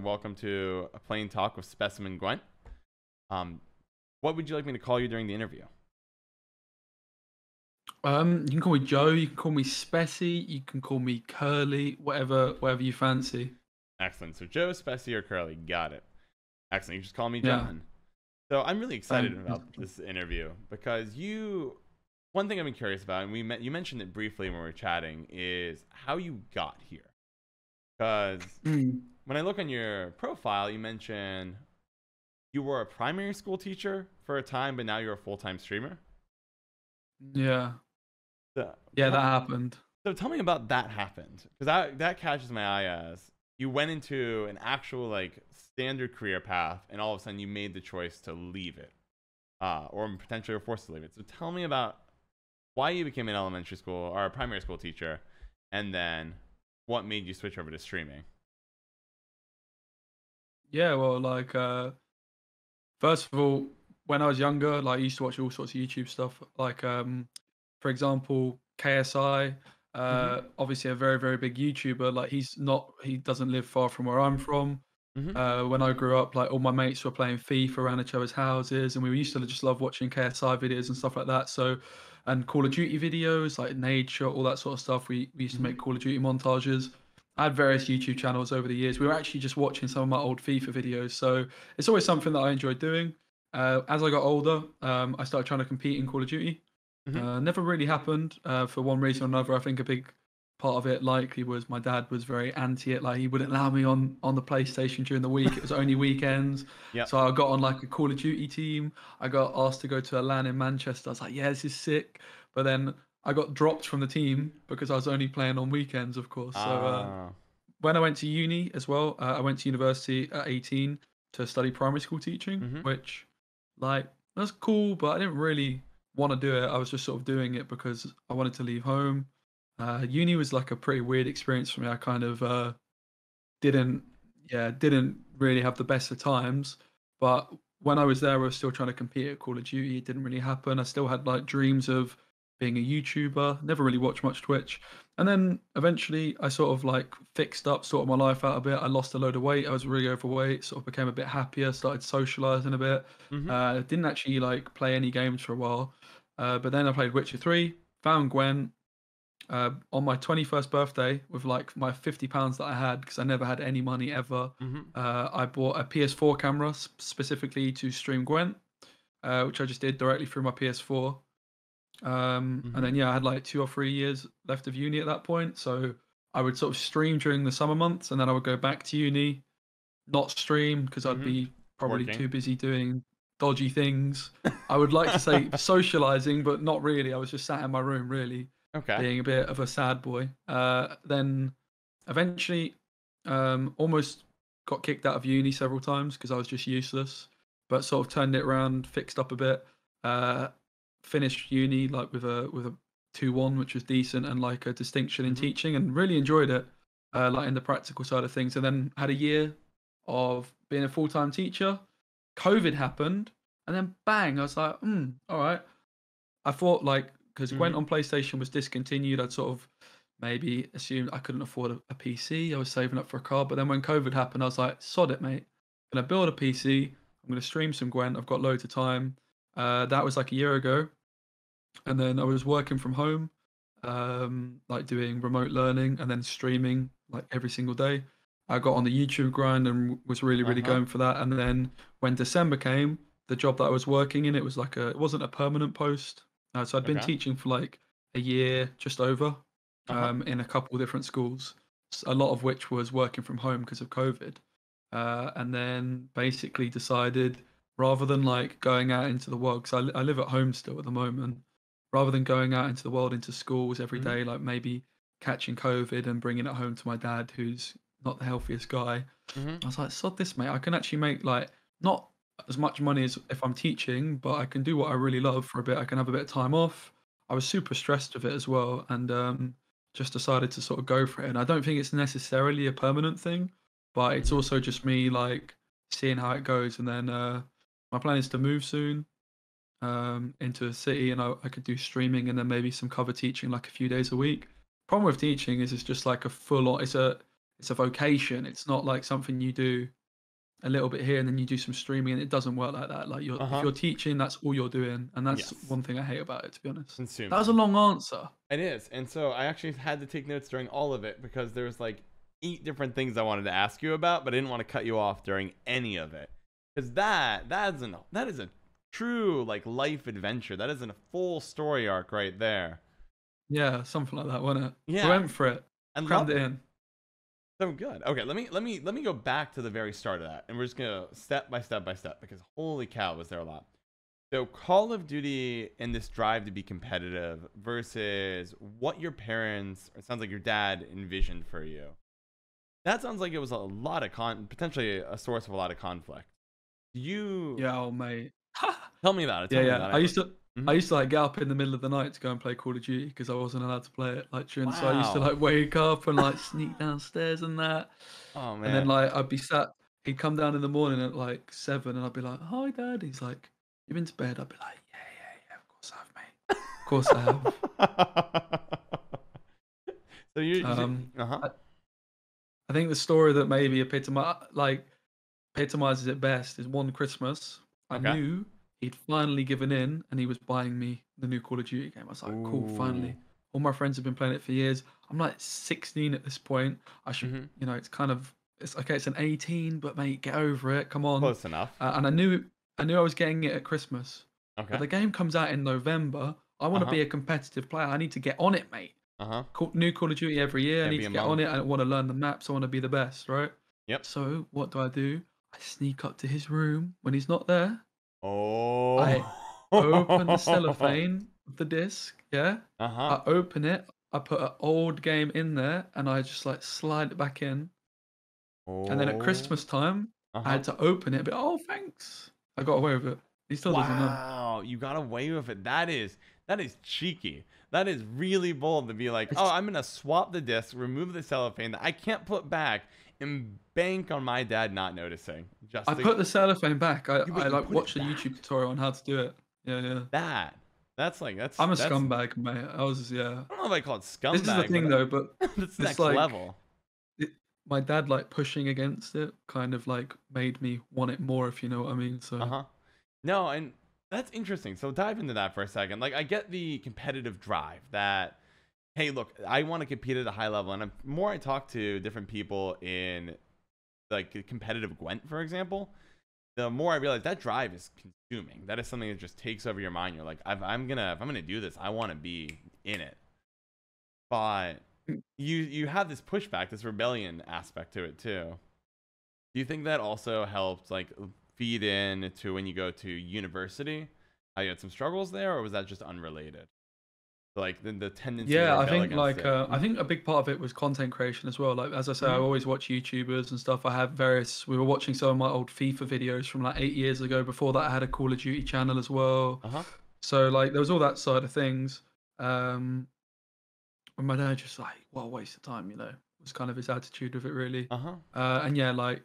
Welcome to a plain talk with Specimen Gwent. Um, what would you like me to call you during the interview? You can call me Joe, you can call me Spessy, you can call me Curly, whatever you fancy. Excellent. So Joe, Spessy, or Curly? Got it. Excellent. You just call me Yeah. John. So I'm really excited Thank about this interview because one thing I've been curious about, and you mentioned it briefly when we were chatting, is how you got here. Because mm, when I look on your profile, you mentioned you were a primary school teacher for a time, but now you're a full-time streamer. yeah. So Yeah, tell, that happened. so tell me about that happened, because that catches my eye as you went into an actual like standard career path, and all of a sudden you made the choice to leave it, or potentially were forced to leave it. So tell me about why you became an elementary school or a primary school teacher, and then what made you switch over to streaming. Yeah, well, first of all, when I was younger, I used to watch all sorts of YouTube stuff. For example, KSI, Mm-hmm. obviously a very, very big YouTuber. He doesn't live far from where I'm from. Mm-hmm. When I grew up, all my mates were playing FIFA around each other's houses, and we used to just love watching KSI videos and stuff like that. And Call of Duty videos, like Nature, all that sort of stuff. We used to Mm-hmm. make Call of Duty montages. I had various YouTube channels over the years. We were actually just watching some of my old FIFA videos, so it's always something that I enjoyed doing. As I got older, I started trying to compete in Call of Duty. Mm-hmm. Never really happened for one reason or another. I think a big part of it likely was my dad was very anti it. Like he wouldn't allow me on the PlayStation during the week. It was only weekends. Yep. So I got on like a Call of Duty team. I got asked to go to a LAN in Manchester. I was like, yeah, this is sick. But then I got dropped from the team because I was only playing on weekends, of course. Uh, When I went to uni as well, I went to university at 18 to study primary school teaching, mm-hmm. which like that's cool, but I didn't really want to do it. I was just sort of doing it because I wanted to leave home. Uni was like a pretty weird experience for me. I kind of didn't, yeah, didn't really have the best of times. But when I was there, I was still trying to compete at Call of Duty. It didn't really happen. I still had like dreams of being a YouTuber. Never really watched much Twitch. And then eventually, I sort of like fixed up, sorted my life out a bit. I lost a load of weight. I was really overweight. Sort of became a bit happier. Started socializing a bit. Mm-hmm. Didn't actually like play any games for a while. But then I played Witcher 3, found Gwen, on my 21st birthday with like my £50 that I had because I never had any money ever. Mm-hmm. I bought a PS4 camera specifically to stream Gwent, which I just did directly through my PS4. And Mm-hmm. then yeah, I had like 2 or 3 years left of uni at that point, so I would sort of stream during the summer months, and then I would go back to uni, not stream because I'd Mm-hmm. be probably Working. too busy doing dodgy things. I would like to say socializing, but not really. I was just sat in my room, really, Okay. being a bit of a sad boy. Then eventually, almost got kicked out of uni several times because I was just useless, but sort of turned it around, fixed up a bit. Uh, Finished uni like with a 2-1, which was decent, and like a distinction in Mm-hmm. teaching, and really enjoyed it, like in the practical side of things. And then had a year of being a full-time teacher. COVID happened, and then bang, I was like, all right. I thought like because Gwent Mm-hmm. on PlayStation was discontinued, I'd sort of maybe assumed I couldn't afford a PC. I was saving up for a car, but then when COVID happened, I was like, sod it, mate. I'm gonna build a PC. I'm gonna stream some Gwent. I've got loads of time. That was like a year ago, and then I was working from home, like doing remote learning and then streaming like every single day. I got on the YouTube grind and was really, really Uh-huh. going for that. And then when December came, the job that I was working in, it wasn't a permanent post. So I'd been Okay. teaching for like a year, just over, Uh-huh. in a couple different schools, a lot of which was working from home because of COVID. And then basically decided rather than like going out into the world, because I live at home still at the moment, rather than going out into the world, into schools every Mm-hmm. day, like maybe catching COVID and bringing it home to my dad, who's not the healthiest guy. Mm-hmm. I was like, sod this, mate. I can actually make like not as much money as if I'm teaching, but I can do what I really love for a bit. I can have a bit of time off. I was super stressed with it as well, and just decided to sort of go for it. And I don't think it's necessarily a permanent thing, but it's Mm-hmm. also just me like seeing how it goes. And then my plan is to move soon, into a city, and I could do streaming and then maybe some cover teaching like a few days a week. Problem with teaching is it's just like a full on. it's a vocation. It's not like something you do a little bit here and then you do some streaming, and it doesn't work like that. Like if Uh-huh. you're teaching, that's all you're doing, and that's Yes. one thing I hate about it, to be honest. That was a Consuming. long answer. It is. And so I actually had to take notes during all of it because there was like 8 different things I wanted to ask you about, but I didn't want to cut you off during any of it. Because that is a true like life adventure. That is a full story arc right there. Yeah, something like that, wasn't it? We Yeah. went for it, I crammed love it it. in. So good. Okay, let me go back to the very start of that, and we're just gonna step by step by step because holy cow, was there a lot. So Call of Duty and this drive to be competitive versus what your parents, or it sounds like your dad, envisioned for you. That sounds like it was a lot of potentially a source of a lot of conflict. You Yeah, oh mate. tell me about it. Yeah, Tell me yeah. about I it. used to Mhm. I used to like get up in the middle of the night to go and play Call of Duty because I wasn't allowed to play it like during. So I used to Wow. like wake up and like sneak downstairs and that, Oh and then man. like I'd be sat. He'd come down in the morning at like 7, and I'd be like, "Hi, Dad." He's like, "You been to bed?" I'd be like, "Yeah, yeah, yeah. Of course I have, mate. Of course I have." So you uh-huh. I, I think the story that maybe epitomizes it best is one Christmas. I Okay. knew he'd finally given in and he was buying me the new Call of Duty game. I was like, cool, Ooh. finally. All my friends have been playing it for years. I'm like 16 at this point. I should, Mhm. it's kind of, it's okay, it's an 18, but mate, get over it. Come on. Close enough. And I knew I was getting it at Christmas. But Okay. the game comes out in November. I want to Uh-huh. be a competitive player. I need to get on it, mate. Uh-huh. New Call of Duty every year. I Yeah, need be to a get on month. it. I want to learn the maps. I want to be the best, right? Yep. So what do? I sneak up to his room when he's not there. I Oh. open the cellophane of the disc, yeah. Uh-huh. I open it. I put an old game in there, and I just like slide it back in. And then at Oh. Christmas time, I Uh-huh. had to open it. But oh, thanks. I got away with it. He still doesn't know. Wow, you got away with it. That is cheeky. That is really bold to be like, oh, It's, I'm gonna swap the disc, remove the cellophane that I can't put back, and bank on my dad not noticing. I Just to put the cellophane back. I, you I wait, you like put it watched a back. YouTube tutorial on how to do it. Yeah, yeah. That that's like I'm a that's scumbag, mate. Yeah. I don't know if I call it This is the scumbag, but thing though, but that's it's next like level. it, my dad like pushing against it kind of like made me want it more, if you know what I mean. So Uh-huh. No, and that's interesting. So dive into that for a second. Like I get the competitive drive that hey, look, I want to compete at a high level, and more I talk to different people in like competitive Gwent, for example, the more I realize that drive is consuming. That is something that just takes over your mind. You're like, if I'm gonna do this, I want to be in it. But you have this pushback, this rebellion aspect to it too. Do you think that also helped like feed in to when you go to university? How you had some struggles there, or was that just unrelated? Like the tendency to yeah, I rebel think against like it. I think a big part of it was content creation as well. Like as I say, I Mm-hmm. always watch YouTubers and stuff. I have various. We were watching some of my old FIFA videos from like 8 years ago. Before that, I had a Call of Duty channel as well. Uh-huh. So like there was all that side of things. And my dad just like, what a waste of time, was kind of his attitude of it really. Uh-huh. And yeah, like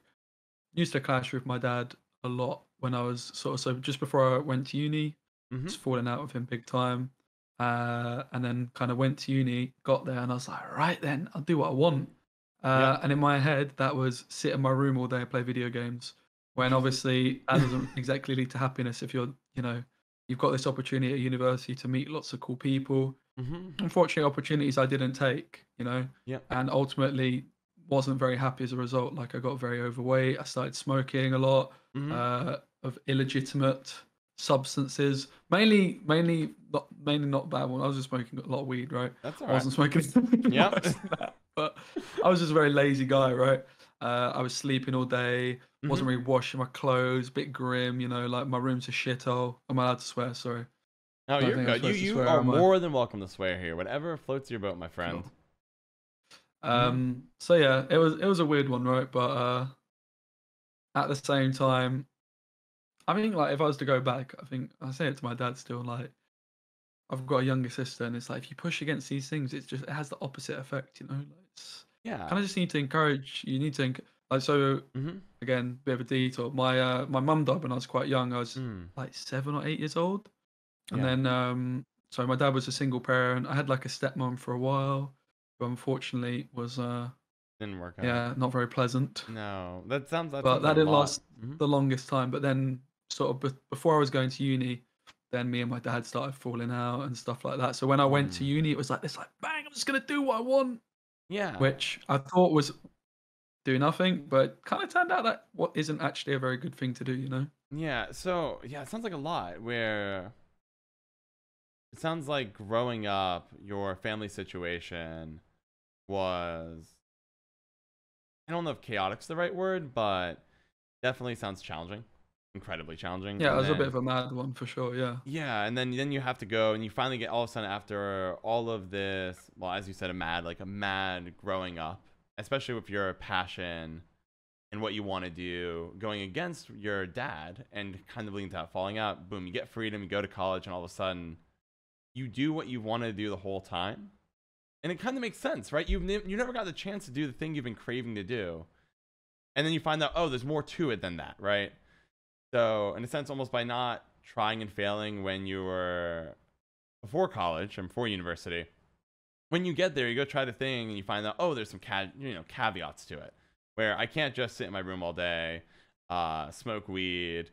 used to clash with my dad a lot when I was so just before I went to uni, Mm-hmm. was falling out with him big time. And then kind of went to uni, got there, and I was like, right then, I'll do what I want. Yep. And in my head, that was sit in my room all day and play video games. When obviously that doesn't exactly lead to happiness if you've got this opportunity at university to meet lots of cool people. Mm-hmm. Unfortunately, opportunities I didn't take, Yep. and ultimately wasn't very happy as a result. Like I got very overweight. I started smoking a lot Mm-hmm. of illegitimate substances, mainly not bad one. I was just smoking a lot of weed, right? That's all I right. wasn't smoking anything Yep. worse than that, but I was just a very lazy guy, right? I was sleeping all day, Mm-hmm. wasn't really washing my clothes, bit grim, like my room's a shithole. Am I allowed to swear? Sorry. No, I don't you're think I'm good. You supposed to you swear, are am I? more than welcome to swear here. Whatever floats your boat, my friend. Cool. Mm-hmm. So yeah, it was a weird one, right? But at the same time, I think like if I was to go back, I think I say it to my dad still. Like I've got a younger sister, and it's like if you push against these things, it has the opposite effect. Like it's Yeah. kind of just need to encourage. You need to like so Mm-hmm. again, bit of a detour. My mum died when I was quite young. I was Mm. like 7 or 8 years old, and Yeah. then so my dad was a single parent. I had like a stepmom for a while, who unfortunately was Didn't work out. Yeah, not very pleasant. No, that sounds But like that a didn't lot. last Hmm. the longest time. But then, sort of before I was going to uni, then me and my dad started falling out and stuff like that. So when I went to Mm. uni, it was like this, like bang, I'm just gonna do what I want, Yeah. which I thought was do nothing, but kind of turned out that what isn't actually a very good thing to do, you know? Yeah. So yeah, it sounds like a lot where it sounds like growing up, your family situation was, I don't know if chaotic's the right word, but definitely sounds challenging, incredibly challenging. Yeah, it And was a bit then of a mad one for sure. Yeah, yeah, and then you have to go and you finally get all of a sudden after all of this, well, as you said, a mad growing up, especially with your passion and what you want to do, going against your dad and kind of leading to that falling out. Boom, you get freedom, you go to college, and all of a sudden you do what you want to do the whole time. And it kind of makes sense, right? You never got the chance to do the thing you've been craving to do. And then you find out, oh, there's more to it than that, right? So, in a sense, almost by not trying and failing when you were before college and before university, when you get there, you go try the thing and you find out, oh, there's some caveats to it, where I can't just sit in my room all day, smoke weed,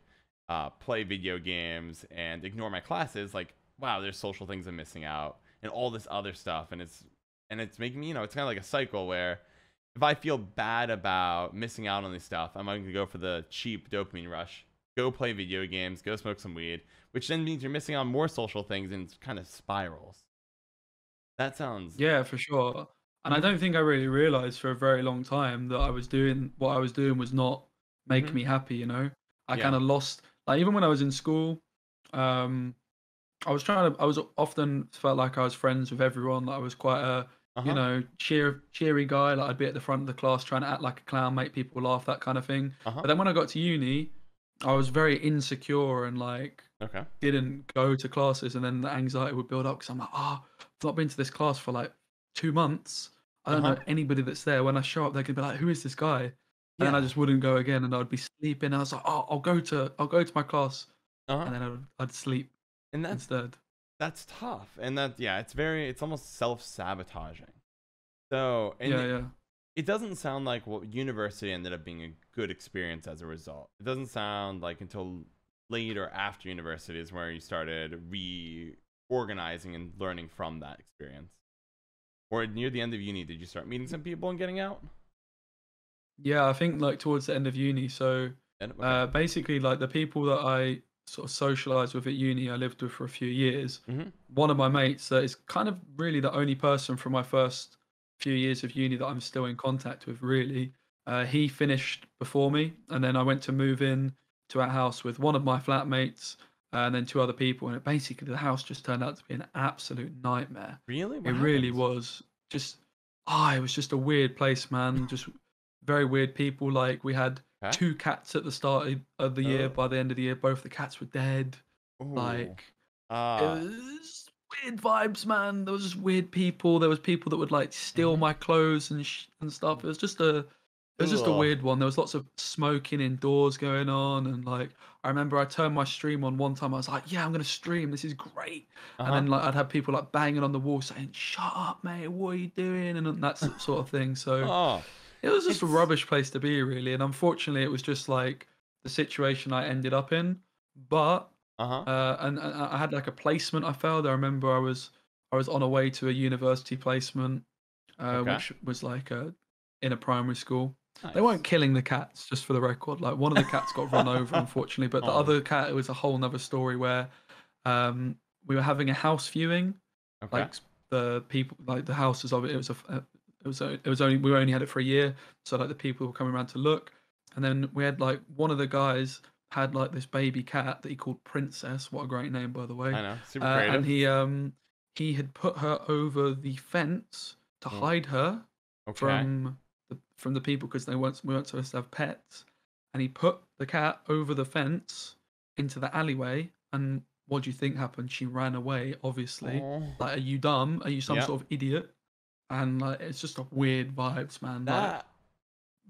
play video games, and ignore my classes. Like, wow, there's social things I'm missing out, and all this other stuff, and it's making me, it's kind of like a cycle where if I feel bad about missing out on this stuff, I'm going to go for the cheap dopamine rush, go play video games, go smoke some weed, which then means you're missing out on more social things and it kind of spirals. That sounds. yeah, for sure. And I Mhm. don't think I really realized for a very long time that I was doing what I was doing was not making Mhm. me happy. You know, I kind Yeah. of lost like even when I was in school. I was often felt like I was friends with everyone. Like I was quite a, Uh-huh. cheery guy. Like I'd be at the front of the class trying to act like a clown, make people laugh, that kind of thing. Uh-huh. But then when I got to uni, I was very insecure and like Okay. didn't go to classes, and then the anxiety would build up because I'm like, oh, I've not been to this class for like 2 months. I don't Uh-huh. know anybody that's there. When I show up, they're gonna be like, who is this guy? And then I Yeah. just wouldn't go again, and I'd be sleeping. I was like, oh, I'll go to my class, Uh-huh. and then I'd sleep And instead. that's tough. And that, yeah, it's almost self-sabotaging. So, Yeah, and yeah. it doesn't sound like what university ended up being a good experience as a result. It doesn't sound like until later after university is where you started reorganizing and learning from that experience. Or near the end of uni, did you start meeting some people and getting out? Yeah, I think like towards the end of uni. So Okay. basically, like the people that I sort of socialized with at uni, I lived with for a few years. Mm-hmm. One of my mates that is kind of really the only person from my first few years of uni that I'm still in contact with, really. He finished before me, and then I went to move in to a house with one of my flatmates and then two other people. And basically, the house just turned out to be an absolute nightmare. Really? It What really happened? was just, it was just a weird place, man. Just very weird people. Like we had Okay. two cats at the start of the year. Oh. By the end of the year, both the cats were dead. Ooh. Like it Ah. was weird vibes, man. There was just weird people. There was people that would like steal Mm-hmm. my clothes and stuff. It was just a Ugh. weird one. There was lots of smoking indoors going on, and like I remember I turned my stream on one time. I was like, "Yeah, I'm gonna stream. This is great." And Uh-huh. then like I'd have people like banging on the wall saying, "Shut up, mate. What are you doing?" And that sort of thing. So Oh. it was just a It's. rubbish place to be, really. And unfortunately, it was just like the situation I ended up in. But Uh-huh. and I had like a placement I failed. I remember I was on a way to a university placement, Okay. which was like in a primary school. They weren't Nice. killing the cats, just for the record. Like one of the cats got run over, unfortunately, but the Oh. other cat, it was a whole nother story where we were having a house viewing, Okay. like the people, like the houses of it. It was only we only had it for a year, so like the people were coming around to look, and then we had like one of the guys had like this baby cat that he called Princess. What a great name, by the way. I know. Super creative. And he had put her over the fence to Mm. hide her Okay. from the people because we weren't supposed to have pets, and he put the cat over the fence into the alleyway. And what do you think happened? She ran away. Obviously, Oh. like, are you dumb? Are you some Yep. sort of idiot? And like, it's just a weird vibes, man. Like, That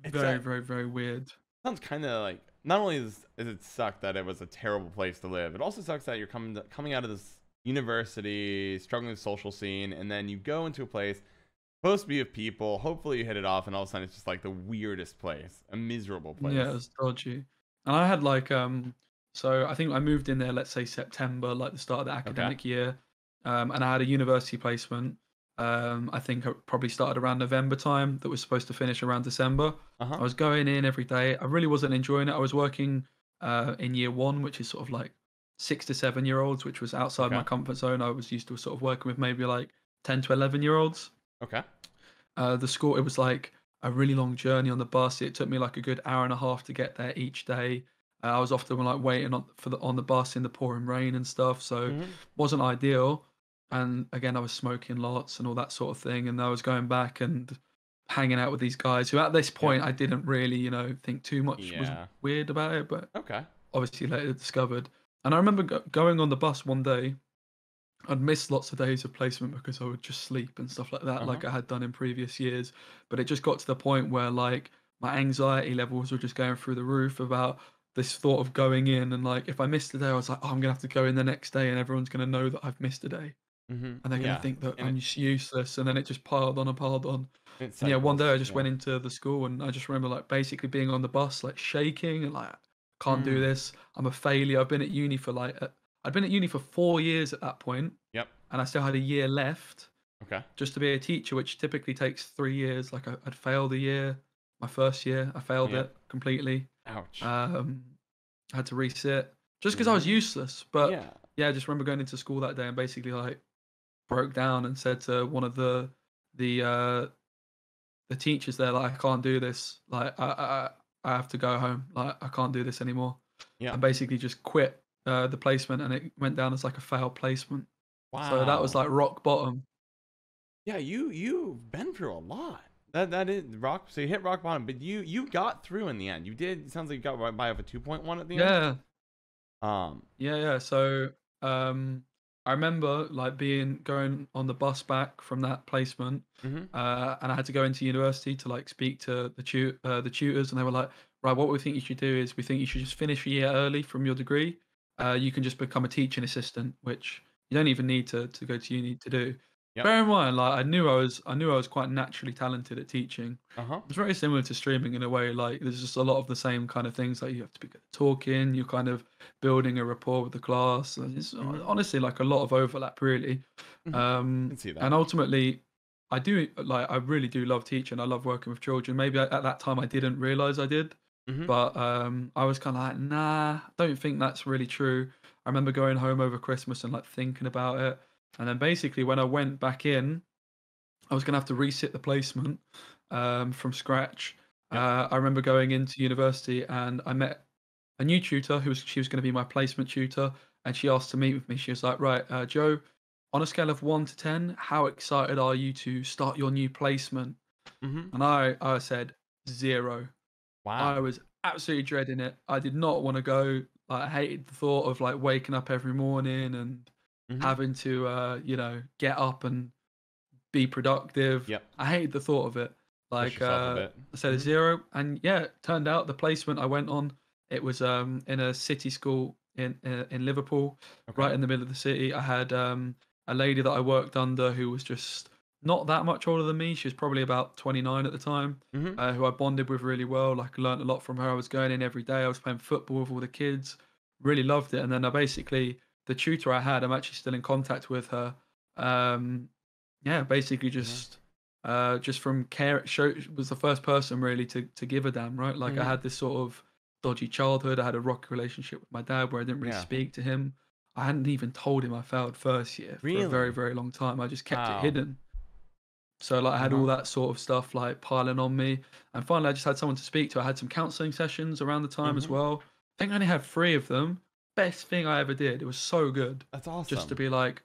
it's very, a very, very weird. sounds kind of like, not only is it suck that it was a terrible place to live, it also sucks that you're coming out of this university, struggling with the social scene, and then you go into a place supposed to be with people. Hopefully you hit it off, and all of a sudden it's just like the weirdest place, a miserable place. Yeah, it was dodgy. And I had like so I think I moved in there, let's say September, like the start of the Okay. academic year. And I had a university placement. I think I probably started around November time that was supposed to finish around December. Uh-huh. I was going in every day. I really wasn't enjoying it. I was working in year one, which is sort of like 6 to 7 year olds, which was outside my Okay. comfort zone. I was used to sort of working with maybe like 10 to 11 year olds. Okay. The school, it was like a really long journey on the bus. It took me like a good hour and a half to get there each day. I was often like waiting on the bus in the pouring rain and stuff, so Mm-hmm. wasn't ideal. And again, I was smoking lots and all that sort of thing. And I was going back and hanging out with these guys who, at this Yep. point, I didn't really, think too much was Yeah. weird about it, but Okay. obviously later discovered. And I remember going on the bus one day. I'd missed lots of days of placement because I would just sleep and stuff like that, Uh-huh. like I had done in previous years. But it just got to the point where like my anxiety levels were just going through the roof about this thought of going in. And like if I missed a day, I was like, oh, I'm gonna have to go in the next day, and everyone's gonna know that I've missed a day, Mm-hmm. and they're gonna Yeah. think that And I'm it, just useless. And then it just piled on and piled on. it And yeah, one day I cycles. just Yeah. went into the school, and I just remember like basically being on the bus, like shaking and like, can't do Mm. this. I'm a failure. I've been at uni for like, I'd been at uni for 4 years at that point, Yep. and I still had a year left Okay. just to be a teacher, which typically takes 3 years. Like I'd failed a year, my first year, I failed Yep. it completely. Ouch. Um, I had to resit just because I was Really? useless. But Yeah. yeah, I just remember going into school that day and basically like broke down and said to one of the uh the teachers there, like, I can't do this. Like I have to go home. Like I can't do this anymore. Yeah. And basically just quit the placement, and it went down as like a failed placement. So that was Wow. like rock bottom. Yeah, you've been through a lot. That is rock. So you hit rock bottom, but you got through in the end. You did. It sounds like you got right by with a 2.1 at the end. Yeah, Um. yeah. So I remember like going on the bus back from that placement, Mm-hmm. and I had to go into university to like speak to the tutors, and they were like, right, what we think you should do is we think you should just finish a year early from your degree. You can just become a teaching assistant, which you don't even need to go to uni to do. Yep. Bear in mind, like I knew I was quite naturally talented at teaching. Uh-huh. It's very similar to streaming in a way. Like there's just a lot of the same kind of things. Like you have to be good at talking. You're kind of building a rapport with the class. And it's Mm-hmm. honestly like a lot of overlap, really. Mm-hmm. I can see that. And ultimately, I do like I really do love teaching. I love working with children. Maybe at that time I didn't realize I did, Mm-hmm. but I was kind of like, nah, don't think that's really true. I remember going home over Christmas and like thinking about it. And then basically when I went back in, I was gonna have to resit the placement from scratch. Yep. I remember going into university and I met a new tutor she was going to be my placement tutor, and she asked to meet with me. She was like, "Right, Joe, on a scale of 1 to 10, how excited are you to start your new placement?" Mm-hmm. And I said 0. I Wow. was absolutely dreading it. I did not want to go. Like, I hated the thought of like waking up every morning and Mm-hmm. having to get up and be productive. Yep. I hated the thought of it. Push Like yourself a bit. I said a Mm-hmm. 0, and yeah, it turned out the placement I went on, it was in a city school in Liverpool, Okay. right in the middle of the city. I had a lady that I worked under who was just not that much older than me. She was probably about 29 at the time, Mm-hmm. who I bonded with really well. Like I learned a lot from her. I was going in every day. I was playing football with all the kids. Really loved it. And then I basically the tutor I had, I'm actually still in contact with her. Um, yeah, basically Mm-hmm. just from care, was the first person really to give a damn, right? Like I Mm-hmm. had this sort of dodgy childhood. I had a rocky relationship with my dad where I didn't really Yeah. speak to him. I hadn't even told him I failed first year for a very, Really? very long time. I just kept it Wow. hidden. So like I had all Uh-huh. that sort of stuff like piling on me. And finally I just had someone to speak to. I had some counseling sessions around the time as Mm-hmm. well. I think I only had 3 of them. Best thing I ever did. It was so good. That's Just to awesome. be like,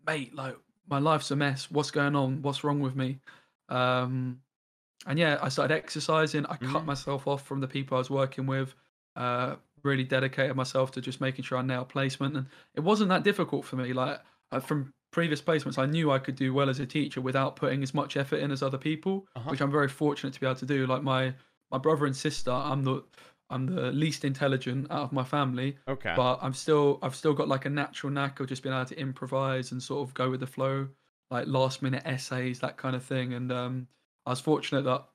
mate, like my life's a mess. What's going on? What's wrong with me? Um, and yeah, I started exercising. I cut Mm-hmm. myself off from the people I was working with. Uh, really dedicated myself to just making sure I nailed placement, and it wasn't that difficult for me. Like from previous placements, I knew I could do well as a teacher without putting as much effort in as other people, Uh-huh. which I'm very fortunate to be able to do. Like my brother and sister, I'm the least intelligent out of my family, Okay. but I've still got like a natural knack of just being able to improvise and sort of go with the flow. like last minute essays, that kind of thing. And I was fortunate that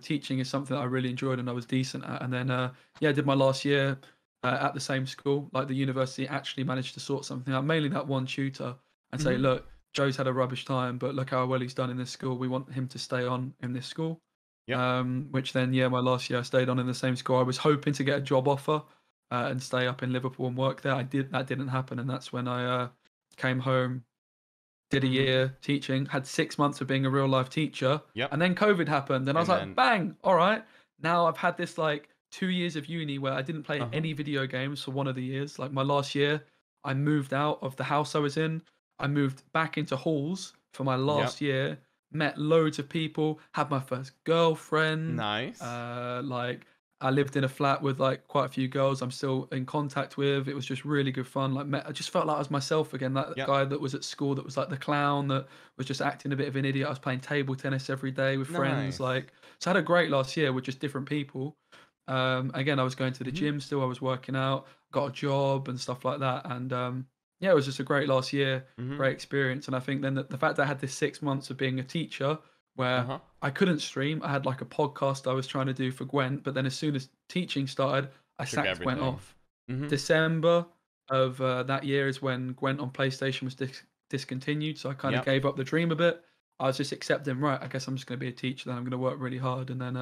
teaching is something that I really enjoyed and I was decent at. And then yeah, I did my last year at the same school. Like the university actually managed to sort something out, mainly that one tutor, and say, Mm-hmm. look, Joe's had a rubbish time, but look how well he's done in this school. We want him to stay on in this school. Yep. Which then, yeah, my last year I stayed on in the same school. I was hoping to get a job offer and stay up in Liverpool and work there. That didn't happen, and that's when I came home, did a Mm-hmm. year teaching, had 6 months of being a real life teacher, Yep. and then COVID happened, and I was And like, then, bang, all right. Now I've had this like 2 years of uni where I didn't play uh-huh. any video games for one of the years. Like my last year, I moved out of the house I was in. I moved back into halls for my Yep. last year, met loads of people, had my first girlfriend. Nice. Like I lived in a flat with like quite a few girls I'm still in contact with. It was just really good fun. I just felt like I was myself again. That Yep. guy that was at school that was like the clown that was just acting a bit of an idiot. I was playing table tennis every day with friends. Nice. Like, so I had a great last year with just different people. Again, I was going to the Mm-hmm. gym still. I was working out, got a job and stuff like that. And yeah, it was just a great last year, Mm-hmm. great experience. And I think then the fact that I had this 6 months of being a teacher where Uh-huh. I couldn't stream. I had like a podcast I was trying to do for Gwent, but then as soon as teaching started, I Took sacked Gwent everything. off. Mm-hmm. December of that year is when Gwent on PlayStation was discontinued, so I kind of Yep. gave up the dream a bit. I was just accepting, right, I guess I'm just going to be a teacher, then I'm going to work really hard, and then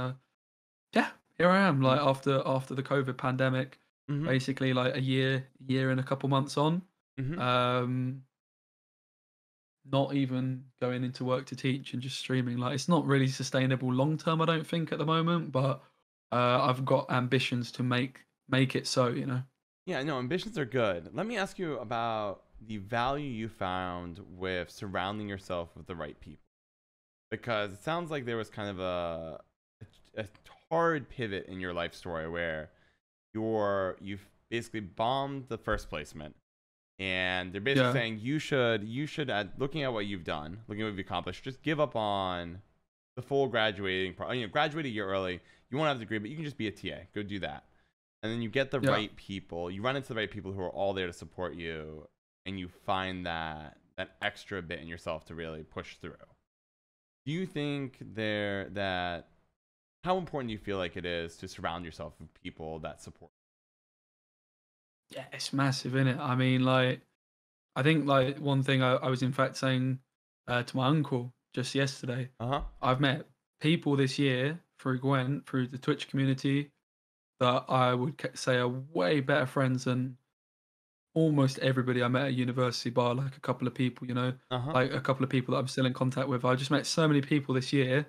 yeah, here I am. Like after the COVID pandemic, Mm-hmm. basically like a year and a couple months on. Mm-hmm. Um, not even going into work to teach and just streaming. Like it's not really sustainable long term, I don't think at the moment. But I've got ambitions to make it so. Yeah, no, ambitions are good. Let me ask you about the value you found with surrounding yourself with the right people. Because it sounds like there was kind of a hard pivot in your life story where you've basically bombed the first placement, and they're basically Yeah, saying you should at looking at what you've done, looking at what you've accomplished, just give up on the full graduate a year early. You won't have a degree, but you can just be a TA. Go do that. And then you get the yeah. right people. You run into the right people who are all there to support you, and you find that extra bit in yourself to really push through. Do you think that how important do you feel like it is to surround yourself with people that support? Yeah, it's massive, isn't it? I mean, like, I think like one thing I was in fact saying to my uncle just yesterday. Uh-huh. I've met people this year through Gwent, through the Twitch community, that I would say are way better friends than almost everybody I met at university, bar like a couple of people, Uh-huh. like a couple of people that I'm still in contact with. I just met so many people this year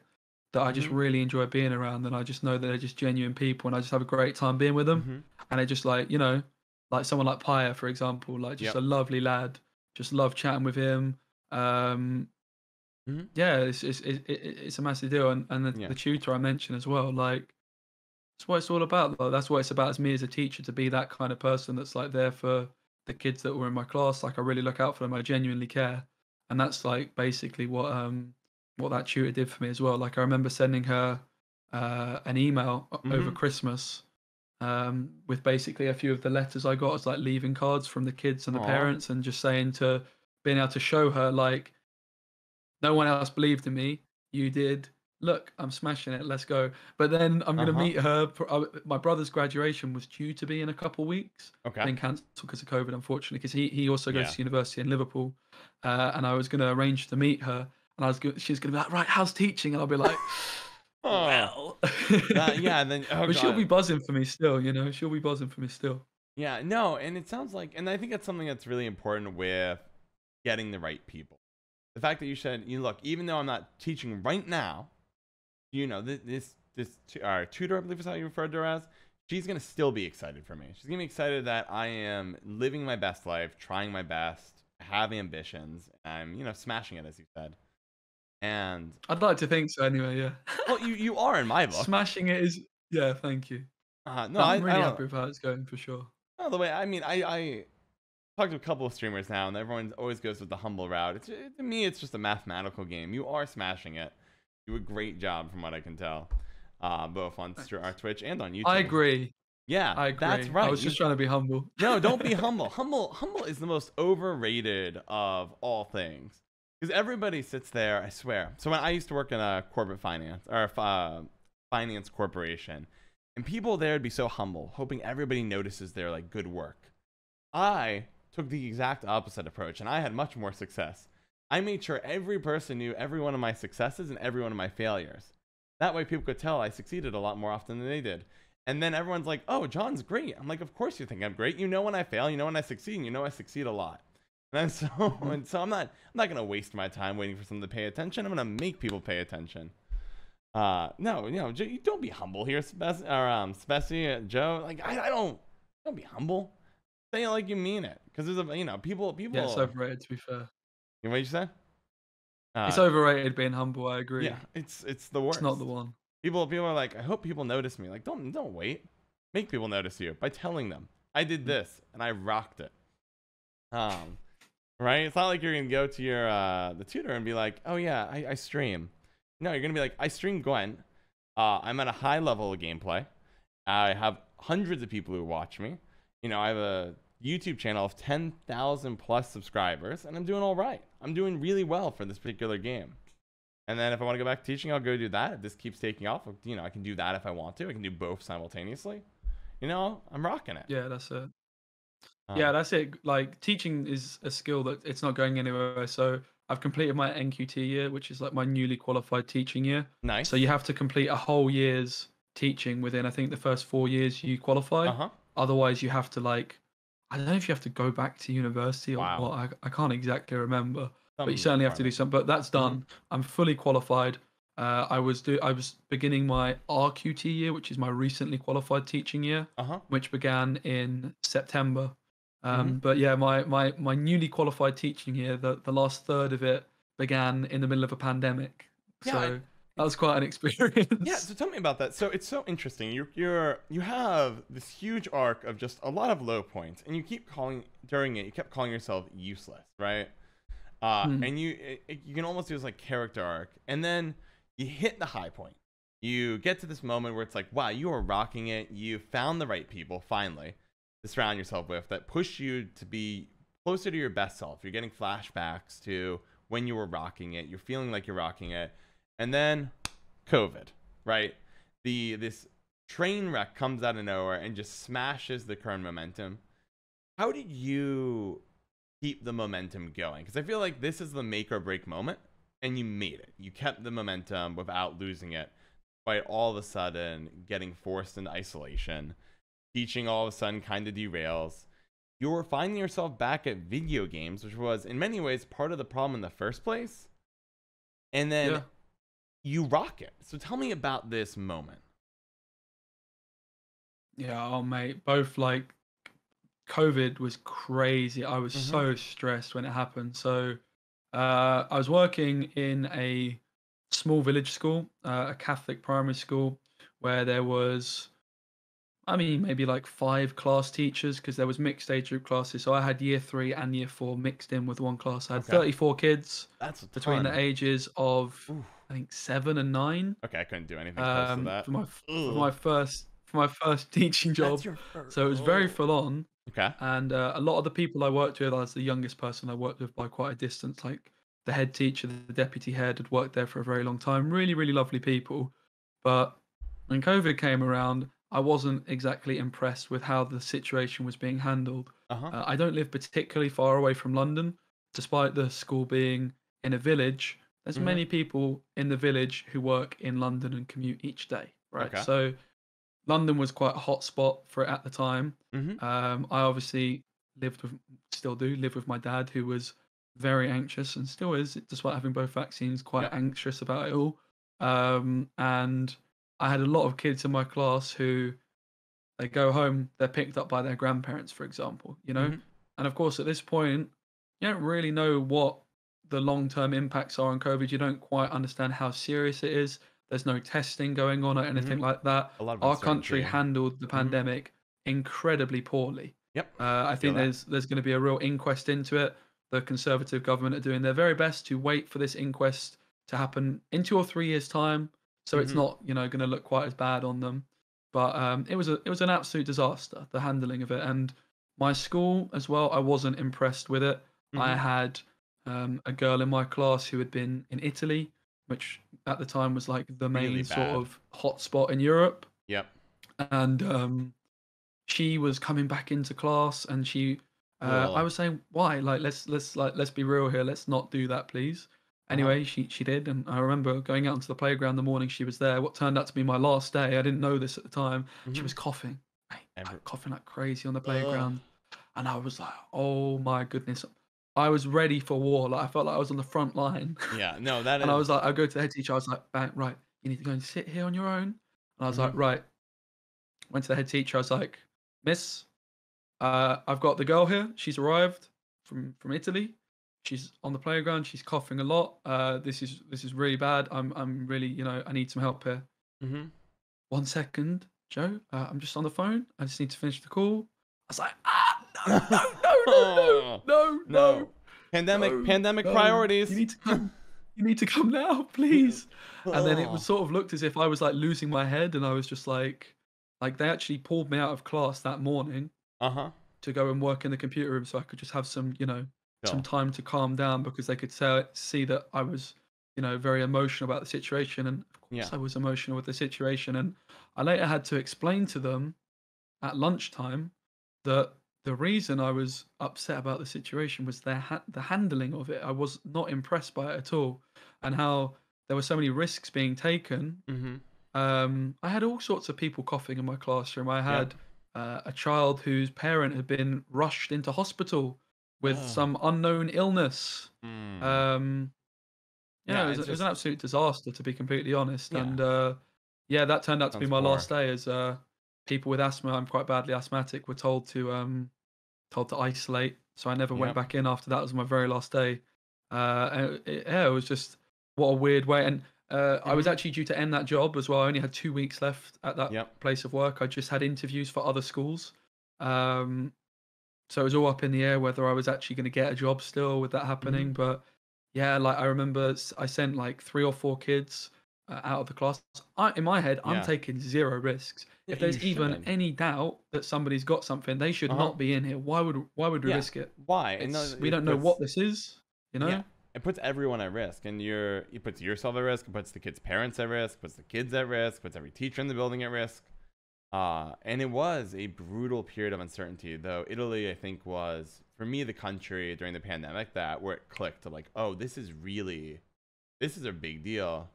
that I just Mhm. really enjoy being around, and I just know that they're just genuine people, and I just have a great time being with them. Mhm. And it just like like someone like Paya, for example, like just a Yep. lovely lad. Just love chatting with him. Um, Mhm. yeah, it's a massive deal, and Yeah. the tutor I mentioned as well, like that's what it's all about. Like, that's what it's about as me as a teacher to be that kind of person that's like there for the kids that were in my class. Like I really look out for them. I genuinely care, and that's like basically what that tutor did for me as well. Like I remember sending her an email over Mhm. Christmas with basically a few of the letters I got as like leaving cards from the kids and the Aw. parents, and just saying to being able to show her like no one else believed in me. You did. Look, I'm smashing it. Let's go. But then I'm gonna Uh-huh. meet her. My brother's graduation was due to be in a couple weeks, Okay. then cancelled because of COVID, unfortunately. Because he also goes Yeah. to university in Liverpool, and I was gonna arrange to meet her, and she's gonna be like, right, how's teaching? And I'll be like, Oh. well, Yeah, and then oh but she'll be god. buzzing for me still. She'll be buzzing for me still. Yeah, no, and it sounds like, and I think that's something that's really important with getting the right people. The fact that you said, look, even though I'm not teaching right now, this tutor, I believe is how you referred to her as, she's gonna still be excited for me. She's gonna be excited that I am living my best life, trying my best, have ambitions, I'm smashing it as you said. And I'd like to think so. Anyway, yeah. well, you are in my book. Smashing it is. Yeah, thank you. No, I'm I really don't. happy with how it's going for sure. No, the way I mean, I talked to a couple of streamers now, and everyone always goes with the humble route. To me, it's just a mathematical game. You are smashing it. You do a great job, from what I can tell, both on our Thanks. Twitch and on I YouTube. agree. Yeah, I that's agree. I right. was just trying to be humble. No, don't be humble. Humble is the most overrated of all things. Because everybody sits there, I swear. So when I used to work in a corporate finance or finance corporation, and people there would be so humble, hoping everybody notices their like good work. I took the exact opposite approach, and I had much more success. I made sure every person knew every one of my successes and every one of my failures. That way people could tell I succeeded a lot more often than they did. And then everyone's like, oh, John's great. I'm like, of course you think I'm great. You know when I fail, you know when I succeed, and you know I succeed a lot. And so, I'm not gonna waste my time waiting for someone to pay attention. I'm gonna make people pay attention. No, you don't be humble here, Speci, Joe. Like I don't be humble. Say it like you mean it, because there's people. Yeah, it's overrated, to be fair. What you say? It's overrated being humble, I agree. Yeah, it's the worst. It's not the one. People are like, I hope people notice me. Like, don't wait. Make people notice you by telling them I did this and I rocked it. Right? It's not like you're gonna go to your the tutor and be like, oh yeah, I stream. No, you're gonna be like, I stream Gwent. I'm at a high level of gameplay. I have hundreds of people who watch me. I have a YouTube channel of 10,000 plus subscribers, and I'm doing all right. I'm doing really well for this particular game. And then if I want to go back to teaching, I'll go do that. If this keeps taking off, I can do that if I want to. I can do both simultaneously. I'm rocking it. Yeah, that's it. Yeah, that's it. Like teaching is a skill that it's not going anywhere. So I've completed my NQT year, which is like my newly qualified teaching year. Nice. So you have to complete a whole year's teaching within, I think, the first 4 years you qualify. Otherwise, you have to I don't know if you have to go back to university or what. I can't exactly remember. But you certainly have to do something. But that's done. I'm fully qualified. I was beginning my RQT year, which is my recently qualified teaching year, which began in September. But yeah, my newly qualified teaching year, the last third of it began in the middle of a pandemic. Yeah, so that was quite an experience. Yeah, so tell me about that. So it's so interesting. You have this huge arc of just a lot of low points, and you kept calling yourself useless, right? And you can almost do this like character arc, and then you hit the high point. You get to this moment where it's like, wow, you are rocking it. You found the right people finally to surround yourself with that push you to be closer to your best self. You're getting flashbacks to when you were rocking it. You're feeling like you're rocking it. And then COVID, right? This train wreck comes out of nowhere and just smashes the current momentum. How did you keep the momentum going? Because I feel like this is the make or break moment, and you made it. You kept the momentum without losing it, despite all of a sudden getting forced into isolation. Teaching all of a sudden kind of derails. You were finding yourself back at video games, which was in many ways part of the problem in the first place. And then you rock it. So tell me about this moment. Yeah, oh mate, both like COVID was crazy. I was so stressed when it happened. So I was working in a small village school, a Catholic primary school, where there was, maybe like 5 class teachers, because there was mixed age group classes. So I had year 3 and year 4 mixed in with one class. I had 34 kids. That's a ton. Between the ages of I think 7 and 9. Okay, I couldn't do anything close to that. For my first teaching job. That's your first. So it was very full on. Okay. And a lot of the people I worked with, I was the youngest person I worked with by quite a distance. Like the head teacher, the deputy head, had worked there for a very long time. Really, really lovely people. But when COVID came around, I wasn't exactly impressed with how the situation was being handled. I don't live particularly far away from London, despite the school being in a village. There's many people in the village who work in London and commute each day, right? Okay. So London was quite a hot spot for it at the time. I obviously still do live with my dad, who was very anxious and still is, despite having both vaccines, quite anxious about it all. And I had a lot of kids in my class who they go home, they're picked up by their grandparents, for example, And of course, at this point, you don't really know what the long-term impacts are on COVID. You don't quite understand how serious it is. There's no testing going on or anything like that. Our country handled the pandemic incredibly poorly. I think there's going to be a real inquest into it. The Conservative government are doing their very best to wait for this inquest to happen in 2 or 3 years' time. So it's not, going to look quite as bad on them. But it was an absolute disaster, the handling of it. And my school as well, I wasn't impressed with it. I had a girl in my class who had been in Italy, which at the time was like the Really main sort bad. of hotspot in Europe. Yep. And she was coming back into class, and I Ugh. was saying, why? Like, let's be real here. Let's not do that, please. Uh-huh. Anyway, she did, and I remember going out into the playground the morning she was there. What turned out to be my last day. I didn't know this at the time. She Mm-hmm. was coughing, mate, like Ever. coughing like crazy on the Ugh. playground, and I was like, oh my goodness. I was ready for war. Like I felt like I was on the front line. Yeah. No, that And I is. was like, I go to the head teacher. I was like, bang, right, you need to go and sit here on your own. And I was Mm-hmm. like, right. Went to the head teacher. I was like, Miss, I've got the girl here. She's arrived from Italy. She's on the playground. She's coughing a lot. This is really bad. I'm really, I need some help here. Mm-hmm. 1 second, Joe. I'm just on the phone. I just need to finish the call. I was like, no, no, no, no, no, Oh no, no, no. Pandemic. no, Pandemic no. You priorities. need to come. You need to come now, please. And then it was Oh. sort of looked as if I was like losing my head, and I was just like they actually pulled me out of class that morning Uh-huh. to go and work in the computer room so I could just have some No. time to calm down because they could see that I was, very emotional about the situation. And of course Yeah. I was emotional with the situation. And I later had to explain to them at lunchtime that the reason I was upset about the situation was the handling of it. I was not impressed by it at all, and how there were so many risks being taken. Mm-hmm. I had all sorts of people coughing in my classroom. I Yep. had a child whose parent had been rushed into hospital with Ugh. some unknown illness. Mm. Um, yeah, Yeah, it was, it's it was an just absolute disaster, to be completely honest. yeah. And yeah, that turned out to be Sounds my poor. last day. As people with asthma, I'm quite badly asthmatic, were told to isolate. So I never went Yep. back in after that. It was my very last day. Yeah, it was just what a weird way. And I was Mm-hmm. actually due to end that job as well. I only had 2 weeks left at that Yep. place of work. I just had interviews for other schools. Um, so it was all up in the air whether I was actually going to get a job still with that Mm-hmm. happening. But yeah, like I remember I sent like 3 or 4 kids out of the class. In my head, I'm Yeah. taking zero risks. Yeah, If you there's even should. any doubt that somebody's got something, they should Uh-huh. not be in here. Why would we Yeah. risk it? Why? And no, We it don't know what puts this is, you yeah, know? it puts everyone at risk, and it puts yourself at risk, it puts the kids' parents at risk, puts the kids at risk, puts every teacher in the building at risk. And it was a brutal period of uncertainty, though Italy, I think, was for me the country during the pandemic that where it clicked to like, oh, this is a big deal.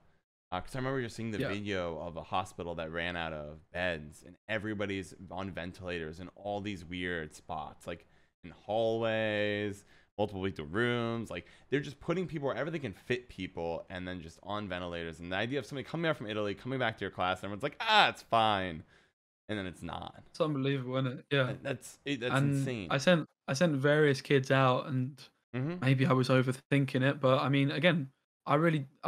Because I remember just seeing the Yeah. video of a hospital that ran out of beds and everybody's on ventilators in all these weird spots, like in hallways, multiple lethal rooms. Like they're just putting people wherever they can fit people and then just on ventilators. And the idea of somebody coming out from Italy, coming back to your class, and everyone's like, it's fine. And then it's not. It's unbelievable, isn't it? Yeah. That's And insane. I sent various kids out, and Mm-hmm. maybe I was overthinking it, but I mean, again, I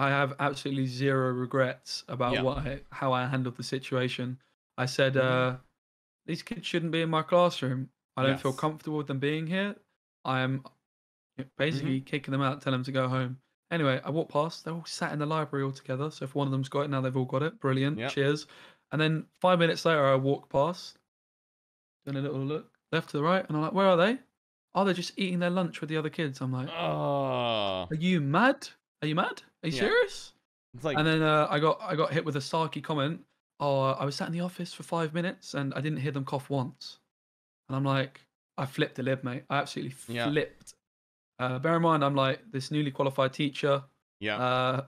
have absolutely zero regrets about Yeah. how I handled the situation. I said, Mm-hmm. these kids shouldn't be in my classroom. I don't feel Yes. comfortable with them being here. I am Mm-hmm. basically kicking them out, telling them to go home. Anyway, I walked past. They're all sat in the library all together. So if one of them's got it, now they've all got it. Brilliant. Yep. Cheers. And then 5 minutes later, I walk past, doing a little look left to the right, and I'm like, where are they? Oh, they're just eating their lunch with the other kids. I'm like, Oh. are you mad? Are you mad? Are you Yeah. serious? It's like, And then I got hit with a sarky comment. Oh, I was sat in the office for 5 minutes and I didn't hear them cough once. And I'm like, I flipped the lid, mate. I absolutely yeah. flipped. Bear in mind, I'm like this newly qualified teacher Yeah. uh,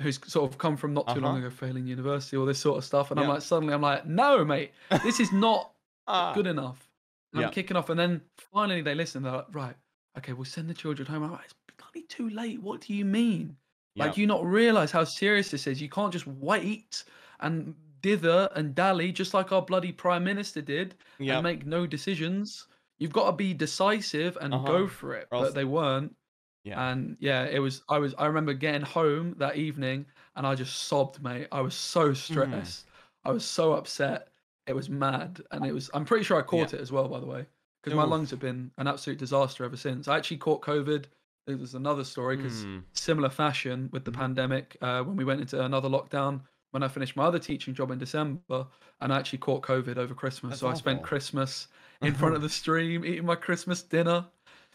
who's sort of come from not too long Uh-huh. ago, failing university, all this sort of stuff. And I'm Yeah. like, suddenly, I'm like, no, mate, this is not Ah. good enough. And I'm Yeah. kicking off. And then finally they listen. They're like, right, okay, we'll send the children home. I'm like, it's bloody too late. What do you mean? Like, Yeah. do you not realize how serious this is? You can't just wait and dither and dally just like our bloody prime minister did and Yep. make no decisions. You've got to be decisive and Uh-huh. go for it. Or But else, they weren't. yeah. And yeah, I remember getting home that evening and I just sobbed, mate. I was so Mm. stressed. I was so upset. It was mad. And I'm pretty sure I Yeah. caught it as well, by the way, because my lungs Oof. have been an absolute disaster ever since. I actually caught COVID. It was another story because Mm. similar fashion with the Mhm. pandemic, when we went into another lockdown, when I finished my other teaching job in December, and I actually caught COVID over Christmas. That's So I spent awful. Christmas in front of the stream, eating my Christmas dinner.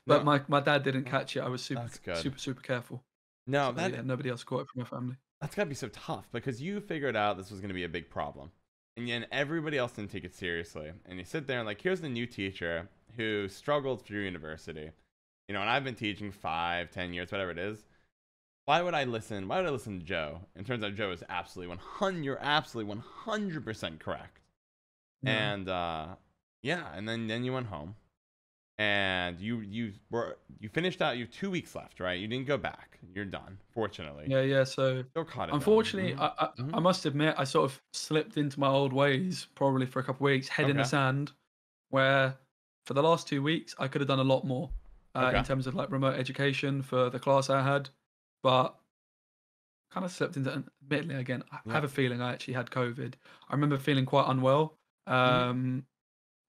But No, my dad didn't catch it. I was that's good. super careful. No, So yeah, nobody else caught it from my family. that's gotta be so tough because you figured out this was gonna be a big problem, and then everybody else didn't take it seriously. And you sit there and like, here's the new teacher who struggled through university, and I've been teaching 5, 10 years, whatever it is. Why would I listen? Why would I listen to Joe? And turns out Joe is absolutely 100. You're absolutely 100% correct. Yeah. And yeah, and then you went home, and you finished out. You have 2 weeks left, right? You didn't go back. You're done. Fortunately, Yeah. So still caught it done. unfortunately, I Hmm. must admit I sort of slipped into my old ways probably for a couple of weeks, head in the Okay. sand, where for the last 2 weeks I could have done a lot more in Okay. terms of like remote education for the class I had, but kind of slipped into. And admittedly, again, I have Yep. a feeling I actually had COVID. I remember feeling quite unwell. Hmm.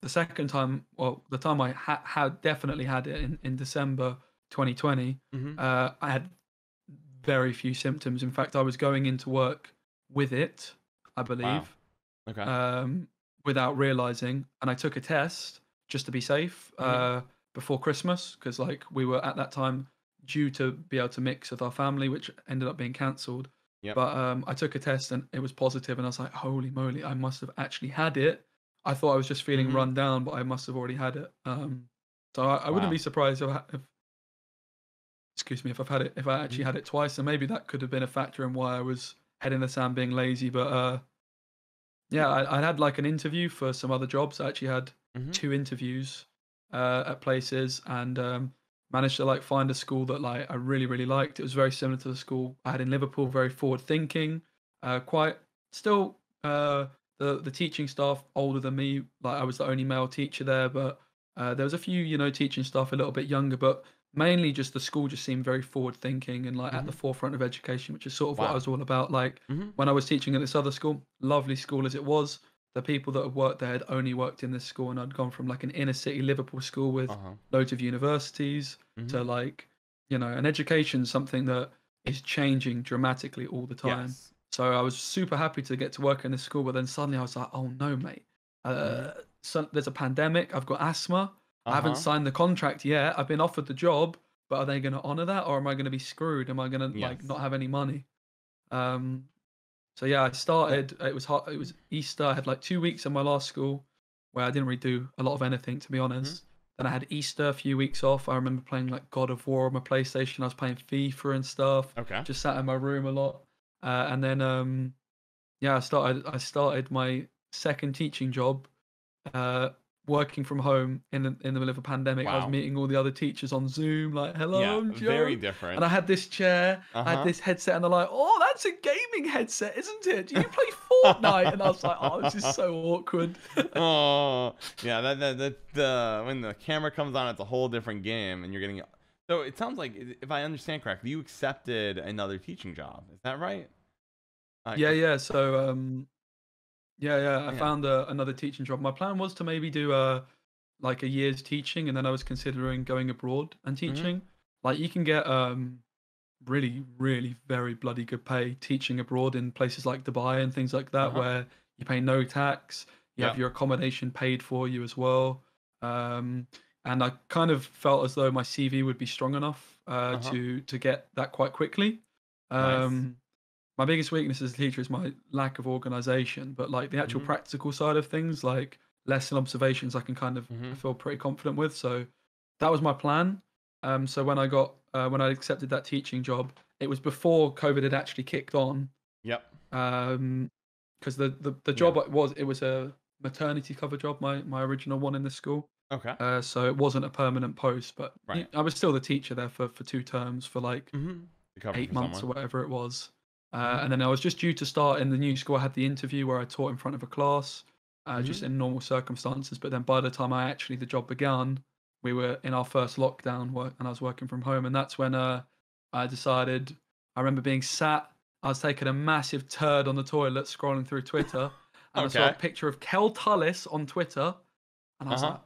The second time, well, the time I had definitely had it in December 2020, Hmm. I had very few symptoms. In fact, I was going into work with it, I Wow. believe, Okay. um, without realizing. And I took a test just to be safe Hmm. before Christmas because, like, we were at that time due to be able to mix with our family, which ended up being cancelled. Yep. But I took a test and it was positive, and I was like, "Holy moly! I must have actually had it." I thought I was just feeling Hmm. run down, but I must have already had it. So I wouldn't be Wow. surprised if excuse me, if I've had it, if I actually Hmm. had it twice, and maybe that could have been a factor in why I was head in the sand being lazy. But yeah, I had like an interview for some other jobs. I actually had Hmm. 2 interviews at places, and managed to like find a school that like I really liked. It was very similar to the school I had in Liverpool, very forward thinking, quite still the teaching staff older than me. Like I was the only male teacher there, but there was a few teaching staff a little bit younger, but mainly just the school just seemed very forward thinking and like at the Hmm. forefront of education, which is sort of what I Wow. was all about. Like Hmm. when I was teaching at this other school, lovely school as it was, the people that had worked there had only worked in this school, and I'd gone from like an inner city Liverpool school with Uh-huh. loads of universities Hmm. to like, an education, something that is changing dramatically all the time. Yes. So I was super happy to get to work in this school, but then suddenly I was like, oh no, mate. Hmm. So there's a pandemic. I've got asthma. I haven't Uh-huh. signed the contract yet. I've been offered the job, but are they going to honor that, or am I going to be screwed? Am I going to like Yes. not have any money? Um, so yeah, I Uh, started. It was hot. It was Easter. I had like 2 weeks in my last school where I didn't really do a lot of anything, to be mhm. honest. Then I had Easter, a few weeks off. I remember playing like God of War on my PlayStation. I was playing FIFA and stuff. Okay. Just sat in my room a lot. And then yeah, I started my second teaching job uh, working from home in the middle of a pandemic. I was Wow. meeting all the other teachers on Zoom, like, "Hello, Yeah. I'm Very Joe," and different. I had this chair, I had Uh-huh. this headset, and they're like, "Oh, that's a gaming headset, isn't it? Do you play Fortnite?" And I was like, "Oh, this is so awkward." Oh, yeah. The when the camera comes on, it's a whole different game, and you're getting. So it sounds like, if I understand correctly, you accepted another teaching job. Is that right? Yeah, yeah. So, I Yeah. found another teaching job. My plan was to maybe do like a year's teaching, and then I was considering going abroad and Mm-hmm. teaching. Like you can get really very bloody good pay teaching abroad in places like Dubai and things like that, Uh-huh. where you pay no tax, you have Yep. your accommodation paid for you as well. Um, and I kind of felt as though my CV would be strong enough Uh-huh. to get that quite quickly. Nice. Um, my biggest weakness as a teacher is my lack of organization, but like the actual Mm-hmm. practical side of things, like lesson observations, I can kind of I Mm-hmm. feel pretty confident with. So that was my plan. So when I accepted that teaching job, it was before COVID had actually kicked on. Yep. Because the Yeah. job it was a maternity cover job, my original one in the school. Okay. So it wasn't a permanent post, but Right. I was still the teacher there for 2 terms for like Mm-hmm. To cover for 8 months or someone. whatever it was. Mm-hmm. And then I was just due to start in the new school. I had the interview where I taught in front of a class, just Mm-hmm. in normal circumstances. But then by the time the job began, we were in our first lockdown work, and I was working from home. And that's when I decided. I remember being sat. I was taking a massive turd on the toilet, scrolling through Twitter, and I saw a Okay. picture of Kel Tullis on Twitter, and I was Uh-huh. like,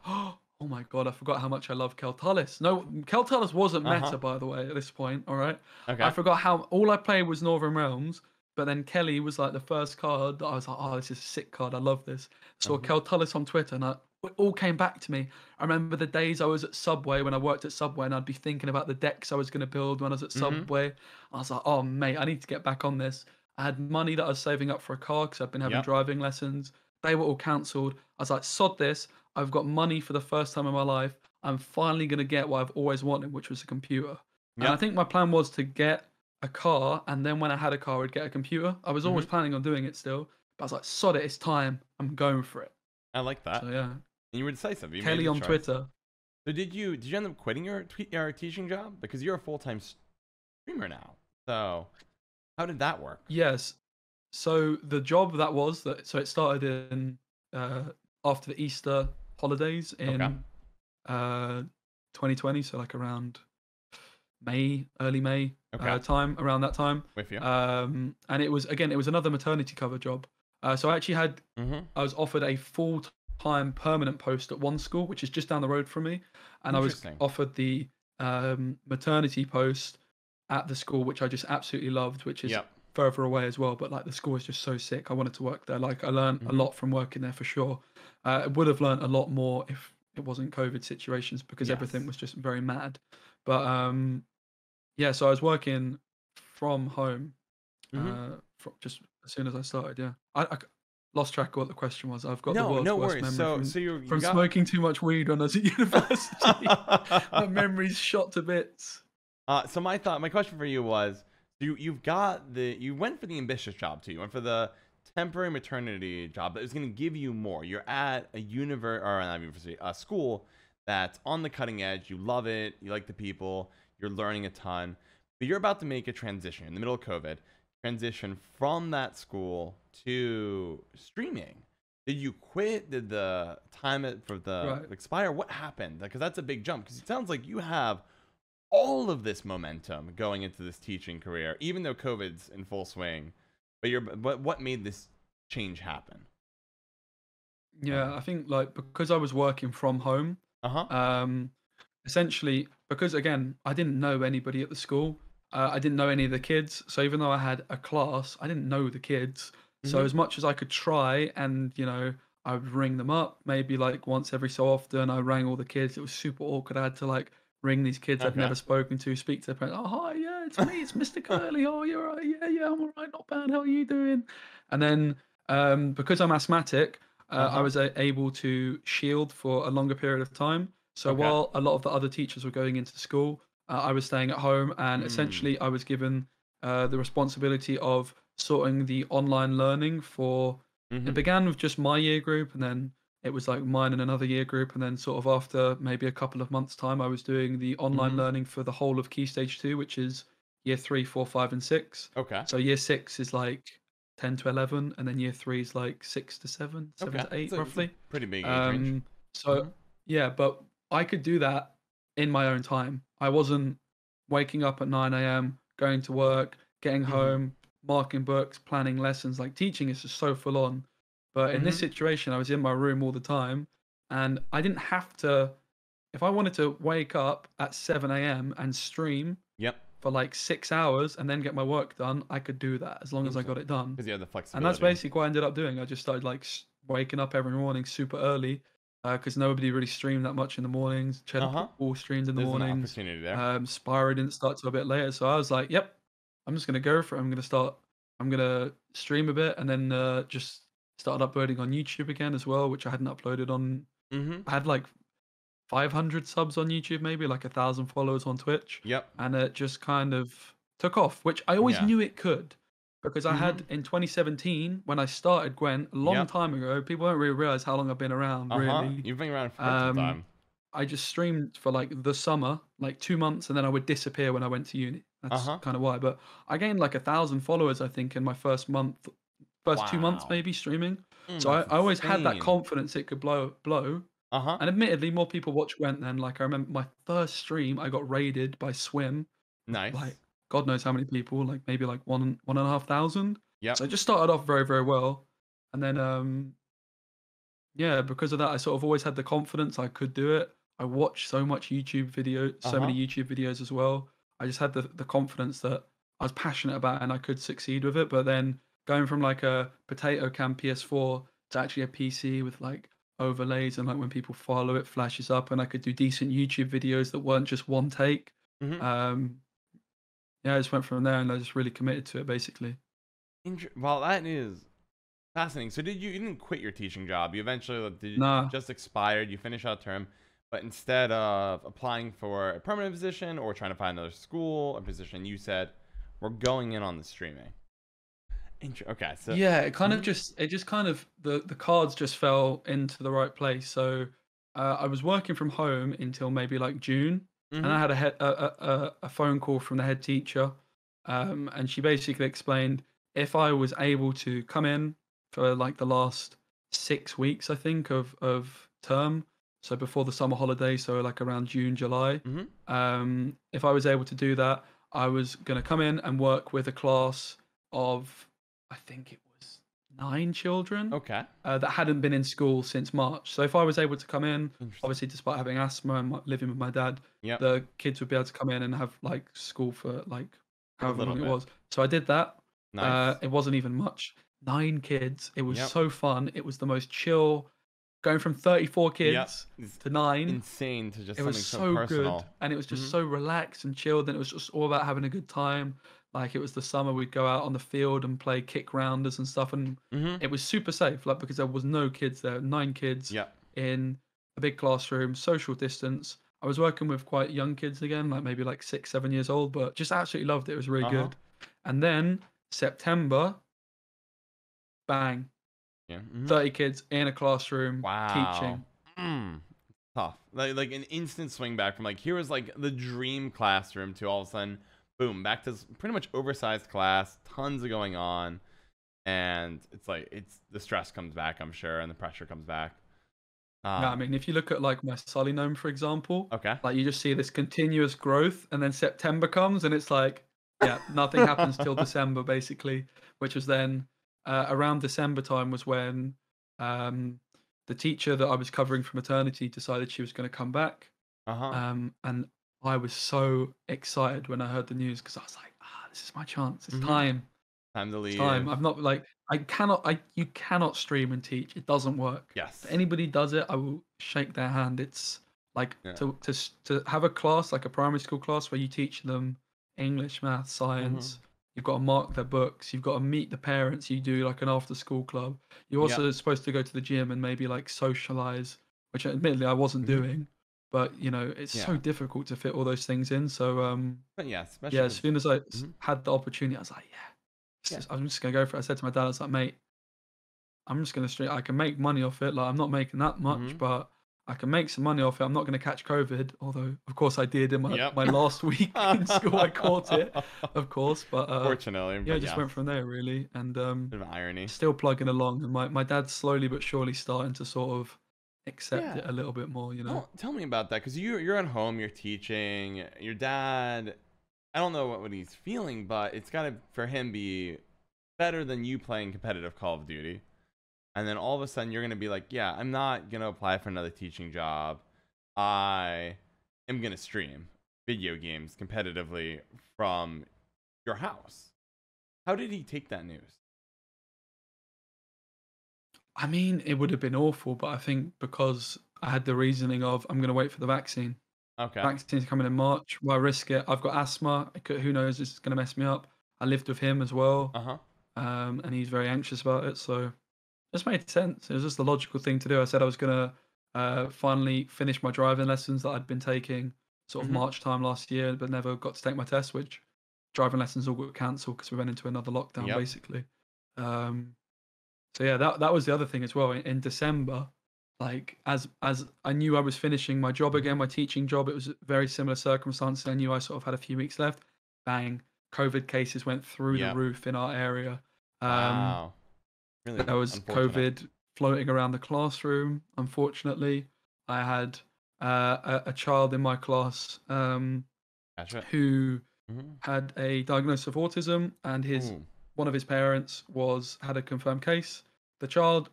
oh my god, I forgot how much I love Kel Tullis. No, Kel Tullis wasn't Uh-huh. meta, by the way, at this point. All right, I Okay. forgot how all I played was Northern Realms, but then Kelly was like the first card that I was like, oh, this is a sick card. I love this. Saw Uh-huh. Kel Tullis on Twitter, and it all came back to me. I remember the days I was at Subway when I worked at Subway, and I'd be thinking about the decks I was going to build when I was at Mm-hmm. Subway. I was like, oh mate, I need to get back on this. I had money that I was saving up for a car because I've been having Yep. driving lessons. They were all cancelled. I was like, sod this. I've got money for the first time in my life. I'm finally going to get what I've always wanted, which was a computer. And I Yep. think my plan was to get a car, and then when I had a car, I'd get a computer. I was Mm-hmm. always planning on doing it still, but I was like, sod it, it's time. I'm going for it. I like that. So yeah, And you were decisive. You made Kelly the on choice. Twitter. So did you end up quitting your teaching job because you're a full-time streamer now? So how did that work? Yes. So the job that was that so it started in uh after the Easter holidays Okay. in 2020, so like around May, early May Okay. time, around that time. With you. And it was again, it was another maternity cover job. So Mm-hmm. I was offered a full-time permanent post at one school, which is just down the road from me, and I was Interesting. offered the maternity post at the school, which I just absolutely loved, which is Yep. further away as well. But like the school is just so sick. I wanted to work there. Like I learned a Mm-hmm. lot from working there for sure. I would have learned a lot more if it wasn't COVID situations because everything Yes. was just very mad. But yeah, so I was working from home Mm-hmm. just as soon as I started. Yeah, lost track of what the question was. I've got the No, world's no worst worries. memory So you from got. smoking too much weed when I was at university. My memory's shot to bits. So my question for you was, you went for the ambitious job too. You went for the temporary maternity job that was going to give you more. You're at a not university, a school that's on the cutting edge. You love it. You like the people. You're learning a ton. But you're about to make a transition in the middle of COVID. Transition from that school to streaming. Did you quit? Did the time it for the Right. expire? What happened? Because that's a big jump. Because it sounds like you have all of this momentum going into this teaching career, even though COVID's in full swing. But what made this change happen? Yeah, I think like because I was working from home, Uh huh. um, essentially because again I didn't know anybody at the school. I didn't know any of the kids, so even though I had a class, I didn't know the kids. So Mhm. as much as I could try, and I would ring them up maybe like once every so often. I rang all the kids. It was super awkward. I had to like ring these kids I'd Okay. never spoken to, speak to their parents. Oh hi, yeah, it's me, it's Mr. Curly. Oh, you're right. Yeah, yeah, I'm all right, not bad. How are you doing? And then because I'm asthmatic, Uh I huh. was able to shield for a longer period of time. So Okay. while a lot of the other teachers were going into school, I was staying at home, and Hmm. essentially I was given the responsibility of sorting the online learning for. It Mhm. began with just my year group, and then it was like mine and another year group, and then sort of after maybe a couple of months' time, I was doing the online Mhm. learning for the whole of Key Stage 2, which is year 3, 4, 5, and 6. Okay. So year 6 is like 10 to 11, and then year 3 is like 6 to 7, 7 Okay. to 8, It's a roughly. pretty big age range. Um, so Mhm. yeah, but I could do that in my own time. I wasn't waking up at 9 a.m., going to work, getting Mhm. home, marking books, planning lessons. Like teaching is just so full on. But in this Mhm. situation, I was in my room all the time, and I didn't have to. If I wanted to wake up at 7 a.m. and stream Yep. for like 6 hours and then get my work done, I could do that as long as I Interesting. got it done. Because you have the And that's flexibility. basically what I ended up doing. I just started like waking up every morning super early because nobody really streamed that much in the mornings. Uh Cheddar huh. Paul streamed in the There's an mornings. opportunity there. Spyro didn't start till a bit later. So I was like, yep, I'm just going to go for it. I'm going to stream a bit and then just started uploading on YouTube again as well, which I hadn't uploaded on. Mhm. I had like 500 subs on YouTube, maybe like 1,000 followers on Twitch, Yep. and it just kind of took off, which I always Yeah. knew it could, because I had Mhm. in 2017 when I started Gwent a long Yep. time ago. People don't really realize how long I've been around, Uh huh. really. You've been around for quite some Um, time. I just streamed for like the summer, like 2 months, and then I would disappear when I went to uni. Uh That's huh. kind of why. But I gained like 1,000 followers, I think, in my first month, first 2 months Wow. maybe streaming. So I, That's I always had that insane. confidence it could blow. Uh huh. And admittedly, more people watch Gwent than like I remember my first stream, I got raided by Swim with like Nice. God knows how many people, like maybe like 1,500. Yep. So I just started off very, very well. And then yeah, because of that, I sort of always had the confidence I could do it. I watched Uh so many huh. YouTube videos as well. I just had the confidence that I was passionate about and I could succeed with it. But then going from like a potato can PS4 to actually a PC with like overlays, and like when people follow, it flashes up, and I could do decent YouTube videos that weren't just one take. Hmm. Um, yeah, I just went from there, and I just really committed to it, basically. Well, that is fascinating. So you didn't quit your teaching job? You eventually Nah, just expired. You finish out term, but instead of applying for a permanent position or trying to find another school or position, you said, "We're going in on the streaming." Okay, so yeah, mhm, it just kind of the cards just fell into the right place. So I was working from home until maybe like June, and I mhm, had a phone call from the head teacher, and she basically explained if I was able to come in for like the last 6 weeks, I think, of term, so before the summer holiday, so like around June, July, mhm. if I was able to do that, I was going to come in and work with a class of, I think it was 9 children Okay, that hadn't been in school since March. So if I was able to come in, interesting. obviously despite having asthma and living with my dad, Yep, the kids would be able to come in and have like school for like for a however little long it bit. was. So I did that. Nice. It wasn't even much. 9 kids. It was Yep, so fun. It was the most chill. Going from 34 yep. kids It's to 9, insane to just it was something so so good, personal. and it was just Mhm, so relaxed and chilled, and it was just all about having a good time. Like, it was the summer, we'd go out on the field and play kick rounders and stuff, and mhm. it was super safe, like, because there was no kids there, 9 kids Yep. in a big classroom, social distance. I was working with quite young kids again, like, maybe, like, 6, 7 years old, but just absolutely loved it, it was really Uh huh. good. And then September, bang, Yeah. Mhm. 30 kids in a classroom Wow. teaching. Mm. Tough. Like an instant swing back from like here was like the dream classroom to all of a sudden, boom, back to pretty much oversized class, tons of going on, and it's like it's the stress comes back, I'm sure, and the pressure comes back. Yeah, I Um. mean, if you look at like my Sully gnome, for example, Okay. like you just see this continuous growth, and then September comes, and it's like, yeah, nothing happens till December, basically, which was then around December time was when um, the teacher that I was covering for maternity decided she was going to come back. Uh huh. And I was so excited when I heard the news because I was like, this is my chance. It's Mhm. time. Time to Time. leave. I've not like I you cannot stream and teach. It doesn't work. If Yes. anybody does it, I will shake their hand. It's like Yeah. to have a class like a primary school class where you teach them English, math, Mhm. science. You've got to mark their books. You've got to meet the parents. You do like an after school club. You're Yep. also supposed to go to the gym and maybe like socialize, which admittedly I wasn't Mhm. doing. But it's so Yeah. difficult to fit all those things in. So But yeah, yeah, especially as because. soon as I Mhm. had the opportunity, I was like, yeah, Yeah. I'm just gonna go for it. I said to my dad, I was like, mate, I'm just gonna stream. I can make money off it. Like, I'm not making that much, Mhm. but I can make some money off it. I'm not gonna catch COVID, although of course I did in Yep. my last week in school. I caught it, of course, but Fortunately, yeah, I but just yes, went from there really, and bit of irony. still plugging along. And my dad's slowly but surely starting to sort of accept Yeah. it a little bit more. Tell me about that because you're at home, you're teaching. Your dad, I don't know what he's feeling, but it's got to for him be better than you playing competitive Call of Duty. And then all of a sudden you're gonna be like, yeah, I'm not gonna apply for another teaching job. I am gonna stream video games competitively from your house. How did he take that news? I mean, it would have been awful, but I think because I had the reasoning of I'm gonna wait for the vaccine. Okay. Vaccine's coming in March. Why risk it? I've got asthma. Who knows? This is going to mess me up. I lived with him as well, Uh huh. and he's very anxious about it. So it just made sense. It was just the logical thing to do. I said I was going to finally finish my driving lessons that I'd been taking sort of Mm-hmm. March time last year, but never got to take my test, which driving lessons all got cancelled because we went into another lockdown, Yep. basically. Um, so yeah, that was the other thing as well. In December, like as I knew I was finishing my job Mm-hmm. again, my teaching job, it was very similar circumstances. I knew I sort of had a few weeks left. Bang, COVID cases went through the Yep. roof in our area. Um, Wow. Really there was unfortunate. COVID floating around the classroom. Unfortunately, I had a child in my class Gotcha. who Mm-hmm. had a diagnosis of autism, and his Ooh. one of his parents was had a confirmed case. The child,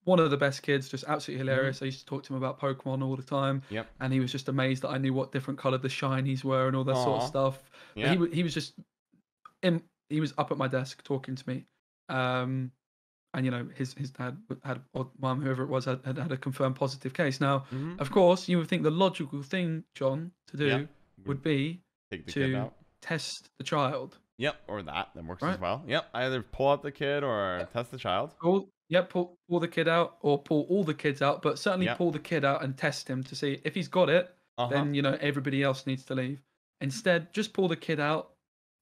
one of the best kids, just absolutely Mm-hmm. hilarious. I used to talk to him about Pokemon all the time, Yep. and he was just amazed that I knew what different color the shinies were and all that sort of Aw. stuff. But Yeah. he was just in, he was up at my desk talking to me, um, and his dad had, or mum, whoever it was, had a confirmed positive case. Now, Mm-hmm. of course, you would think the logical thing, John, to Yep. do would be Take the kid to out. test the child, Yep. Or that works as right? well. Yep. Either pull out the kid or test the child. Pull the kid out, or pull all the kids out, but certainly Yep. pull the kid out and test him to see if he's got it. Uh-huh. Then everybody else needs to leave. Instead, just pull the kid out.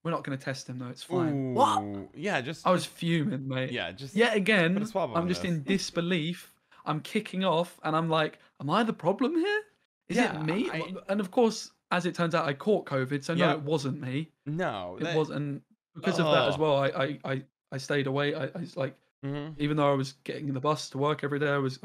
We're not going to test him though. It's fine. What? Ooh. Yeah, I was fuming, mate. just Yet put a again, swab I'm on just this. in disbelief. I'm kicking off, and I'm like, am I the problem here? Is it Yeah, me? And of course, as it turns out, I caught COVID, so no, Yeah. it wasn't me. No. It wasn't. Because of that as Oh. well, I stayed away. I was like, Mm-hmm. even though I was getting in the bus to work every day, I was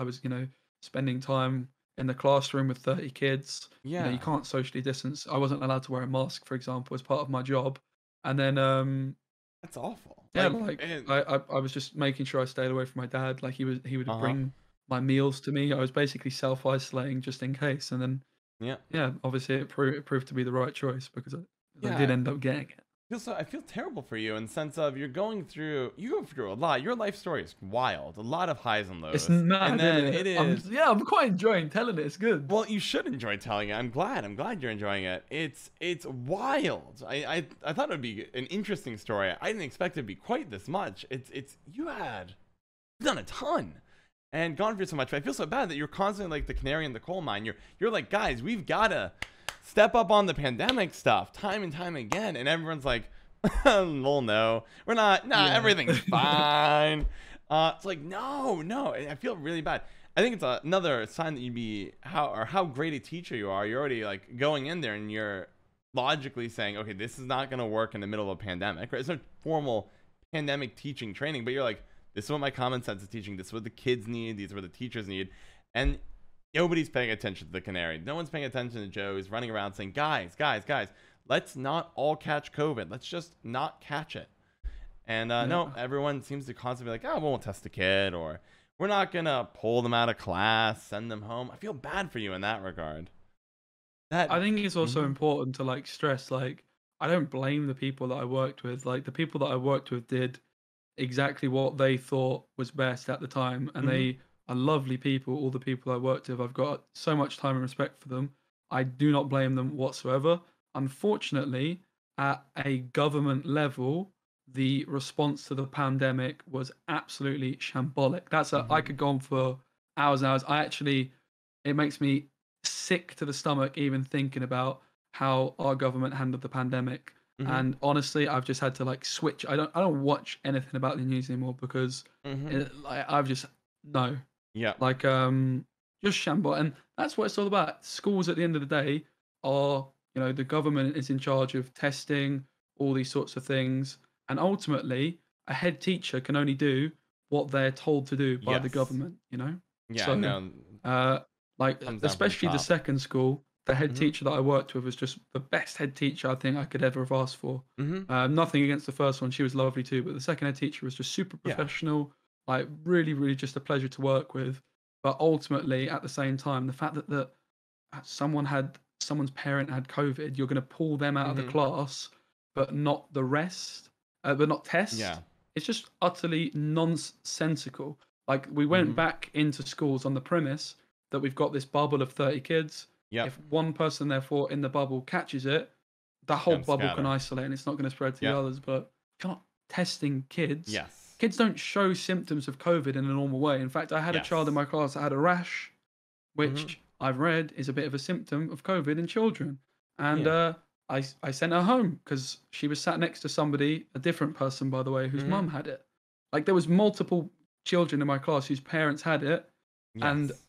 spending time in the classroom with 30 kids. Yeah. You can't socially distance. I wasn't allowed to wear a mask, for example, as part of my job. And then That's awful. yeah, and- I was just making sure I stayed away from my dad. Like he would Uh-huh. bring my meals to me. I was basically self-isolating just in case. And then Yeah. yeah, obviously it proved to be the right choice because I Yeah. did end up getting it. I feel terrible for you in the sense of you go through a lot. Your life story is wild. A lot of highs and lows. It's mad, and then isn't it it? is. I'm quite enjoying telling it. It's good. Well, you should enjoy telling it. I'm glad you're enjoying it. It's wild. I thought it would be an interesting story. I didn't expect it to be quite this much. You've done a ton and gone through so much. But I feel so bad that you're constantly like the canary in the coal mine. You're like, guys, we've gotta step up on the pandemic stuff time and time again, and everyone's like, well, no, we're not. Nah, Yeah. everything's fine. It's like, no. I feel really bad. I think it's another sign that you'd be how great a teacher you are. You're already like going in there and you're logically saying, okay, this is not going to work in the middle of a pandemic. Right? It's not formal pandemic teaching training, but you're like, this is what my common sense is teaching. This is what the kids need. These are what the teachers need. And nobody's paying attention to the canary. No one's paying attention to Joe. He's running around saying, guys, let's not all catch COVID. Let's just not catch it. And no, everyone seems to constantly be like, oh, we won't test the kid, or we're not going to pull them out of class, send them home. I feel bad for you in that regard. I think it's also important to like stress, like, I don't blame the people that I worked with. Like the people that I worked with did exactly what they thought was best at the time, and they are lovely people. All the people I worked with, I've got so much time and respect for them. I do not blame them whatsoever. Unfortunately, at a government level, the response to the pandemic was absolutely shambolic. I could go on for hours and hours. It makes me sick to the stomach even thinking about how our government handled the pandemic. And honestly, I've just had to like switch. I don't watch anything about the news anymore because I've just no. Yeah. Like just shamble, and that's what it's all about. Schools at the end of the day are, the government is in charge of testing all these sorts of things, and ultimately a head teacher can only do what they're told to do by the government, Yeah, So, no. like Comes down from the especially the top. second school, the head teacher that I worked with was just the best head teacher I think I could ever have asked for. Nothing against the first one, she was lovely too, but the second head teacher was just super Yeah. professional, like really, really just a pleasure to work with. But ultimately, at the same time, the fact that someone's parent had COVID, you're going to pull them out of the class, but not the rest, but not test. Yeah. It's just utterly nonsensical. Like we went back into schools on the premise that we've got this bubble of 30 kids. Yep. If one person, therefore, in the bubble catches it, the whole Can bubble scatter. can isolate and it's not going to spread to the others. But if you're not testing kids, Yes. kids don't show symptoms of COVID in a normal way. In fact, I had a child in my class that had a rash, which I've read is a bit of a symptom of COVID in children. And I sent her home because she was sat next to somebody, a different person, by the way, whose mum had it. Like there was multiple children in my class whose parents had it, and Yes.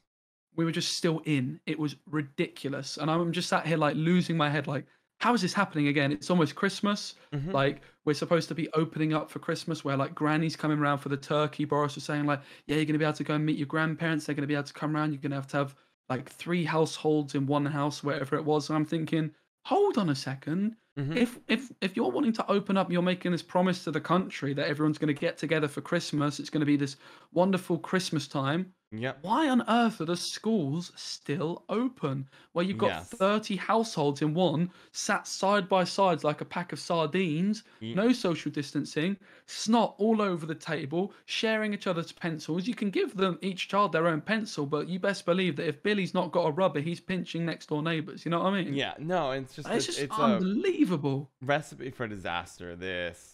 we were just still in. It was ridiculous. And I'm just sat here like losing my head, like, how is this happening again? It's almost Christmas. Like we're supposed to be opening up for Christmas where like granny's coming around for the turkey. Boris was saying like, yeah, you're going to be able to go and meet your grandparents. They're going to be able to come around. You're going to have like 3 households in one house, whatever it was. And I'm thinking, hold on a second. If you're wanting to open up, you're making this promise to the country that everyone's going to get together for Christmas. It's going to be this wonderful Christmas time. Yep. Why on earth are the schools still open? Where you've got Yes. 30 households in one, sat side by sides like a pack of sardines, Ye- no social distancing, snot all over the table, sharing each other's pencils. You can give them each child their own pencil, but you best believe that if Billy's not got a rubber, he's pinching next door neighbors. You know what I mean? Yeah. No, it's just It's just it's a unbelievable. recipe for disaster. This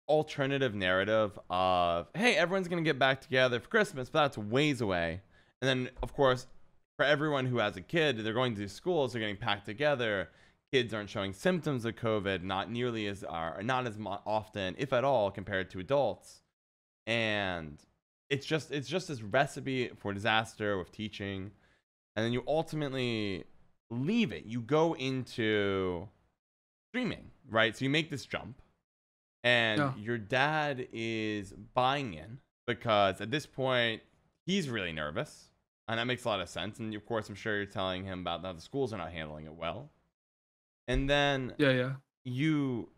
alternative narrative of, hey, everyone's gonna get back together for Christmas, but that's ways away. And then, of course, for everyone who has a kid, they're going to schools, they're getting packed together. Kids aren't showing symptoms of COVID, not nearly as are not as often, if at all, compared to adults. And it's just this recipe for disaster with teaching. And then you ultimately leave it. You go into streaming, right? So you make this jump, and Yeah. your dad is buying in because at this point he's really nervous, and that makes a lot of sense. And of course, I'm sure you're telling him about how the schools are not handling it well. And then Yeah, yeah. you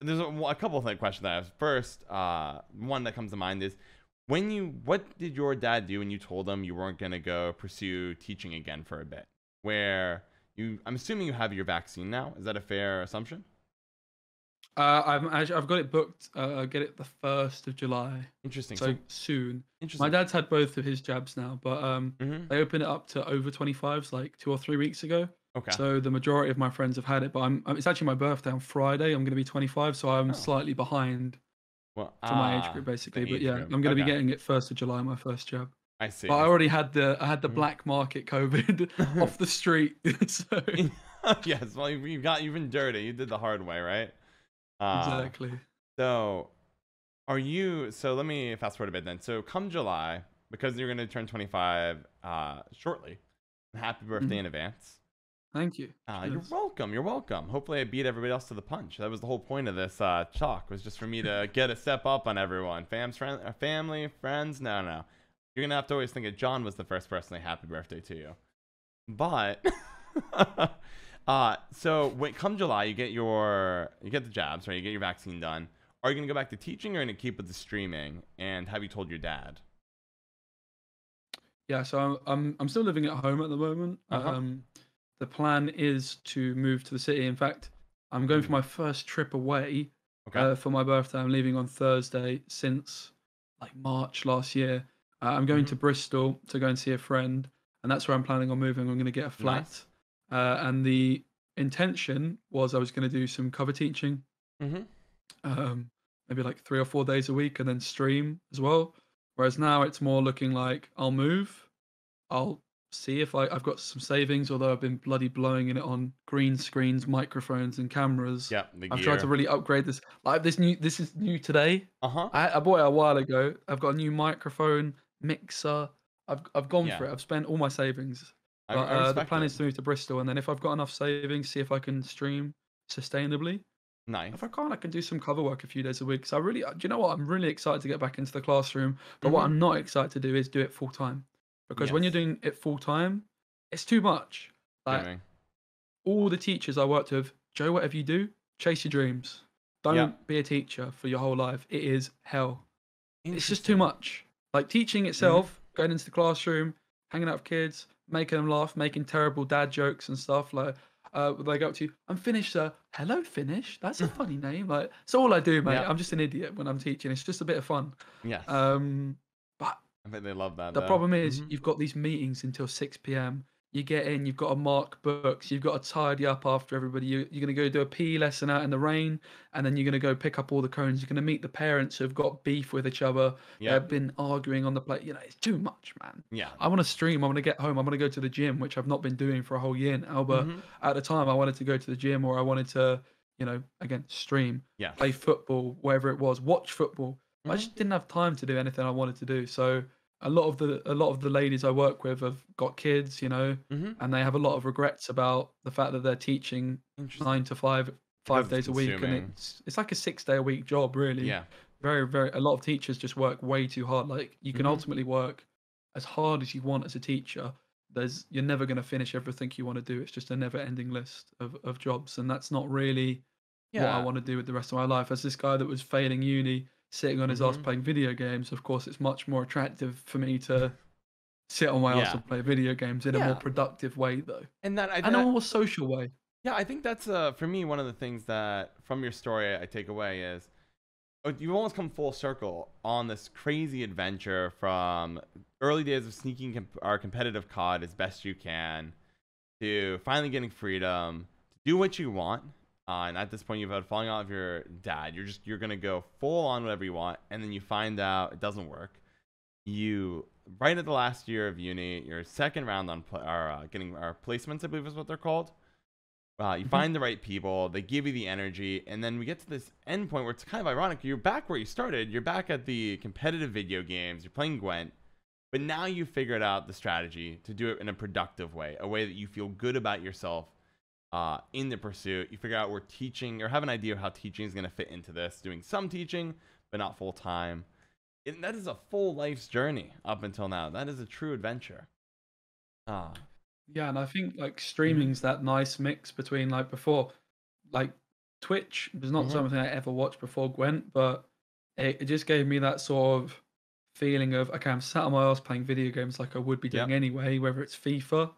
there's a couple of questions I have. First, one that comes to mind is, what did your dad do when you told him you weren't going to go pursue teaching again for a bit? Where I'm assuming you have your vaccine now. Is that a fair assumption? I've got it booked. I get it the 1st of July, Interesting. so So soon. My interesting. dad's had both of his jabs now, but Mm-hmm. they opened it up to over 25s like 2 or 3 weeks ago. Okay. So the majority of my friends have had it, but it's actually my birthday on Friday. I'm going to be 25, so I'm Oh, slightly behind well, for my age group the basically. But age yeah, group. I'm going to be Okay. getting it 1st of July, my first jab. I see. But I I already see. had the black market COVID off the street, so Yes. Well, you've been dirty. You did the hard way, right? Uh, exactly. so so let me fast forward a bit then. So come July, because you're going to turn 25 shortly. Happy birthday Mhm. in advance. Thank you. You're Cheers. welcome. You're welcome. Hopefully, I beat everybody else to the punch. That was the whole point of this talk, was just for me to get a step up on everyone. Family, friends. No, no. You're gonna have to always think that John was the first person to say happy birthday to you. But so when come July, you get the jabs, right? You get your vaccine done. Are you gonna go back to teaching, or gonna keep with the streaming? And have you told your dad? Yeah, so I'm still living at home at the moment. Uh huh. The plan is to move to the city. In fact, I'm going for Mm, my first trip away okay. for my birthday. I'm leaving on Thursday since like March last year. I'm going Mm-hmm. to Bristol to go and see a friend, and that's where I'm planning on moving. I'm going to get a Nice. flat, and the intention was I was going to do some cover teaching, Mm-hmm. um, maybe like 3 or 4 days a week, and then stream as well. Whereas now it's more looking like I'll move. I'll see if I've got some savings, although I've been bloody blowing in it on green screens, microphones, and cameras. Yep. The I've tried to gear. really upgrade this. Like this is new today. Uh huh. I bought it a while ago. I've got a new microphone, mixer. I've gone for Yeah. it. I've spent all my savings. But I the respect plan it. is to move to Bristol, and then if I've got enough savings, see if I can stream sustainably. If Nice. I can't, I can do some cover work a few days a week. So I really, do you know what? I'm really excited to get back into the classroom. But what Mm-hmm. I'm not excited to do is do it full time, because when you're Yes. doing it full time, it's too much. Like Streaming. all the teachers I worked with, Joe, whatever you do, chase your dreams. Yep. Don't be a teacher for your whole life. It is hell. It's just too Interesting. much. Like teaching Mm-hmm. itself, going into the classroom, hanging out with kids, making them laugh, making terrible dad jokes and stuff. Like, they go up to you, I'm finished, sir. Hello, Finish. That's a funny name. Like, it's all I do, mate. Yep. I'm just an idiot when I'm teaching. It's just a bit of fun. Yes. But I bet they love that the though. problem is Mm-hmm. you've got these meetings until 6 p.m. You get in, you've got to mark books, you've got to tidy up after everybody. You're going to go do a PE lesson out in the rain, and then you're going to go pick up all the cones. You're going to meet the parents who've got beef with each other. They've Yep. been arguing on the plate. It's too much, man. Yeah. I want to stream. I want to get home. I want to go to the gym, which I've not been doing for a whole year now. But Mm-hmm. at the time, I wanted to go to the gym, or I wanted to, again, stream, play Yes. football, whatever it was, watch football. But I Mm-hmm. just didn't have time to do anything I wanted to do. So a lot of the ladies I work with have got kids, Mm-hmm. and they have a lot of regrets about the fact that they're teaching Interesting. 9 to 5, Because five it's days a week, and consuming. it's like a 6 day a week job, really. Yeah. Very, very. A lot of teachers just work way too hard. Like you can Mm-hmm. ultimately work as hard as you want as a teacher. You're never going to finish everything you want to do. It's just a never-ending list of jobs, and that's not really what I Yeah. want to do with the rest of my life. As this guy that was failing uni, sitting on his ass Mm-hmm. playing video games, of course, it's much more attractive for me to sit on my ass Yeah. and play video games in a more Yeah. productive way, though, And that and a more social way. yeah, I think that's for me one of the things that from your story I take away is you've almost come full circle on this crazy adventure from early days of sneaking our competitive COD as best you can to finally getting freedom to do what you want. And at this point, you've had falling out of your dad. You're gonna go full on whatever you want, and then you find out it doesn't work. You right at the last year of uni, your second round on getting our placements, I believe is what they're called. You Mhm. find the right people, they give you the energy, and then we get to this end point where it's kind of ironic. You're back where you started. You're back at the competitive video games. You're playing Gwent, but now you figured out the strategy to do it in a productive way, a way that you feel good about yourself in the pursuit. You figure out where teaching, or have an idea of how teaching is going to fit into this, doing some teaching, but not full time. And that is a full life's journey up until now. That is a true adventure. Ah, Yeah, and I think like mhm, streaming's that nice mix between like before, like Twitch was not mhm, something I ever watched before Gwent, but it just gave me that sort of feeling of okay, I'm sat on my ass playing video games like I would be doing yep, anyway, whether it's FIFA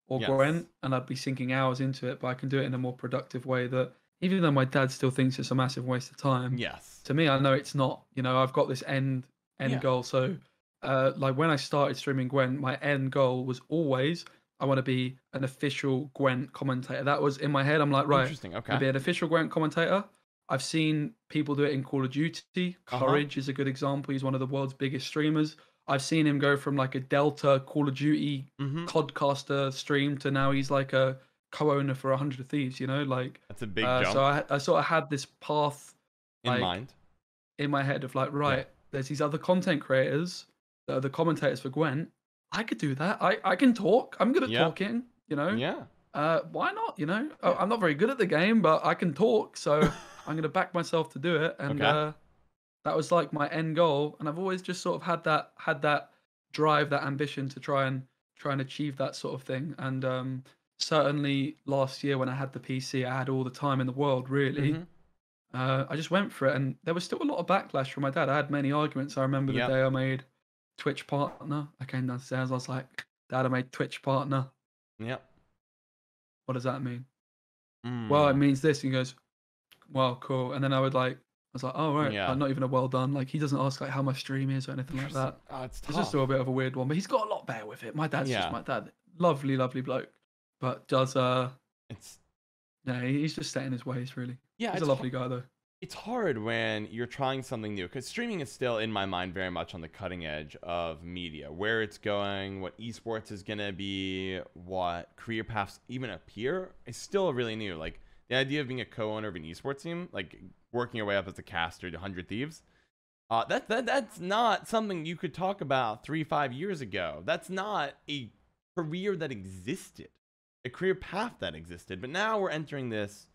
or yes, Gwent, and I'd be sinking hours into it, but I can do it in a more productive way that even though my dad still thinks it's a massive waste of time, yes, to me I know it's not. You know, I've got this end yeah, goal. So like when I started streaming Gwent, my end goal was always I want to be an official Gwent commentator. That was in my head. I'm like, right, I'm interesting. gonna Okay, be an official Gwent commentator. I've seen people do it in Call of Duty. uh huh, Courage is a good example. He's one of the world's biggest streamers. I've seen him go from like a Delta Call of Duty mm-hmm. codcaster stream to now he's like a co-owner for 100 Thieves, you know, like That's a big so jump I sort of had this path in like mind. in my head of like, Yeah, right, there's these other content creators that are the commentators for Gwent. I could do that. I can talk. I'm good at yeah, talking, you know. yeah, Why not? You know, yeah. I'm not very good at the game, but I can talk, so I'm gonna back myself to do it. And Okay. that was like my end goal. And I've always just sort of had that drive, that ambition to try and achieve that sort of thing. And certainly last year when I had the PC, I had all the time in the world, really. Mm-hmm. I just went for it, and there was still a lot of backlash from my dad. I had many arguments. I remember the Yep. day I made Twitch partner. I came downstairs. I was like, "Dad, I made Twitch partner. Yep. What does that mean?" Well, it Mm. means this. He goes, "Well, cool." And then I was like, "Oh right, Yeah. not even a well done." Like he doesn't ask like how my stream is or anything like Interesting. that. Oh, it's It's just tough. still a bit of a weird one, but he's got a lot better with it. My dad's just Yeah. my dad. Lovely, lovely bloke, but does It's yeah, he's just set in his ways really. yeah. He's a lovely guy though. It's hard when you're trying something new because streaming is still in my mind very much on the cutting edge of media, where it's going, what esports is gonna be, what career paths even appear is still really new. Like the idea of being a co-owner of an esports team, like working your way up as a caster to 100 Thieves. That's not something you could talk about 3 5 years ago. That's not a career that existed, a career path that existed. But now we're entering this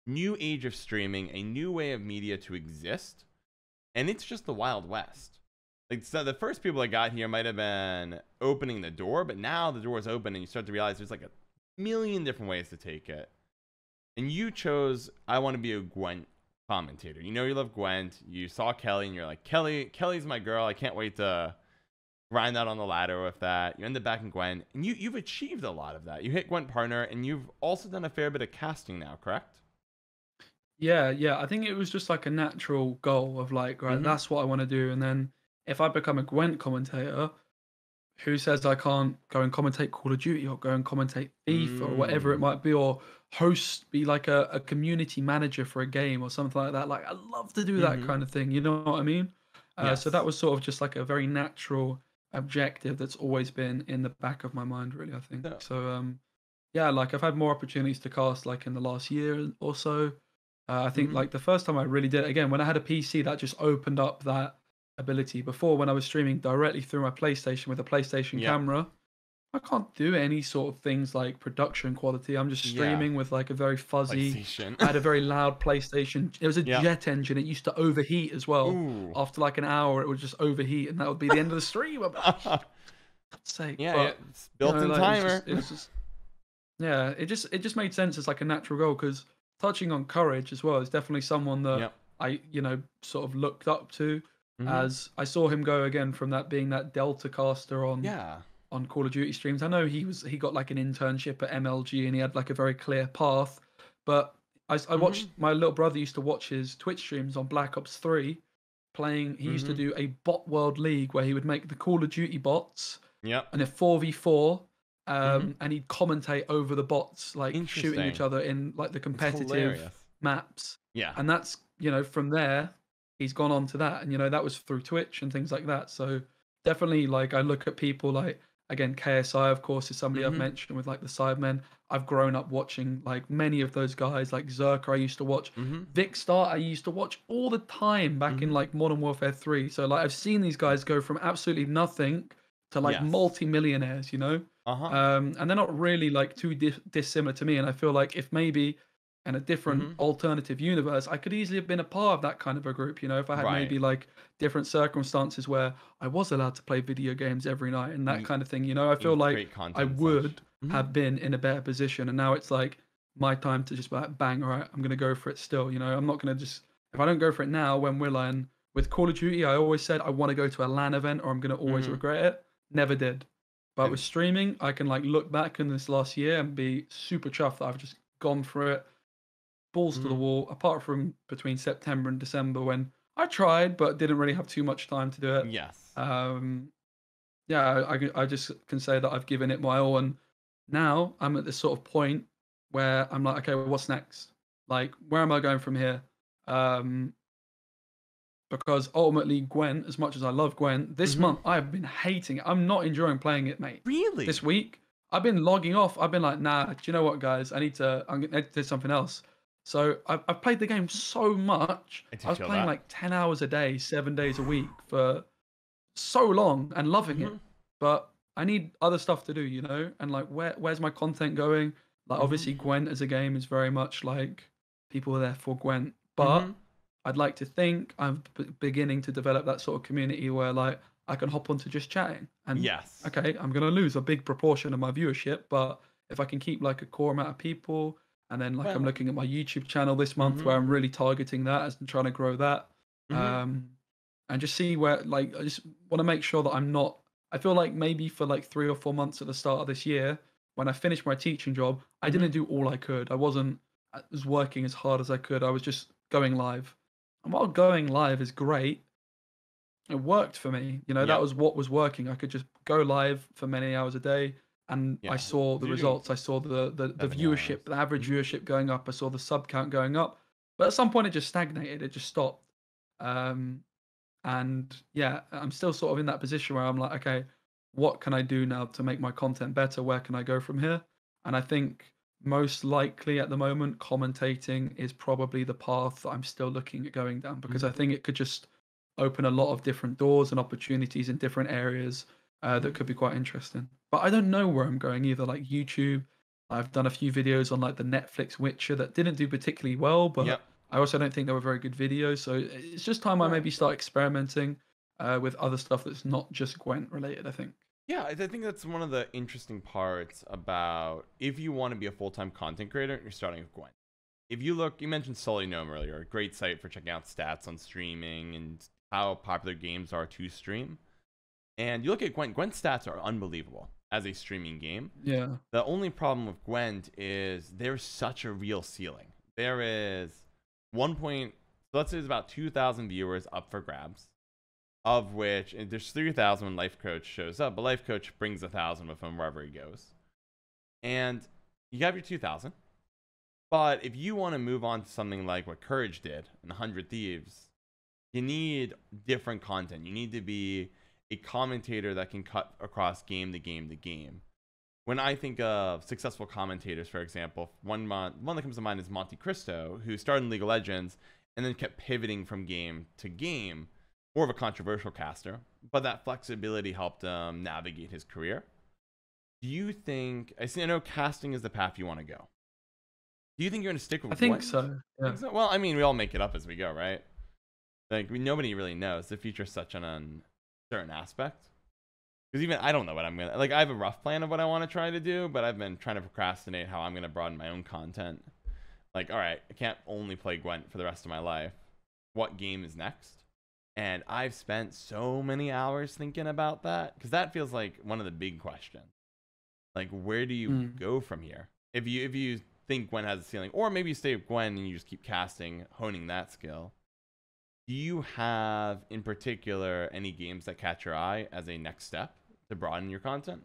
new age of streaming, a new way of media to exist, and it's just the Wild West. Like so the first people that got here might have been opening the door, but now the door is open and you start to realize there's like a million different ways to take it. And you chose I want to be a Gwent commentator. You know you love Gwent. You saw Kelly and you're like, Kelly's my girl. I can't wait to grind out on the ladder with that. You end up back in Gwent, and you've achieved a lot of that. You hit Gwent partner, and you've also done a fair bit of casting now, correct? Yeah, yeah. I think it was just like a natural goal of like, right, Mm-hmm. that's what I want to do. And then if I become a Gwent commentator, who says I can't go and commentate Call of Duty or go and commentate FIFA or whatever it Mm. might be, or host, be like a community manager for a game or something like that. Like, I love to do that Mm-hmm. kind of thing. You know what I mean? So that Yes. was sort of just like a very natural objective that's always been in the back of my mind, really, I think. So, So, yeah, like I've had more opportunities to cast like in the last year or so. I think mm-hmm. like the first time I really did it, again, when I had a PC, that just opened up that ability. Before, when I was streaming directly through my PlayStation with a PlayStation Yep. camera, I can't do any sort of things like production quality. I'm just Yeah. streaming with like a very fuzzy. PlayStation. I had a very loud PlayStation. It was a Yep. jet engine. It used to overheat as well. Ooh. After like an hour, it would just overheat, and that would be the end of the stream. I'm like, God's sake. Yeah, yeah. But It's built-in like timer. it was just yeah, it just made sense as like a natural goal because touching on courage as well is definitely someone that Yep. I sort of looked up to Mm-hmm. as I saw him go again from that being that Delta caster on Yeah. on Call of Duty streams. I know he got like an internship at MLG and he had like a very clear path, but I watched my little brother used to watch his Twitch streams on Black Ops 3 playing. He used to do a bot world league where he would make the Call of Duty bots Yep. and a 4v4 and he'd commentate over the bots like shooting each other in like the competitive maps. Yeah. And that's, you know, from there he's gone on to that, and you know that was through Twitch and things like that. So definitely, like, I look at people like, again, KSI of course is somebody I've mentioned with like the Sidemen. I've grown up watching like many of those guys, like Zerker I used to watch, Vicstar I used to watch all the time back in like Modern Warfare 3. So like I've seen these guys go from absolutely nothing to like multi-millionaires, you know. And they're not really like too dissimilar to me, and I feel like if maybe in a different alternative universe, I could easily have been a part of that kind of a group, you know, if I had maybe like different circumstances where I was allowed to play video games every night and that kind of thing, you know. I feel like I would have been in a better position, and now it's like my time to just like, bang, all right, I'm gonna go for it still, you know. I'm not gonna just, if I don't go for it now, when will I? And with Call of Duty, I always said I want to go to a LAN event or I'm gonna always regret it. Never did. But with streaming, I can like look back in this last year and be super chuffed that I've just gone for it, balls to the wall, apart from between September and December when I tried but didn't really have too much time to do it. Yeah, I just can say that I've given it my all, and now I'm at this sort of point where I'm like, okay, well, what's next? Like, where am I going from here? Because ultimately, Gwent, as much as I love Gwent, this month I've been hating it. I'm not enjoying playing it, mate. Really? This week, I've been logging off. I've been like, nah, do you know what, guys? I'm going to do something else. So I've played the game so much. I was playing like 10 hours a day, 7 days a week for so long and loving it. But I need other stuff to do, you know? And like, where's my content going? Like, obviously, Gwent as a game is very much like people are there for Gwent. But I'd like to think I'm beginning to develop that sort of community where like I can hop onto just chatting. And okay, I'm going to lose a big proportion of my viewership, but if I can keep like a core amount of people, and then like I'm looking at my YouTube channel this month where I'm really targeting that and trying to grow that, and just see where, like, I just want to make sure that I'm not, I feel like maybe for like 3 or 4 months at the start of this year, when I finished my teaching job, I didn't do all I could. I was working as hard as I could. I was just going live. And while going live is great, it worked for me. You know, that was what was working. I could just go live for many hours a day, and I saw the results. I saw the viewership, the average viewership going up. I saw the sub count going up. But at some point, it just stagnated. It just stopped. And yeah, I'm still sort of in that position where I'm like, okay, what can I do now to make my content better? Where can I go from here? And I think most likely at the moment, commentating is probably the path that I'm still looking at going down, because I think it could just open a lot of different doors and opportunities in different areas that could be quite interesting. But I don't know where I'm going either. Like YouTube, I've done a few videos on like the Netflix Witcher that didn't do particularly well, but I also don't think they were very good videos. So it's just time I maybe start experimenting with other stuff that's not just Gwent related, I think. Yeah, I think that's one of the interesting parts about if you want to be a full-time content creator, you're starting with Gwent. If you look, you mentioned Sully Gnome earlier, a great site for checking out stats on streaming and how popular games are to stream. And you look at Gwent, Gwent stats are unbelievable as a streaming game. Yeah. The only problem with Gwent is there's such a real ceiling. There is so let's say there's about 2,000 viewers up for grabs, of which there's 3,000 when Life Coach shows up, but Life Coach brings 1,000 with him wherever he goes. And you have your 2,000. But if you want to move on to something like what Courage did in 100 Thieves, you need different content. You need to be a commentator that can cut across game to game to game. When I think of successful commentators, for example, one that comes to mind is Monte Cristo, who started in League of Legends and then kept pivoting from game to game. More of a controversial caster, but that flexibility helped him navigate his career. Do you think, I know casting is the path you want to go. Do you think you're going to stick with I think so. Yeah. Think so? Well, I mean, we all make it up as we go, right? Like, nobody really knows. The future's such an uncertain aspect. Because even I don't know what I'm going to, like, I have a rough plan of what I want to try to do, but I've been trying to procrastinate how I'm going to broaden my own content. Like, all right, I can't only play Gwent for the rest of my life. What game is next? And I've spent so many hours thinking about that because that feels like one of the big questions. Like, where do you Mm. go from here? If you think Gwen has a ceiling, or maybe you stay with Gwen and you just keep casting, honing that skill. Do you have, in particular, any games that catch your eye as a next step to broaden your content?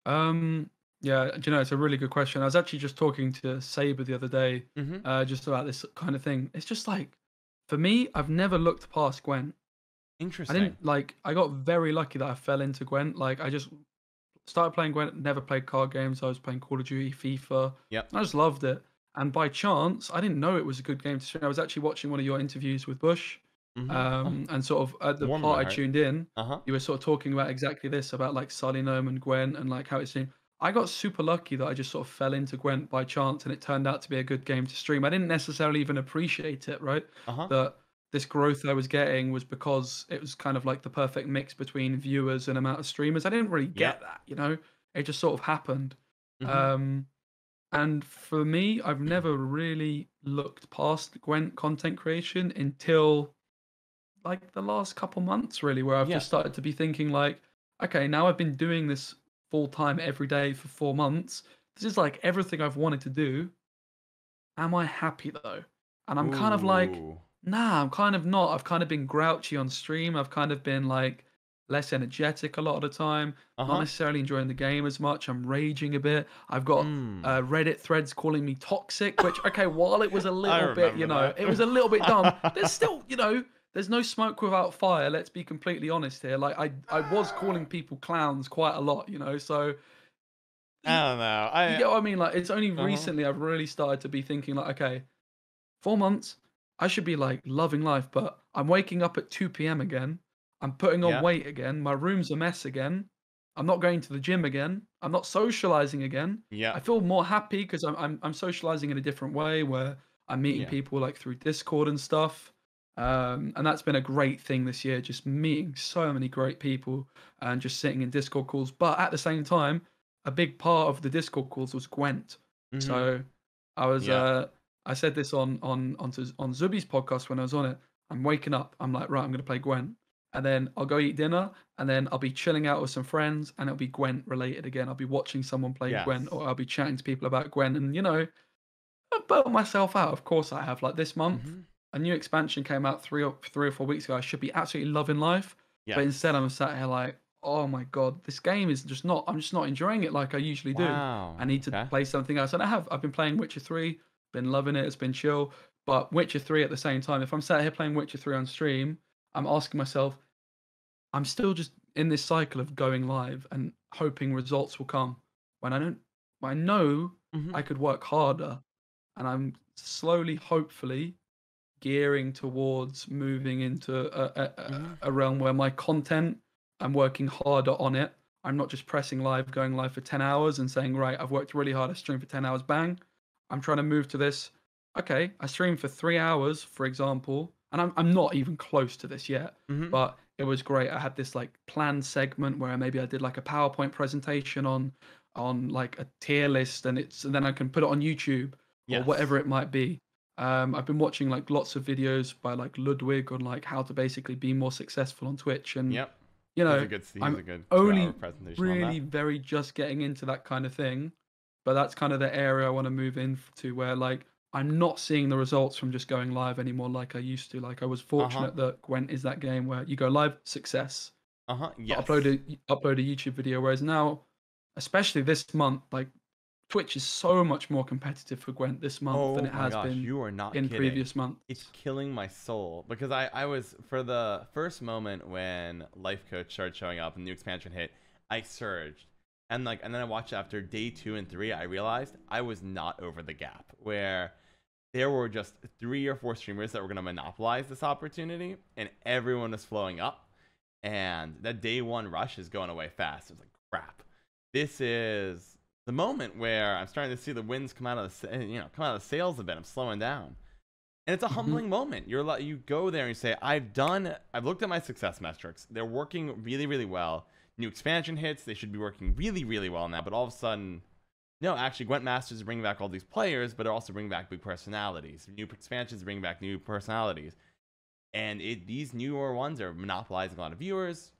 Um, yeah, do you know, it's a really good question. I was actually just talking to Saber the other day, Mm-hmm. just about this kind of thing. It's just like, for me, I've never looked past Gwent. I Interesting. didn't like. I got very lucky that I fell into Gwent. Like, I just started playing Gwent. Never played card games. I was playing Call of Duty, FIFA. Yep. I just loved it. And by chance, I didn't know it was a good game to stream. I was actually watching one of your interviews with Bush, Mm-hmm. Oh, and sort of at the warmed my part I heart. tuned in, Uh-huh. you were sort of talking about exactly this about like Sully Gnome and Gwent and like how it seemed. I got super lucky that I just sort of fell into Gwent by chance and it turned out to be a good game to stream. I didn't necessarily even appreciate it, right? Uh-huh. That this growth I was getting was because it was kind of like the perfect mix between viewers and amount of streamers. I didn't really get Yep. that, you know? It just sort of happened. Mm-hmm. Um, and for me, I've never really looked past Gwent content creation until like the last couple months, really, where I've Yeah. just started to be thinking like, okay, now I've been doing this full time every day for 4 months. This is like everything I've wanted to do. Am I happy though? And I'm kind of like, Ooh. nah, I'm kind of not. I've kind of been grouchy on stream. I've kind of been like less energetic a lot of the time, not Uh-huh. necessarily enjoying the game as much. I'm raging a bit. I've got Mm. Reddit threads calling me toxic, which, okay, while it was a I little bit, remember it was a little bit dumb. There's that. still, there's no smoke without fire. Let's be completely honest here. Like, I was calling people clowns quite a lot, so I you, don't know. you get what I mean? Like, it's only Uh-huh. recently I've really started to be thinking, like, okay, 4 months, I should be like loving life, but I'm waking up at 2 p.m. again. I'm putting on Yeah. weight again. My room's a mess again. I'm not going to the gym again. I'm not socializing again. Yeah. I feel more happy because I'm socializing in a different way where I'm meeting Yeah. people like through Discord and stuff. And that's been a great thing this year, just meeting so many great people and just sitting in Discord calls. But at the same time, a big part of the Discord calls was Gwent. Mm-hmm. So I was Yeah. I said this on Zubi's podcast when I was on it. I'm waking up. I'm like, right, I'm gonna play Gwent, and then I'll go eat dinner, and then I'll be chilling out with some friends, and it'll be Gwent related again. I'll be watching someone play Gwent, Yes. or I'll be chatting to people about Gwent, and I burnt myself out. Of course, I have. Like this month, Mm-hmm. a new expansion came out 3 or 4 weeks ago. I should be absolutely loving life, but instead, Yes. I'm sat here like, oh my god, this game is just not. I'm just not enjoying it like I usually do. I Wow. need to Okay. play something else, and I have. I've been playing Witcher 3, been loving it. It's been chill, but Witcher 3 at the same time. If I'm sat here playing Witcher 3 on stream, I'm asking myself, I'm still just in this cycle of going live and hoping results will come when I don't. I know Mm-hmm. I could work harder, and I'm slowly, hopefully, gearing towards moving into Mm-hmm. a realm where my content, I'm working harder on it. I'm not just pressing live, going live for 10 hours and saying, right, I've worked really hard, I stream for 10 hours, bang. I'm trying to move to this. Okay, I stream for 3 hours, for example, and I'm not even close to this yet, Mm-hmm. but it was great. I had this like planned segment where maybe I did like a PowerPoint presentation on like a tier list and then I can put it on YouTube or Yes. whatever it might be. I've been watching like lots of videos by like Ludwig on like how to basically be more successful on Twitch, and Yep. you He has know, a good he has I'm a good 2 hour only presentation on really that. very just getting into that kind of thing, but that's kind of the area I want to move into where like I'm not seeing the results from just going live anymore like I used to. Like I was Uh-huh. fortunate that Gwent is that game where you go live, success, Uh-huh. upload Yes. a YouTube video, whereas now, especially this month, like Twitch is so much more competitive for Gwent this month than Oh it my has gosh, been you are not in kidding. previous It's months. killing my soul because I was for the first moment when Life Coach started showing up and the new expansion hit, I surged. And then I watched after day 2 and 3, I realized I was not over the gap where there were just 3 or 4 streamers that were gonna monopolize this opportunity and everyone was flowing up. And that day one rush is going away fast. It's like crap. This is the moment where I'm starting to see the winds come out of come out of the sails a bit. I'm slowing down, and it's a Hmm. humbling moment. You go there and you say, I've looked at my success metrics. They're working really, really well. New expansion hits. They should be working really, really well now. But all of a sudden, no, actually, Gwent Masters is bringing back all these players, but they're also bringing back big personalities. New expansions bring back new personalities. And these newer ones are monopolizing a lot of viewers.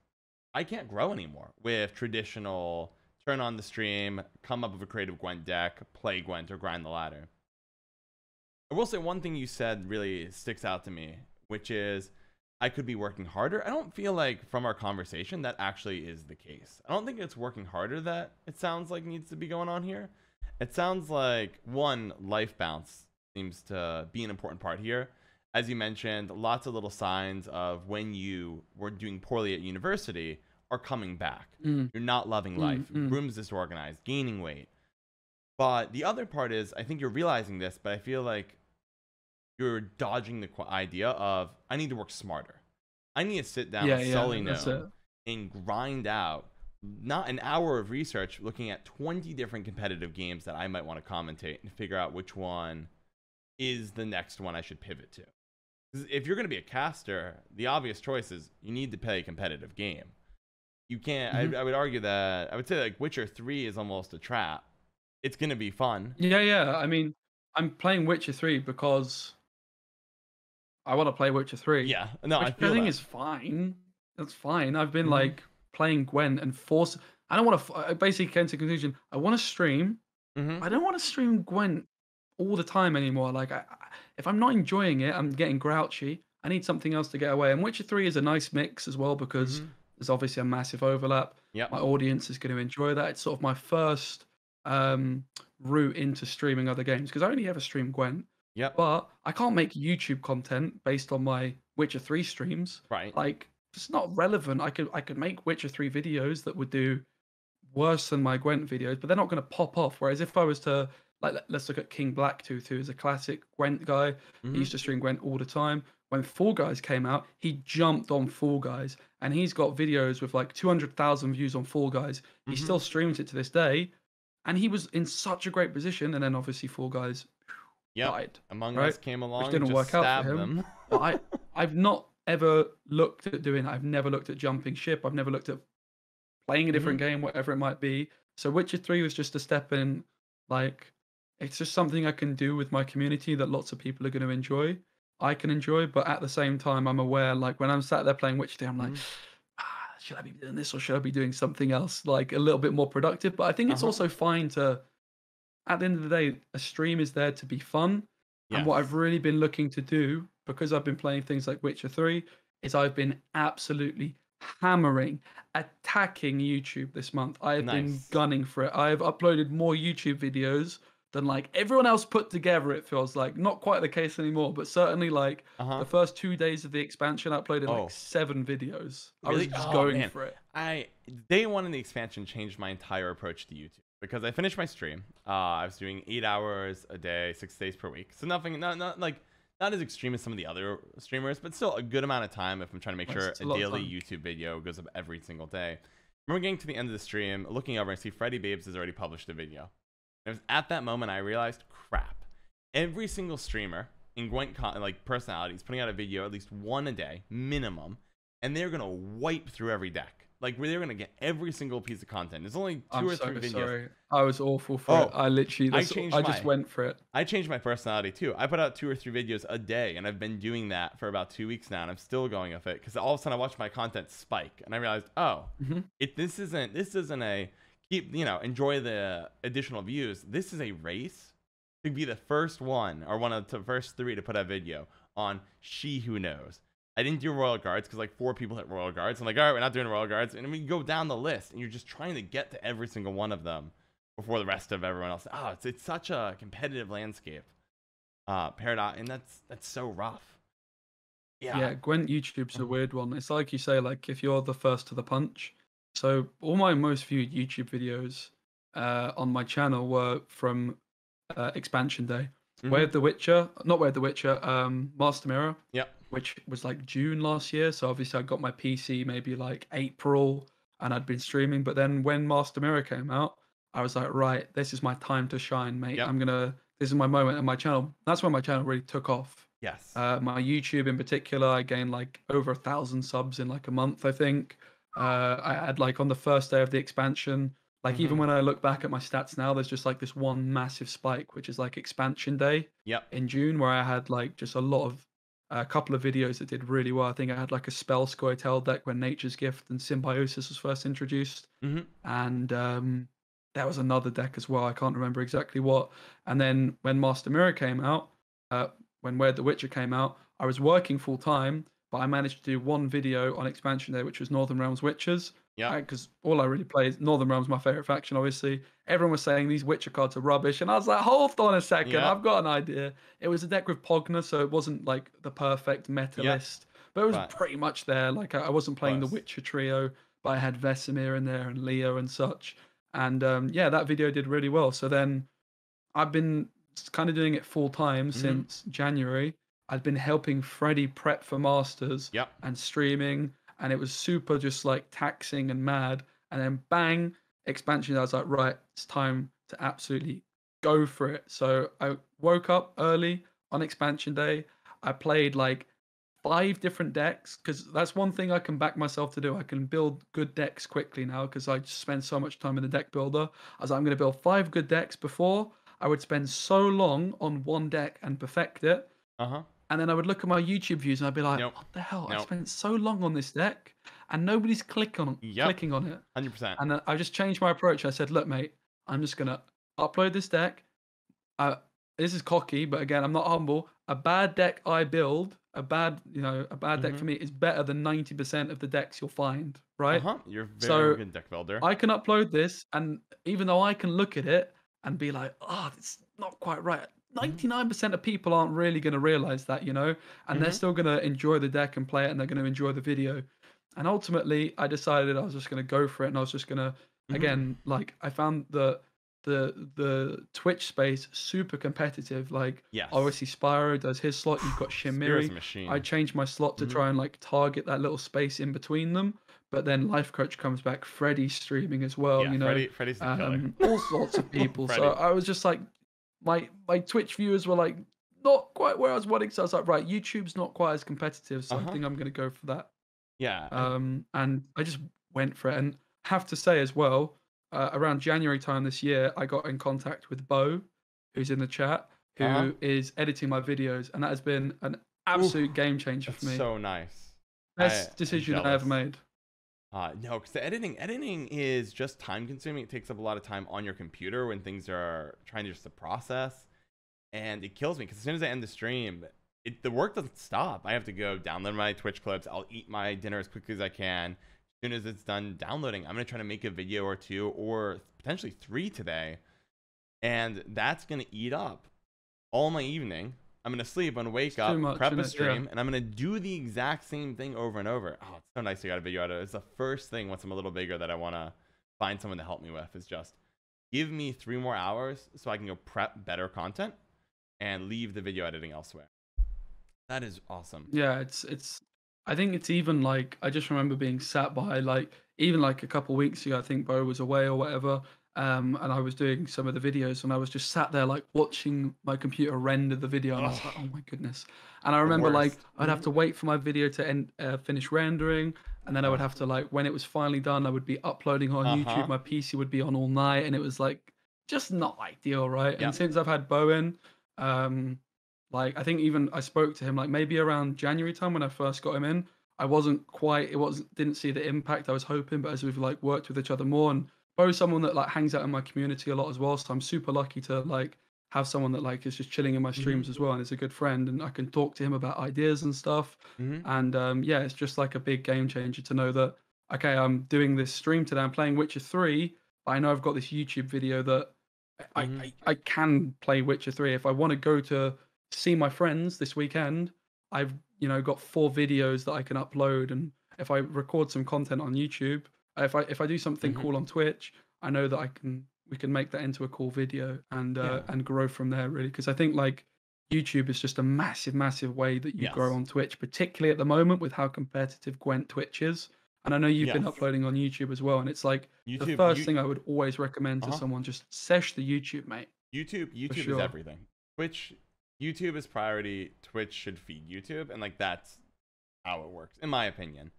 I can't grow anymore with traditional turn on the stream, come up with a creative Gwent deck, play Gwent, or grind the ladder. I will say one thing you said really sticks out to me, which is I could be working harder. I don't feel like from our conversation that actually is the case. I don't think it's working harder that it sounds like needs to be going on here. It sounds like, one, life balance seems to be an important part here. As you mentioned, lots of little signs of when you were doing poorly at university are coming back. Mm, You're not loving life. mm. Room's disorganized, gaining weight. But the other part is, I think you're realizing this, but I feel like you're dodging the idea of, I need to work smarter. I need to sit down Yeah, with yeah, Sully that's it. Gnome and grind out not an hour of research looking at 20 different competitive games that I might want to commentate and figure out which one is the next one I should pivot to. 'Cause if you're going to be a caster, the obvious choice is you need to play a competitive game. You can't, Mhm. I would argue that, I would say like Witcher 3 is almost a trap. It's going to be fun. Yeah, yeah. I mean, I'm playing Witcher 3 because I want to play Witcher 3, Yeah, no, I which I feel think that. is fine. That's fine. I've been Hmm. like playing Gwent and force. I don't want to. I basically came to the conclusion. I want to stream. Hmm. I don't want to stream Gwent all the time anymore. Like, if I'm not enjoying it, I'm getting grouchy. I need something else to get away. And Witcher 3 is a nice mix as well because Hmm. there's obviously a massive overlap. Yep. My audience is going to enjoy that. It's sort of my first route into streaming other games because I only ever stream Gwent. Yep. But I can't make YouTube content based on my Witcher 3 streams. Right. Like, it's not relevant. I could make Witcher 3 videos that would do worse than my Gwent videos, but they're not going to pop off. Whereas if I was to, like, let's look at King Blacktooth, who is a classic Gwent guy. He Hmm. used to stream Gwent all the time. When Fall Guys came out, he jumped on Fall Guys, and he's got videos with like 200,000 views on Fall Guys. He Hmm. still streams it to this day, and he was in such a great position. And then obviously Fall Guys Yep. died, Among right? Us came Which along and didn't just work out for stabbed him. them. But I've not ever looked at doing that. I've never looked at jumping ship. I've never looked at playing a different Hmm. game, whatever it might be. So Witcher 3 was just a step in, like, it's just something I can do with my community that lots of people are going to enjoy. I can enjoy, but at the same time, I'm aware, like, when I'm sat there playing Witcher 3, I'm like, Hmm. should I be doing this or should I be doing something else, like, a little bit more productive? But I think it's Uh-huh. also fine to, at the end of the day, a stream is there to be fun. And what I've Yes. really been looking to do, because I've been playing things like Witcher 3, is I've been absolutely hammering, attacking YouTube this month. I have been Nice. gunning for it. I have uploaded more YouTube videos than like everyone else put together, it feels like. Not quite the case anymore, but certainly like Uh-huh. the first 2 days of the expansion, I uploaded like Oh, 7 videos. I was really? just Oh, going man. for it. Day one in the expansion changed my entire approach to YouTube because I finished my stream. I was doing 8 hours a day, 6 days per week. So nothing, not like, not as extreme as some of the other streamers, but still a good amount of time if I'm trying to make Nice, sure it's a a lot of daily time. YouTube video goes up every single day. We're getting to the end of the stream, looking over, I see Freddy Babes has already published a video. It was at that moment I realized, crap. Every single streamer in Gwent like personalities putting out a video at least one a day minimum, and they're gonna wipe through every deck. Like they're gonna get every single piece of content. There's only two I'm or so three videos. sorry. I was awful for it. Oh, I literally, I changed I just my went for it. I changed my personality too. I put out 2 or 3 videos a day, and I've been doing that for about 2 weeks now, and I'm still going with it because all of a sudden I watched my content spike, and I realized, oh, Hmm. this isn't a keep enjoy the additional views. This is a race to be the first one or one of the first 3 to put a video on She Who Knows. I didn't do Royal Guards because like 4 people hit Royal Guards. I'm like, all right, we're not doing Royal Guards, and we go down the list, and you're just trying to get to every single one of them before the rest of everyone else. Oh, it's such a competitive landscape, paradox, and that's so rough. Yeah. Yeah, Gwent YouTube's a Mhm. weird one. It's like you say, like if you're the first to the punch. So all my most viewed YouTube videos on my channel were from expansion day. Way Mhm. of the Witcher, not Way of the Witcher, Master Mirror, Yep. which was like June last year. So obviously I got my PC maybe like April and I'd been streaming. But then when Master Mirror came out, I was like, right, this is my time to shine, mate. Yep. This is my moment. And my channel, that's when my channel really took off. Yes. My YouTube in particular, I gained like over 1,000 subs in like a month, I think. I had like on the first day of the expansion, like even Mhm. when I look back at my stats now, there's just like this one massive spike, which is like expansion day Yep. in June, where I had like just a lot of a couple of videos that did really well. I think I had like a spell Scoia'tael deck when Nature's Gift and Symbiosis was first introduced, Mm-hmm. and there was another deck as well. I can't remember exactly what. And then when Master Mirror came out, when Where the Witcher came out, I was working full time, but I managed to do one video on expansion day, which was Northern Realms Witchers. Yep. Because all I really play is Northern Realms, my favorite faction, obviously. Everyone was saying these Witcher cards are rubbish, and I was like, hold on a second, Yep. I've got an idea. It was a deck with Pogna, so it wasn't like the perfect meta Yep. list, but it was But pretty much there. Like I wasn't playing the close. Witcher trio, but I had Vesemir in there and Leo and such. And yeah, that video did really well. So then I've been kind of doing it full time Mm-hmm. since January. I've been helping Freddie prep for masters Yep. and streaming, and it was super just like taxing and mad. And then bang, expansion. I was like, right, it's time to absolutely go for it. So I woke up early on expansion day. I played like 5 different decks because that's one thing I can back myself to do. I can build good decks quickly now because I just spend so much time in the deck builder. I was like, I'm going to build 5 good decks. Before I would spend so long on one deck and perfect it. Uh-huh. And then I would look at my YouTube views and I'd be like, Nope. what the hell? I Nope. spent so long on this deck and nobody's Yep. clicking on it. 100%. And then I just changed my approach. I said, look, mate, I'm just going to upload this deck. This is cocky, but again, I'm not humble. A bad deck I build, a bad deck Mm-hmm. for me is better than 90% of the decks you'll find, right? Uh-huh. You're a very So good deck builder. I can upload this, and even though I can look at it and be like, oh, it's not quite right. Mm-hmm. 99% of people aren't really going to realize that, and they're Mm-hmm. still going to enjoy the deck and play it, and they're going to enjoy the video. And ultimately, I decided I was just going to go for it, and I was just going to, Mm-hmm. again, like I found the Twitch space super competitive. Like Yes. obviously Spyro does his slot. You've got Spear's a Shimiri. machine. I changed my slot to Mm-hmm. try and like target that little space in between them. But then Life Coach comes back. Freddie's streaming as well. Yeah, Freddy's the killer. All sorts of people. So Freddy. I was just like, my Twitch viewers were like not quite where I was wanting. So I was like, right, YouTube's not quite as competitive. So I Uh-huh. think I'm gonna go for that. Yeah. And I just went for it. And have to say as well, around January time this year, I got in contact with Bo, who's in the chat, Uh-huh. who is editing my videos, and that has been an Ooh, absolute game changer that's for me. so nice. Best I'm decision I jealous. ever made. No, because the editing is just time consuming. It takes up a lot of time on your computer when things are trying to just to process, and it kills me because as soon as I end the stream, the work doesn't stop. I have to go download my Twitch clips. I'll eat my dinner as quickly as I can. As soon as it's done downloading, I'm gonna try to make a video or 2 or potentially 3 today, and that's gonna eat up all my evening. I'm gonna sleep, I'm gonna wake It's too up, much, prep isn't a it? stream, Yeah. and I'm gonna do the exact same thing over and over. Oh, it's so nice you got a video out of it. It's the first thing once I'm a little bigger that I wanna find someone to help me with, is just give me 3 more hours so I can go prep better content and leave the video editing elsewhere. That is awesome. Yeah, it's I think it's even like I just remember being sat by like even like a couple weeks ago, I think Bo was away or whatever. And I was doing some of the videos and I was just sat there like watching my computer render the video and I was like, Oh, oh my goodness. And I the remember like worst. I'd have to wait for my video to finish rendering, and then I would Uh, have to like when it was finally done, I would be uploading on YouTube. uh-huh. My PC would be on all night, and it was like just not ideal, right? And Yep. since I've had Bo in, um, like I think even I spoke to him like maybe around January time when I first got him in. I wasn't quite it wasn't didn't see the impact I was hoping, but as we've like worked with each other more, and Bo's someone that like hangs out in my community a lot as well, so I'm super lucky to like have someone that like is just chilling in my Mm-hmm. streams as well and is a good friend, and I can talk to him about ideas and stuff. Mm-hmm. And yeah, it's just like a big game changer to know that okay, I'm doing this stream today, I'm playing Witcher 3, but I know I've got this YouTube video that I, Mm-hmm. I can play Witcher 3. If I want to go to see my friends this weekend, I've got 4 videos that I can upload, and if I record some content on YouTube, if I do something Mm-hmm. cool on Twitch, I know that we can make that into a cool video Yeah. and grow from there really, because I think like YouTube is just a massive way that you grow Yes. on Twitch, particularly at the moment with how competitive Gwent Twitch is. And I know you've been Yes. uploading on YouTube as well, and it's like the YouTube. first thing I would always recommend to Uh-huh. someone, just sesh the YouTube, mate, YouTube for is sure. everything. YouTube is priority. Twitch should feed YouTube, and like that's how it works, in my opinion.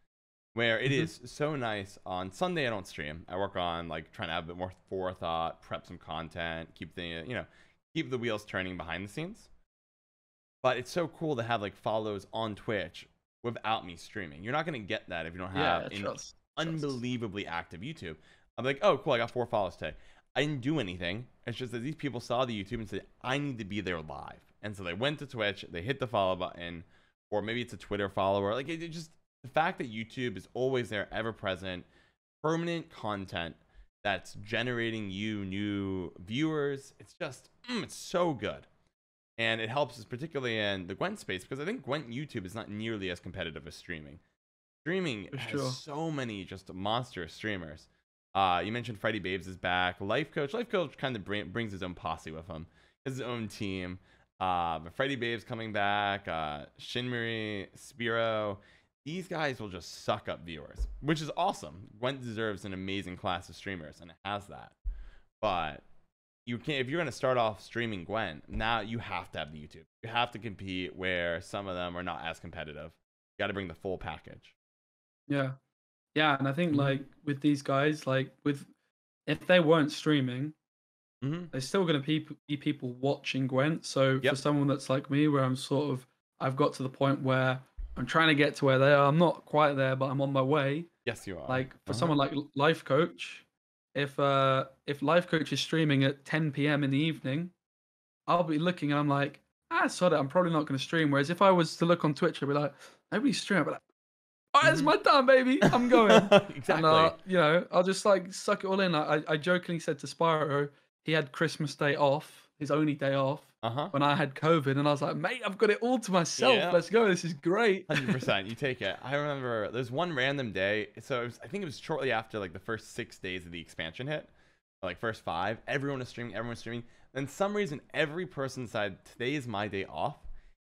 Where it Hmm. is so nice on Sunday, I don't stream. I work on like trying to have a bit more forethought, prep some content, keep the wheels turning behind the scenes. But it's so cool to have like follows on Twitch without me streaming. You're not gonna get that if you don't have Yeah, an trust. unbelievably active YouTube. I'm like, oh cool, I got 4 followers today. I didn't do anything. It's just that these people saw the YouTube and said, I need to be there live. And so they went to Twitch, they hit the follow button, or maybe it's a Twitter follower. Like it just the fact that YouTube is always there, ever present, permanent content that's generating you new viewers. It's just it's so good. And it helps us particularly in the Gwent space because I think Gwent YouTube is not nearly as competitive as streaming. Streaming For has sure. so many just monstrous streamers. You mentioned Freddie Babes is back. Life Coach kind of brings his own posse with him, his own team. But Freddie Babes coming back. Shinmari, Spiro. These guys will just suck up viewers, which is awesome. Gwent deserves an amazing class of streamers, and it has that. But you can't if you're going to start off streaming Gwent, now you have to have the YouTube. You have to compete where some of them are not as competitive. You got to bring the full package. Yeah. Yeah, and I think like with these guys, like with if they weren't streaming, there's still gonna be people watching Gwent. So for Yep. someone that's like me, where I've got to the point where I'm trying to get to where they are. I'm not quite there, but I'm on my way. Yes, you are. Like for someone like Life Coach, if Life Coach is streaming at 10 p.m. in the evening, I'll be looking and I'm like, sod it, I'm probably not gonna stream. Whereas if I was to look on Twitch, I'd be like, nobody's streaming. I'd be like, all right, it's my time, baby. I'm going. Exactly. And, you know, I'll just like suck it all in. I jokingly said to Spyro, he had Christmas Day off, his only day off, when I had COVID. And I was like, mate, I've got it all to myself. Yeah. Let's go. This is great. 100%. You take it. I remember there's one random day. So I think it was shortly after like the first 6 days of the expansion hit, like first 5. Everyone was streaming. Everyone was streaming. Then some reason, every person decided today is my day off.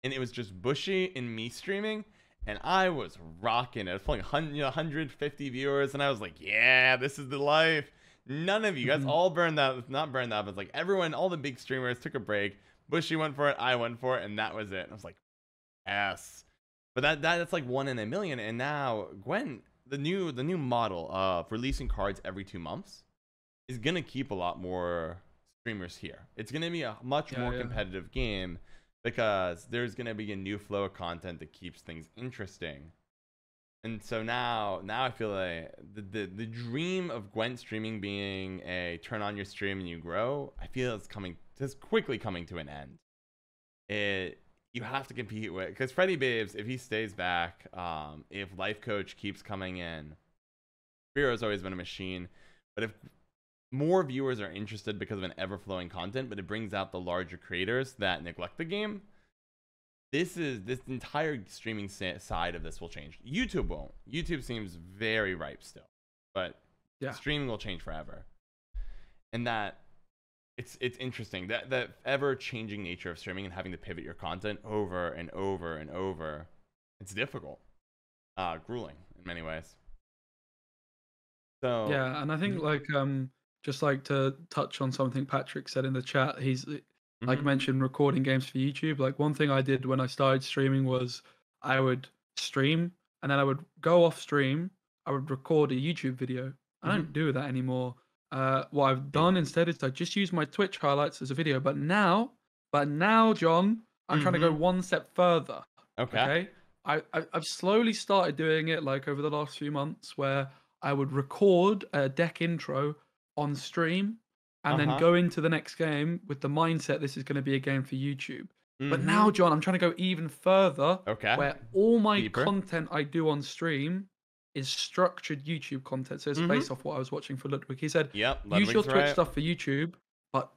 And it was just Bushy and me streaming. And I was rocking it. I was pulling 150 viewers, and I was like, yeah, this is the life. None of you guys all burned out. Not burned out, but it's like everyone, all the big streamers took a break. Bushy went for it, I went for it, and that was it. And I was like, yes. But that's like 1 in a million. And now Gwent, the new model of releasing cards every 2 months is gonna keep a lot more streamers here. It's gonna be a much more competitive game, because there's going to be a new flow of content that keeps things interesting. And so now I feel like the dream of Gwent streaming being a turn on your stream and you grow, I feel it's quickly coming to an end. You have to compete with, because Freddie Babes, if he stays back, if Life Coach keeps coming in, Spiro's always been a machine. But if more viewers are interested because of an ever-flowing content, but it brings out the larger creators that neglect the game, this entire streaming side of this will change. YouTube won't. YouTube seems very ripe still, but streaming will change forever. And that it's interesting that ever-changing nature of streaming and having to pivot your content over and over and over. It's difficult, grueling in many ways. So yeah, and I think like just like to touch on something Patrick said in the chat, he's like mentioned recording games for YouTube. Like one thing I did when I started streaming was I would stream and then I would go off stream, I would record a YouTube video. I don't do that anymore. What I've done instead is I just use my Twitch highlights as a video. But now, John, I'm trying to go one step further. Okay. I've slowly started doing it like over the last few months, where I would record a deck intro on stream and then go into the next game with the mindset this is going to be a game for YouTube. But now, John, I'm trying to go even further, where all my content I do on stream is structured YouTube content. So it's based off what I was watching for Ludwig. He said, use your Twitch stuff for YouTube, but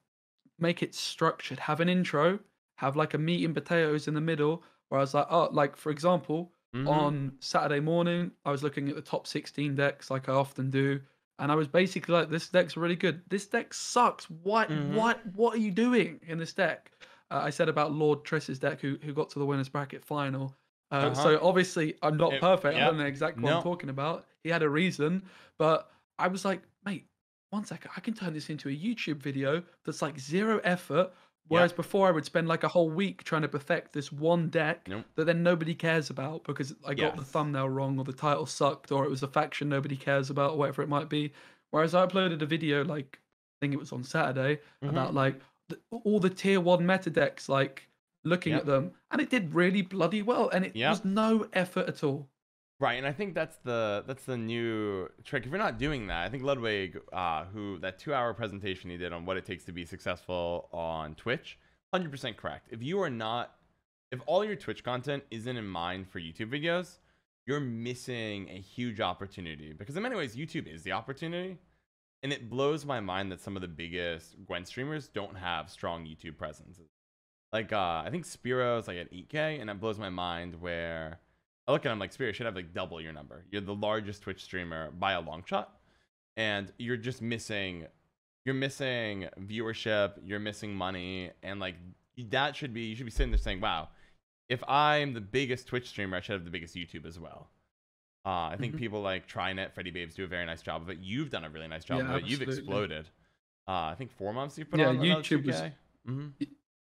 make it structured. Have an intro, have like a meat and potatoes in the middle, where I was like, oh, like for example, on Saturday morning, I was looking at the top 16 decks like I often do. And I was basically like, this deck's really good. This deck sucks. What are you doing in this deck? I said about Lord Triss's deck, who got to the winners bracket final. So obviously I'm not perfect. I don't know exactly what I'm talking about. He had a reason, but I was like, mate, one second, I can turn this into a YouTube video that's like 0 effort. Whereas before I would spend like a whole week trying to perfect this one deck that then nobody cares about because I got the thumbnail wrong or the title sucked or it was a faction nobody cares about or whatever it might be. Whereas I uploaded a video like, I think it was on Saturday, about like all the tier 1 meta decks like looking at Yep. them, and it did really bloody well, and it Yep. was no effort at all. Right, and I think that's the new trick. If you're not doing that, I think Ludwig, who that 2-hour presentation he did on what it takes to be successful on Twitch, 100% correct. If you are not, if all your Twitch content isn't in mind for YouTube videos, you're missing a huge opportunity. Because in many ways, YouTube is the opportunity, and it blows my mind that some of the biggest Gwent streamers don't have strong YouTube presences. Like I think Spiro's like at 8K, and that blows my mind where I look at him like Spiro should have like double your number. You're the largest Twitch streamer by a long shot, and you're just missing. You're missing viewership. You're missing money, and like that should be. You should be sitting there saying, "Wow, if I'm the biggest Twitch streamer, I should have the biggest YouTube as well." I think people like Trynet, Freddy Babes do a very nice job of it. You've done a really nice job Yeah, of it. You've absolutely. exploded. I think 4 months you put Yeah, on another YouTube was 2K. Mm-hmm.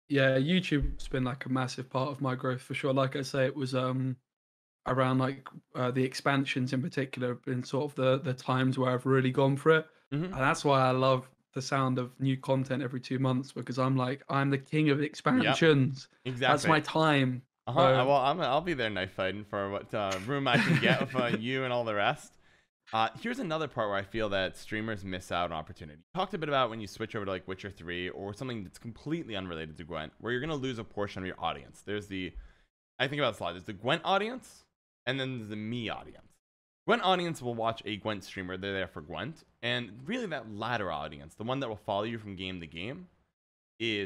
yeah, YouTube's been like a massive part of my growth for sure. Like I say, it was around like the expansions in particular have been sort of the times where I've really gone for it. Mm-hmm. And that's why I love the sound of new content every 2 months, because I'm like, I'm the king of Yep. expansions. Exactly. That's my time. Uh-huh. Well, I'll be there knife fighting for what room I can get with you and all the rest. Here's another part where I feel that streamers miss out on opportunity. Talked a bit about when you switch over to like Witcher 3 or something that's completely unrelated to Gwent, where you're gonna lose a portion of your audience. I think about this a lot. There's the Gwent audience, and then there's the me audience. Gwent audience will watch a Gwent streamer. They're there for Gwent, and really that latter audience, the one that will follow you from game to game,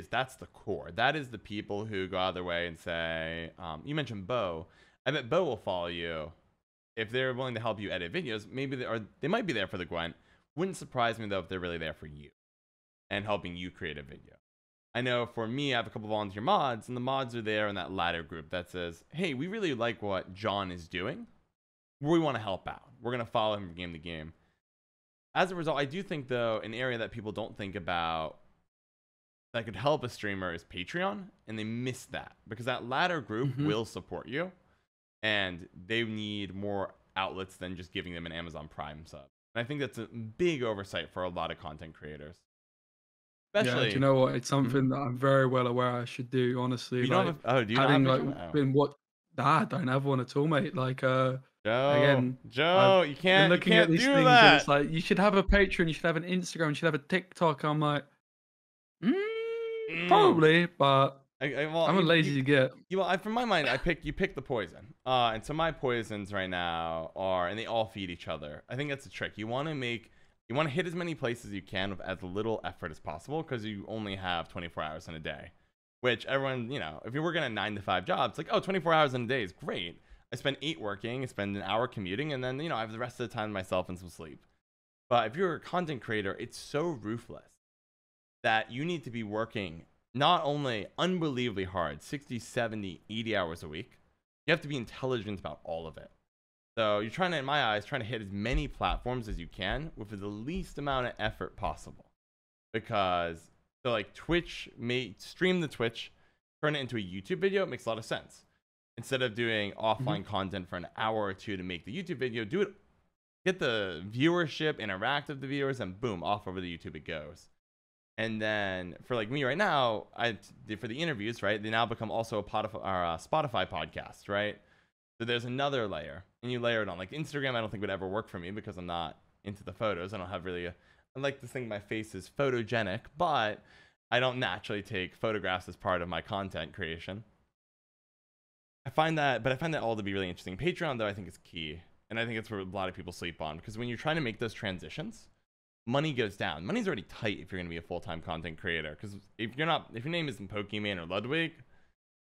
that's the core. That is the people who go out of their way and say, you mentioned Bo. I bet Bo will follow you if they're willing to help you edit videos. Maybe they might be there for the Gwent. Wouldn't surprise me though if they're really there for you and helping you create a video. I know for me, I have a couple volunteer mods, and the mods are there in that latter group that says, hey, we really like what John is doing. We want to help out. We're going to follow him from game to game. As a result, I do think though, an area that people don't think about that could help a streamer is Patreon, and they miss that because that latter group will support you, and they need more outlets than just giving them an Amazon Prime sub. And I think that's a big oversight for a lot of content creators. Especially, yeah, do you know what? It's something that I'm very well aware I should do. Honestly, you don't like have, do you having not like have Patreon? Oh. been what? Nah, I don't have one at all, mate. Like again, Joe, you been can't looking at these do things, and that. it's like you should have a Patreon, you should have an Instagram, you should have a TikTok. I'm like, probably, but Well, I'm a lazy to get. from my mind, you pick the poison. And so my poisons right now are, and they all feed each other. I think that's the trick. You want to hit as many places as you can with as little effort as possible, because you only have 24 hours in a day. Which everyone, if you're working a 9-to-5 job, it's like, oh, 24 hours in a day is great. I spend 8 working, I spend an hour commuting, and then, I have the rest of the time to myself and some sleep. But if you're a content creator, it's so ruthless that you need to be working not only unbelievably hard, 60, 70, 80 hours a week, you have to be intelligent about all of it. So you're trying to, in my eyes, trying to hit as many platforms as you can with the least amount of effort possible. Because, so like Twitch, stream the Twitch, turn it into a YouTube video, it makes a lot of sense. Instead of doing offline content for an hour or two to make the YouTube video, do it, get the viewership, interact with the viewers, and boom, off over the YouTube it goes. And then for like me right now, for the interviews, right, they now become also a Spotify podcast, right? So there's another layer, and you layer it on. Like Instagram, I don't think would ever work for me because I'm not into the photos. I don't have really I like to think my face is photogenic, but I don't naturally take photographs as part of my content creation. I find that all to be really interesting. Patreon, though, I think is key, and I think it's where a lot of people sleep on, because when you're trying to make those transitions, money goes down. Money's already tight if you're going to be a full-time content creator, because if your name isn't Pokemon or Ludwig,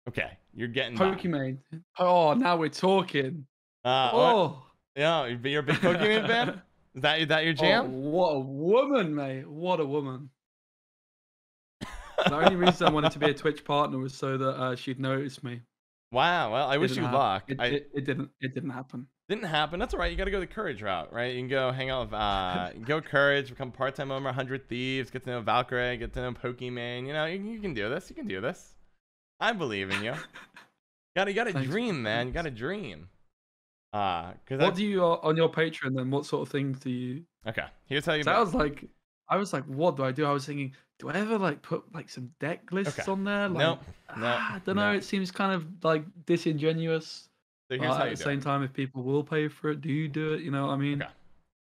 okay, you're getting Pokemon. Oh, now we're talking. Yeah, you're a big Pokemon fan? Is that your jam? Oh, what a woman, mate! What a woman. The only reason I wanted to be a Twitch partner was so that she'd notice me. Wow. Well, I wish you luck. It didn't happen. Didn't happen. That's all right. You got to go the Courage route, right? You can go hang out with, go Courage, become part-time owner, 100 Thieves, get to know Valkyrie, get to know Pokemon. You can do this. You can do this. I believe in you. You got to dream, man. You got to dream. What do you on your Patreon then? What sort of things do you? Okay, here's how you. Sounds like I was like, what do I do? I was thinking, do I ever like put like some deck Okay. lists on there? Like, Nope. No. I don't know. No. It seems kind of like disingenuous. So here's But how at you the do it. same time, if people will pay for it, do you do it? You know what I mean? Okay.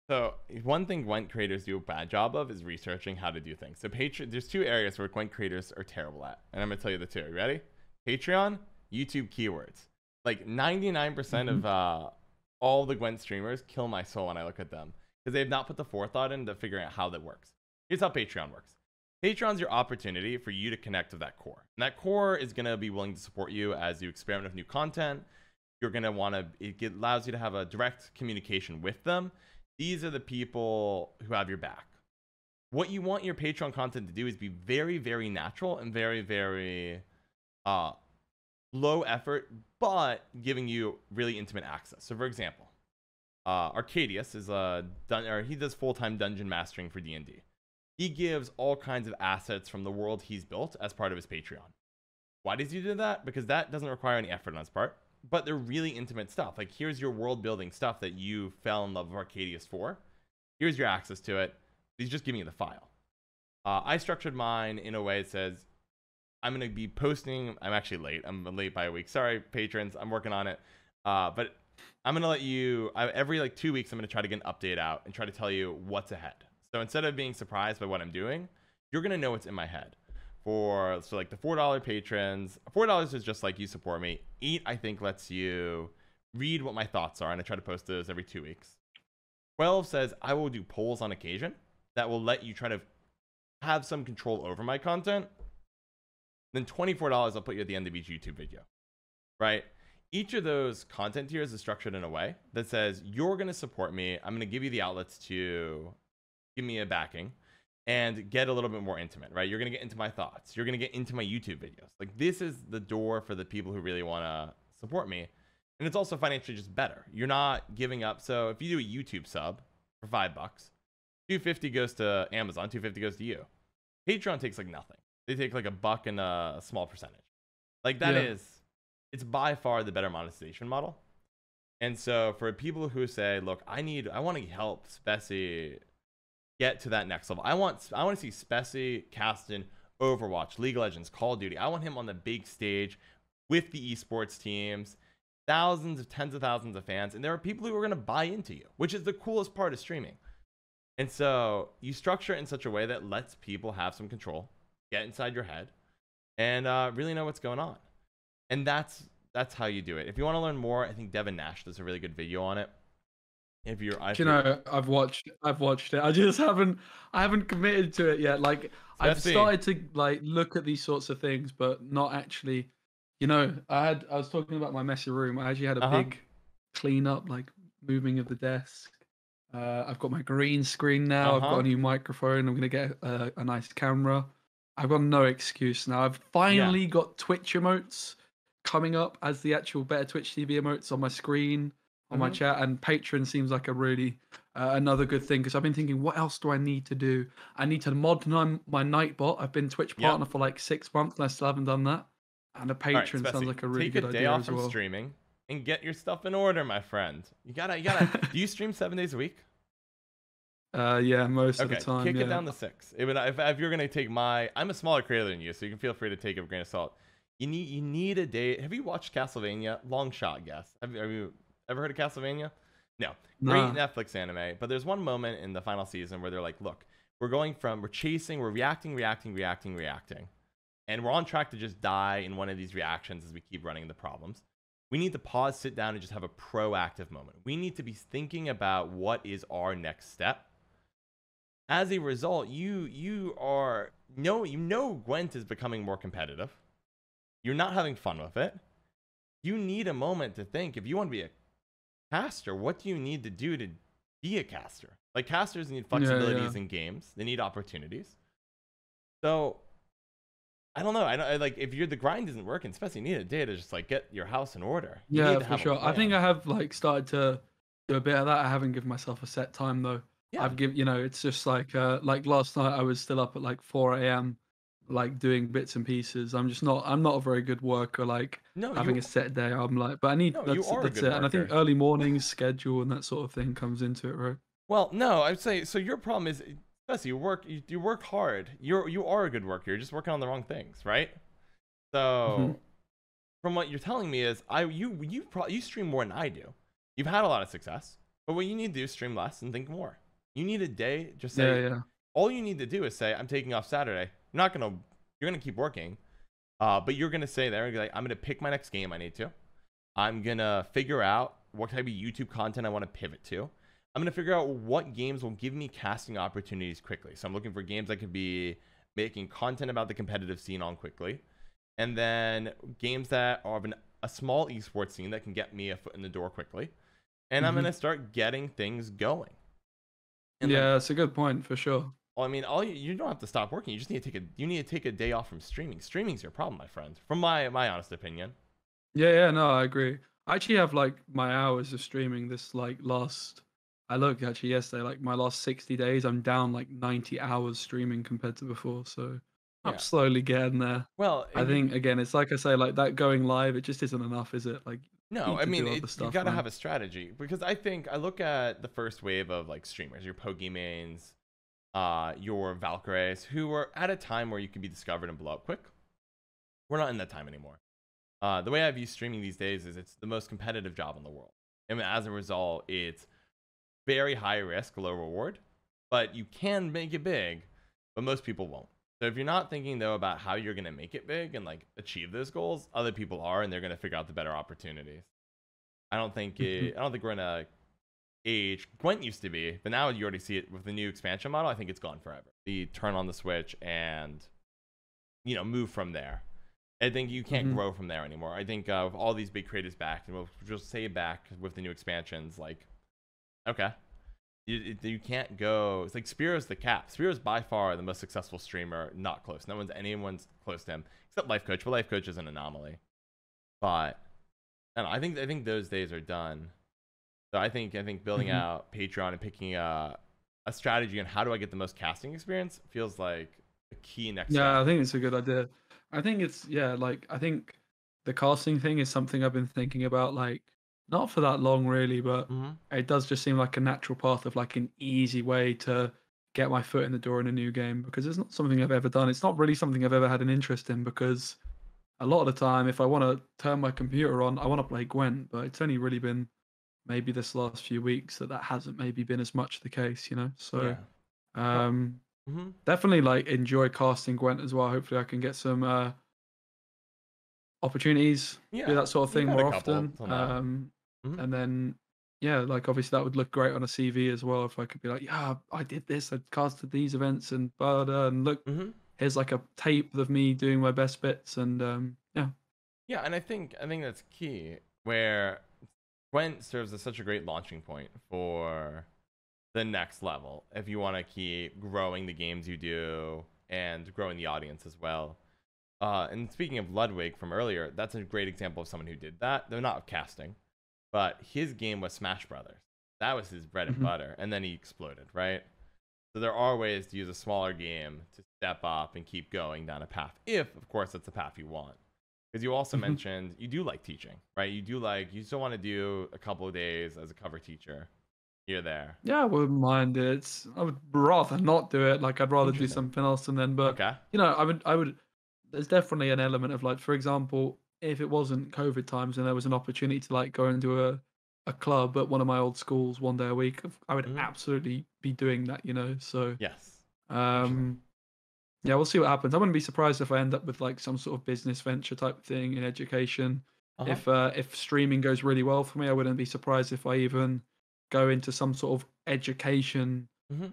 So one thing Gwent creators do a bad job of is researching how to do things. So Patreon, there's two areas where Gwent creators are terrible at, and I'm gonna tell you the two. You ready? Patreon, YouTube keywords. Like 99% Hmm. of all the Gwent streamers kill my soul when I look at them because they have not put the forethought into figuring out how that works. Here's how Patreon works. Patreon's your opportunity for you to connect with that core. And that core is gonna be willing to support you as you experiment with new content. You're gonna want to. It allows you to have a direct communication with them. These are the people who have your back. What you want your Patreon content to do is be very, very natural and very, very uh, low effort, but giving you really intimate access. So, for example, Arcadius is he does full-time dungeon mastering for D&D. He gives all kinds of assets from the world he's built as part of his Patreon. Why does he do that? Because that doesn't require any effort on his part, but they're really intimate stuff. Like, here's your world building stuff that you fell in love with Arcadius for. Here's your access to it. He's just giving you the file. I structured mine in a way that says, I'm going to be posting. I'm actually late. I'm late by a week. Sorry, patrons. I'm working on it. But I'm going to let you, every like 2 weeks, I'm going to try to get an update out and try to tell you what's ahead. So instead of being surprised by what I'm doing, you're going to know what's in my head. So like the $4 patrons, $4 is just like you support me. 8, I think, lets you read what my thoughts are, and I try to post those every 2 weeks. 12 says I will do polls on occasion that will let you try to have some control over my content. Then $24, I'll put you at the end of each YouTube video, right? Each of those content tiers is structured in a way that says you're going to support me. I'm going to give you the outlets to give me a backing and get a little bit more intimate, right? You're going to get into my thoughts. You're going to get into my YouTube videos. Like, this is the door for the people who really want to support me. And it's also financially just better. You're not giving up. So if you do a YouTube sub for $5, $250 goes to Amazon, $250 goes to you. Patreon takes like nothing. They take like $1 and a small percentage. Like, that Yeah. is, it's by far the better monetization model. And so for people who say, look, I want to help Speci get to that next level. I want to see Speci cast in Overwatch, League of Legends, Call of Duty. I want him on the big stage with the esports teams, tens of thousands of fans, and there are people who are going to buy into you, which is the coolest part of streaming. And so you structure it in such a way that lets people have some control, get inside your head, and really know what's going on. And that's how you do it. If you want to learn more, I think Devin Nash does a really good video on it. If you're, Do you know, I've watched it. I just haven't committed to it yet. Like, I've started to like look at these sorts of things, but not actually. You know, I was talking about my messy room. I actually had a big clean up, like moving of the desk. I've got my green screen now. I've got a new microphone. I'm gonna get a nice camera. I've got no excuse now. I've finally got Twitch emotes coming up as the actual Better Twitch TV emotes on my screen, on my chat, and Patreon seems like a really another good thing, because I've been thinking, what else do I need to do? I need to mod my Nightbot. I've been Twitch partner for like 6 months and I still haven't done that. And a Patreon sounds like a really good idea as well. Take a day off from streaming and get your stuff in order, my friend. You gotta. Do you stream 7 days a week? Yeah, most of the time. Kick it down to 6. If you're gonna take I'm a smaller creator than you, so you can feel free to take it with a grain of salt. You need a day. Have you watched Castlevania? Long shot guess. Have you ever heard of Castlevania? No. Great Netflix anime. But there's one moment in the final season where they're like, look, we're reacting, and we're on track to just die in one of these reactions as we keep running into problems. We need to pause, sit down, and just have a proactive moment. We need to be thinking about what is our next step. As a result, you know Gwent is becoming more competitive. You're not having fun with it. You need a moment to think. If you want to be a caster, what do you need to do to be a caster? Like, casters need flexibilities in games. They need opportunities. So I don't know. Like, if the grind isn't working, especially, you need a day to just like get your house in order. Yeah, for sure. I think I have like started to do a bit of that. I haven't given myself a set time though. Yeah. It's just like last night I was still up at like 4 a.m. like doing bits and pieces. I'm not a very good worker, like having a set day. I'm like, but I need that's it. And I think early mornings schedule and that sort of thing comes into it, right? Well, no, I'd say so. Your problem is Plus, you work hard. You are a good worker. You're just working on the wrong things, right? So Hmm. from what you're telling me is you stream more than I do. You've had a lot of success, but what you need to do is stream less and think more. You need a day. Just Yeah, say yeah. all you need to do is say I'm taking off Saturday. You're gonna keep working, but you're gonna say there like I'm gonna pick my next game I need to. I'm gonna figure out what type of YouTube content I want to pivot to. I'm gonna figure out what games will give me casting opportunities quickly. So I'm looking for games that could be making content about the competitive scene on quickly, and then games that are of a small esports scene that can get me a foot in the door quickly. And I'm Hmm. gonna start getting things going. And like, Yeah, that's a good point for sure. well, I mean, you don't have to stop working. You just need to take a day off from streaming. Streaming's your problem, my friend. From my honest opinion. Yeah, yeah, no, I agree. I actually have like my hours of streaming this like last I looked actually yesterday, like my last 60 days, I'm down like 90 hours streaming compared to before. So I'm Yeah. slowly getting there. Well, I and think again, it's like I say, like that going live, it just isn't enough, is it? Like you no, need I to mean, do other you stuff, got to man. have a strategy because I look at the first wave of like streamers, your Pokemains, your Valkyries, who were at a time where you could be discovered and blow up quick. We're not in that time anymore. The way I view streaming these days is it's the most competitive job in the world. And as a result, it's very high risk, low reward, but you can make it big, but most people won't. So if you're not thinking though about how you're going to make it big and like achieve those goals, other people are, and they're going to figure out the better opportunities. Mhm. I don't think we're in a age Gwent used to be, but now you already see it with the new expansion model. I think it's gone forever. The turn on the switch and move from there. I think you can't Mhm. grow from there anymore. I think with all these big creators back, and we'll just say back with the new expansions, like okay, you can't go. It's like Spiro's the cap. Spiro's by far the most successful streamer. Not close. No one's anyone's close to him except Life Coach. But Life Coach is an anomaly. But I don't know. I think those days are done. So I think building Mhm. out Patreon and picking a strategy on how do I get the most casting experience feels like a key next Yeah, step. I think it's a good idea. I think it's yeah, like I think the casting thing is something I've been thinking about like not for that long really, but Mm-hmm. it does just seem like a natural path of like an easy way to get my foot in the door in a new game because it's not something I've ever done. It's not really something I've ever had an interest in because a lot of the time if I want to turn my computer on, I want to play Gwent, but it's only really been maybe this last few weeks that hasn't maybe been as much the case, you know? So, Yeah. Well, um mm-hmm. definitely like enjoy casting Gwent as well. Hopefully I can get some opportunities, do Yeah. that sort of You've thing had a more couple often. till now. Mm-hmm. And then yeah, like obviously that would look great on a CV as well if I could be like, yeah, I did this, I casted these events and blah, blah, and look, Mm-hmm. here's like a tape of me doing my best bits and yeah. Yeah, and I think that's key. Where Gwent serves as such a great launching point for the next level if you want to keep growing the games you do and growing the audience as well. And speaking of Ludwig from earlier, that's a great example of someone who did that. They're not casting, but his game was Smash Brothers. That was his bread and Hmm. butter, and then he exploded, right? So there are ways to use a smaller game to step up and keep going down a path, if, of course, that's the path you want. Because you also Hmm. mentioned you do like teaching, right? You still want to do a couple of days as a cover teacher here, there. Yeah, I wouldn't mind it. I would rather not do it. Like I'd rather do Interesting. something else and then but Okay. you know, I would there's definitely an element of like, for example, if it wasn't COVID times and there was an opportunity to like go into a club at one of my old schools one day a week, I would Hmm. absolutely be doing that, you know. So Yes. Interesting. um yeah, we'll see what happens. I wouldn't be surprised if I end up with like some sort of business venture type thing in education. Uh huh. If streaming goes really well for me, I wouldn't be surprised if I even go into some sort of education, Hmm.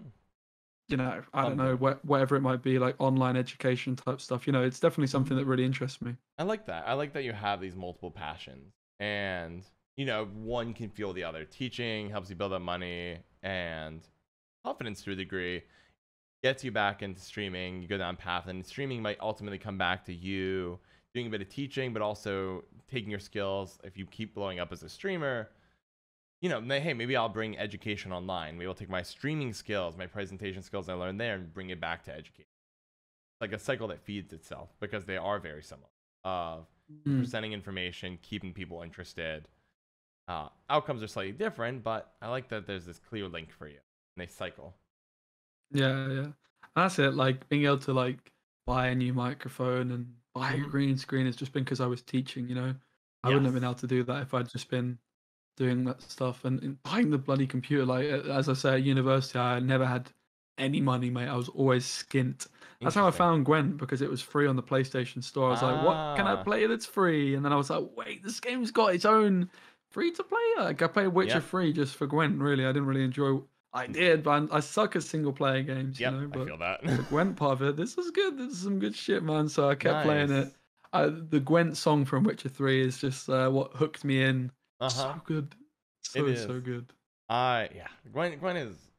you know, I don't know, Something. whatever it might be, like online education type stuff. You know, it's definitely Hmm. something that really interests me. I like that. I like that you have these multiple passions, and one can fuel the other. Teaching helps you build up money and confidence to a degree. Gets you back into streaming. You go down path, and streaming might ultimately come back to you doing a bit of teaching, but also taking your skills. If you keep blowing up as a streamer, hey, maybe I'll bring education online. Maybe I'll take my streaming skills, my presentation skills I learned there, and bring it back to education. Like a cycle that feeds itself because they are very similar. Of Mm. presenting information, keeping people interested. Outcomes are slightly different, but I like that there's this clear link for you, and they cycle. Yeah, yeah. That's it. Like being able to like buy a new microphone and buy a Hmm. green screen has just been because I was teaching. I wouldn't have been Yes. able to do that if I'd just been doing that stuff and buying the bloody computer. Like as I say, at university, I never had any money, mate. I was always skint. That's how I Interesting. found Gwent because it was free on the PlayStation Store. I was like, "What can I Ah. play that's free?" And then I was like, "Wait, this game's got its own free to play." Like I played Witcher Yep. 3 just for Gwent. Really, I didn't really enjoy. I did, but I suck at single player games, Yep. I But feel that. the Gwent part of it, this is good. This is some good shit, man. So I kept playing it. Nice. The Gwent song from Witcher 3 is just what hooked me in. Uh So huh. good. It So, is. so good. Yeah. Gwen is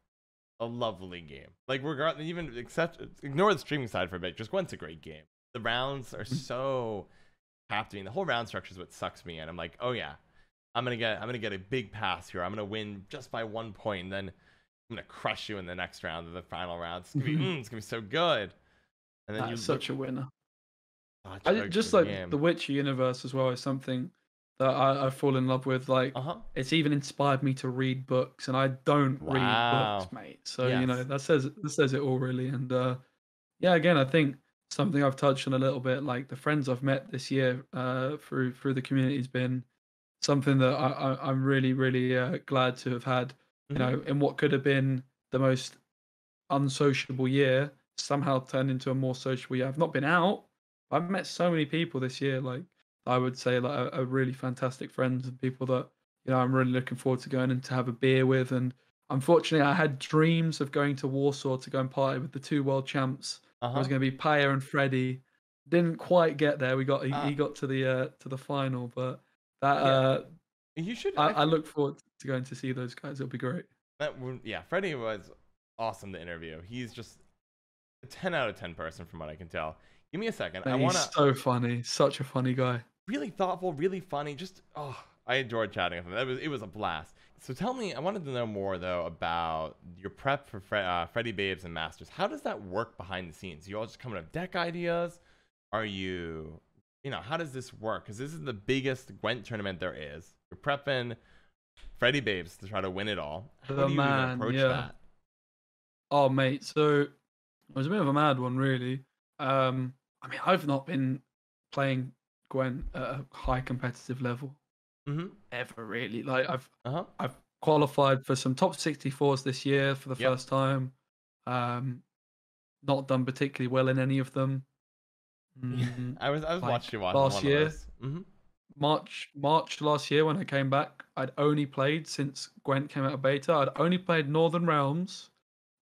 a lovely game. Like regard even except ignore the streaming side for a bit. Just Gwent's a great game. The rounds are Mhm. so captivating. The whole round structure is what sucks me in. I'm like, oh yeah, I'm gonna get a big pass here. I'm gonna win just by 1 point, and then I'm gonna crush you in the next round of the final round. It's gonna be so good. And then you That's look such a winner. such I a just good like game. the Witcher universe as well is something that I fall in love with. Uh Like, huh. it's even inspired me to read books, and I don't read books, Wow. mate. So Yes. that says it all really. And yeah, again, I think something I've touched on a little bit, like the friends I've met this year through the community, has been something that I'm really really glad to have had. Hmm. In what could have been the most unsociable year somehow turned into a more sociable year. I've not been out. I've met so many people this year. Like I would say, like a really fantastic friends and people that I'm really looking forward to going and to have a beer with. And unfortunately, I had dreams of going to Warsaw to go and party with the two world champs. Uh It was huh. going to be Paya and Freddie. Didn't quite get there. Uh He got to the final, but that yeah. You should. I look forward to going to see those guys. It'll be great. Yeah. Freddie was awesome to interview. He's just a 10 out of 10 person from what I can tell. Give me a second. I Mate, want he's to so funny, such a funny guy. really thoughtful, really funny. Just I enjoyed chatting with him. It was a blast. So tell me, I wanted to know more though about your prep for Freddy Babes and Masters. How does that work behind the scenes? You all just coming up with deck ideas? Are how does this work? Because this is the biggest Gwent tournament there is. You're prepping Freddy Babes to try to win it all. How The do you even man, approach yeah. that? Oh, mate. So it was a bit of a mad one, really. I mean, I've not been playing Gwent at a high competitive level Mm-hmm. ever, really. Like Uh huh. I've qualified for some top 64s this year for the Yep. first time. Um, Not done particularly well in any of them. Mm, I was like watching you on last one of year, those. Mm-hmm. March last year when I came back, I'd only played since Gwent came out of beta. I'd only played Northern Realms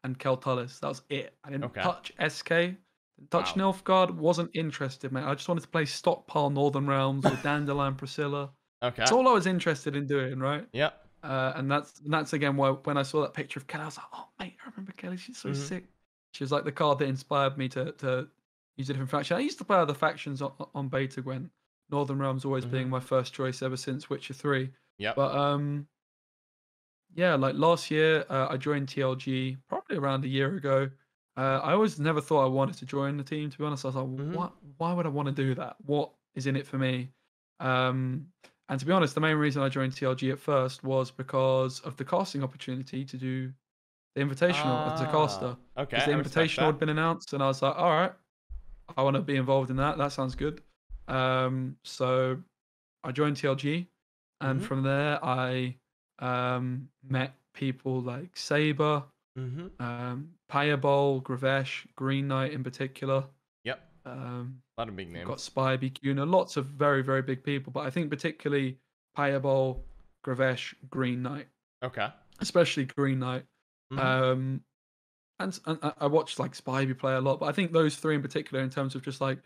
and Keltalis. That was it. I didn't Okay. touch SK, didn't touch Wow. Nilfgaard. Wasn't interested, mate. I just wanted to play stockpile Northern Realms with Dandelion Priscilla. That's Okay. all I was interested in doing, right? Yep. And that's again why when I saw that picture of Kelly, I was like, oh mate, I remember Kelly. She's so Mm-hmm. sick. She was like the card that inspired me to use a different faction. I used to play other factions on beta Gwen. Northern Realms always Mm-hmm. being my first choice ever since Witcher 3. Yep. But yeah, like last year, I joined TLG probably around a year ago. I always never thought I wanted to join the team. To be honest, I was like, Mm-hmm. what? Why would I want to do that? What is in it for me? Um, and to be honest, the main reason I joined TLG at first was because of the casting opportunity to do the Invitational as a caster. Okay. Because the I respect Invitational that. had been announced, and I was like, all right, I want to be involved in that. That sounds good. So I joined TLG, and Mm-hmm. from there I met people like Saber, Mm-hmm. Payabol, Gravesh, Green Knight in particular. Yep. Um, A lot of big we've got names. Spy BQ, lots of very, very big people, but I think particularly Payabol, Gravesh, Green Knight, Okay. especially Green Knight. Mm-hmm. Um, and I watched like Spivey play a lot, but I think those three in particular, in terms of just like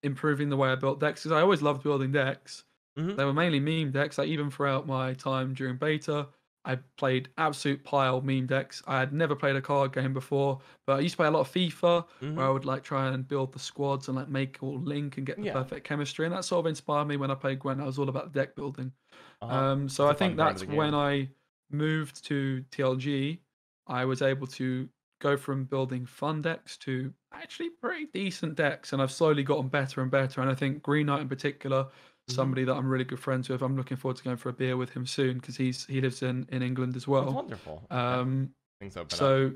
improving the way I built decks, because I always loved building decks. Mm-hmm. They were mainly meme decks. Like even throughout my time during beta, I played absolute pile meme decks. I had never played a card game before, but I used to play a lot of FIFA, where Mm-hmm. I would like try and build the squads and like make all link and get the Yeah. perfect chemistry. And that sort of inspired me when I played Gwent. I was all about the deck building. Uh-huh. So It's I a fun think part of the that's when game. I moved to TLG. I was able to go from building fun decks to actually pretty decent decks, and I've slowly gotten better and better. And I think Green Knight in particular, Mm-hmm. somebody that I'm really good friends with. I'm looking forward to going for a beer with him soon because he lives in England as That's well. wonderful. Okay. Um, Things open up. so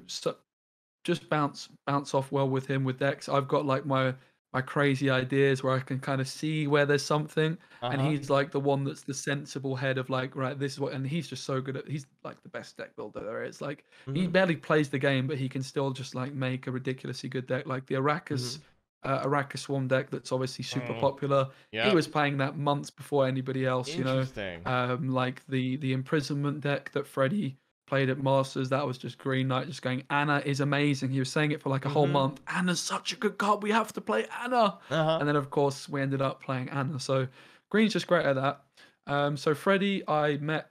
just bounce off well with him with decks. I've got like my crazy ideas where I can kind of see where there's something, and Uh-huh. he's like the one that's the sensible head of like, right, this is what, and he's just so good at. He's like the best deck builder there is. Like he Mhm. barely plays the game, but he can still just like make a ridiculously good deck. Like the Mhm. Arrakis Swarm deck that's obviously super Mm. popular. He Yep. was playing that months before anybody else, you know. Interesting. Like the imprisonment deck that Freddie played at Masters, that was just Green Knight just going, Anna is amazing. He was saying it for like a whole Mhm. month. Anna's such a good card. We have to play Anna. Uh-huh. And then of course we ended up playing Anna. So Green's just great at that. So Freddie, I met.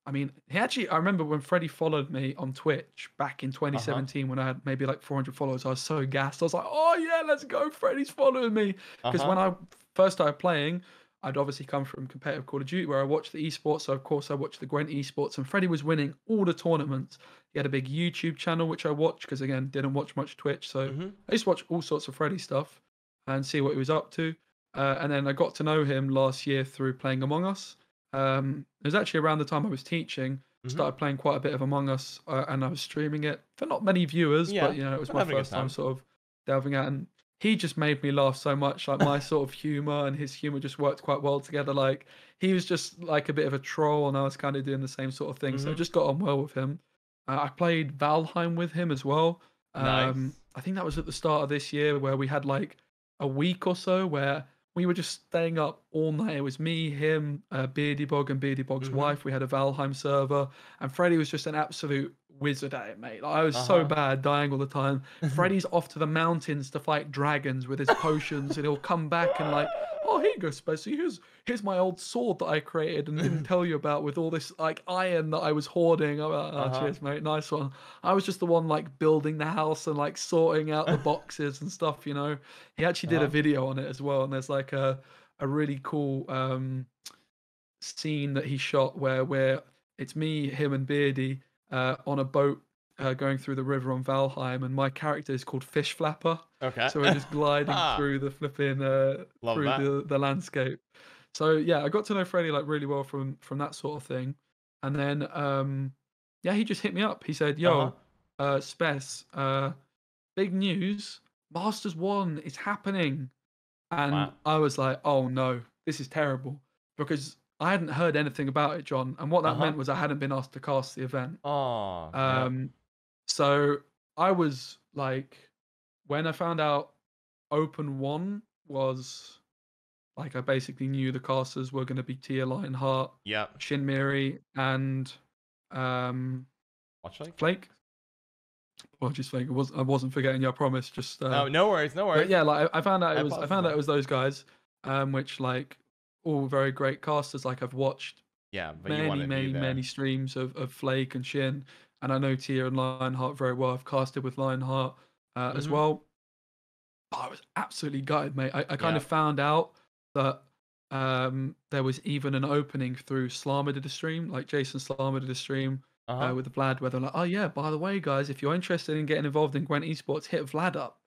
I mean, I remember when Freddie followed me on Twitch back in Uh-huh. 2017 when I had maybe like 400 followers. I was so gassed. I was like, oh yeah, let's go. Freddie's following me. Because Uh-huh. when I first started playing, I'd obviously come from competitive Call of Duty where I watched the esports. So of course I watched the Gwent esports, and Freddie was winning all the tournaments. He had a big YouTube channel which I watched because again, didn't watch much Twitch. So Mhm. I used to watch all sorts of Freddie stuff and see what he was up to. And then I got to know him last year through playing Among Us. It was actually around the time I was teaching. Mhm. Started playing quite a bit of Among Us, and I was streaming it for not many viewers, Yeah. but you know, it was But my having a good first time time. sort of delving out, and he just made me laugh so much. Like my sort of humor and his humor just worked quite well together. Like he was just like a bit of a troll, and I was kind of doing the same sort of thing. So I Mhm. just got on well with him. I played Valheim with him as well. Nice. I think that was at the start of this year where we had like a week or so where we were just staying up all night. It was me, him, Beardy Bog, and Beardy Bog's Mhm. wife. We had a Valheim server, and Freddie was just an absolute wizard at it, mate. Like, I was so Uh-huh. bad, dying all the time. Freddie's off to the mountains to fight dragons with his potions, and he'll come back and like, oh, here you go, Spacey. Here's my old sword that I created and didn't tell you about with all this like iron that I was hoarding. I'm like, oh, Uh-huh. cheers, mate. Nice one. I was just the one like building the house and like sorting out the boxes and stuff, you know. He actually did a Uh-huh. video on it as well, and there's like a really cool scene that he shot where it's me, him, and Beardy on a boat going through the river on Valheim, and my character is called Fish Flapper. Okay. So we're just gliding Ah, through the flipping love through that. the landscape. So yeah, I got to know Freddie like really well from that sort of thing, and then yeah, he just hit me up. He said, Uh-huh. "Yo, Spess, big news! Masters One is happening." And Wow. I was like, "Oh no, this is terrible," because I hadn't heard anything about it, John. And what that Uh-huh. meant was I hadn't been asked to cast the event. Oh, yep. Um, so I was like, when I found out Open One was like, I basically knew the casters were going to be Tia Lionheart, Yep. Shinmiri, and um, Watch like? Flake. Well, just Flake. I wasn't forgetting you. I promise. Just Oh, no worries, no But worries. yeah, like I found out I I apologize found out it now. was those guys, which like all very great casters. Like I've watched Yeah, but you many, wanna be many, there. many streams of Flake and Shin, and I know Tia and Lionheart very well. I've casted with Lionheart as Mhm. well. I was absolutely gutted, mate. I kind of Yep. found out that there was even an opening through Slama did a stream, like Jason Slama did a stream Uh-huh. with Vlad, where they're like, oh yeah, by the way, guys, if you're interested in getting involved in Gwent Esports, hit Vlad up.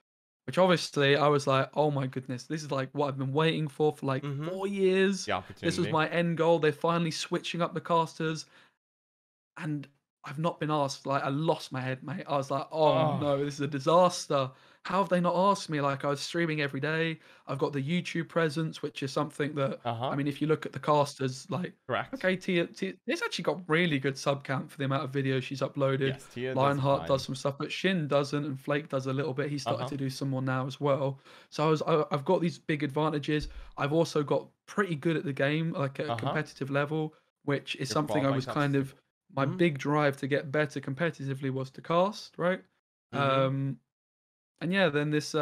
Which obviously I was like, oh my goodness, this is like what I've been waiting for like Mhm. 4 years. The This was opportunity. my end goal. They're finally switching up the casters, and I've not been asked. Like, I lost my head, mate. I was like, "Oh Oh, no, this is a disaster. How have they not asked me?" Like, I was streaming every day. I've got the YouTube presence, which is something that, I uh-huh. mean, if you look at the casters, like, Correct. okay, Tia, it's actually got really good sub count for the amount of videos she's uploaded. Yes, Tia does Lionheart does fine. some stuff, but Shin doesn't, and Flake does a little bit. He's started Uh-huh. to do some more now as well. So I've got these big advantages. I've also got pretty good at the game, like at a Uh-huh. competitive level, which is You're something I qualifying was top kind two. of my Mhm. big drive to get better competitively was to cast, right? Mhm. Um, and yeah, then this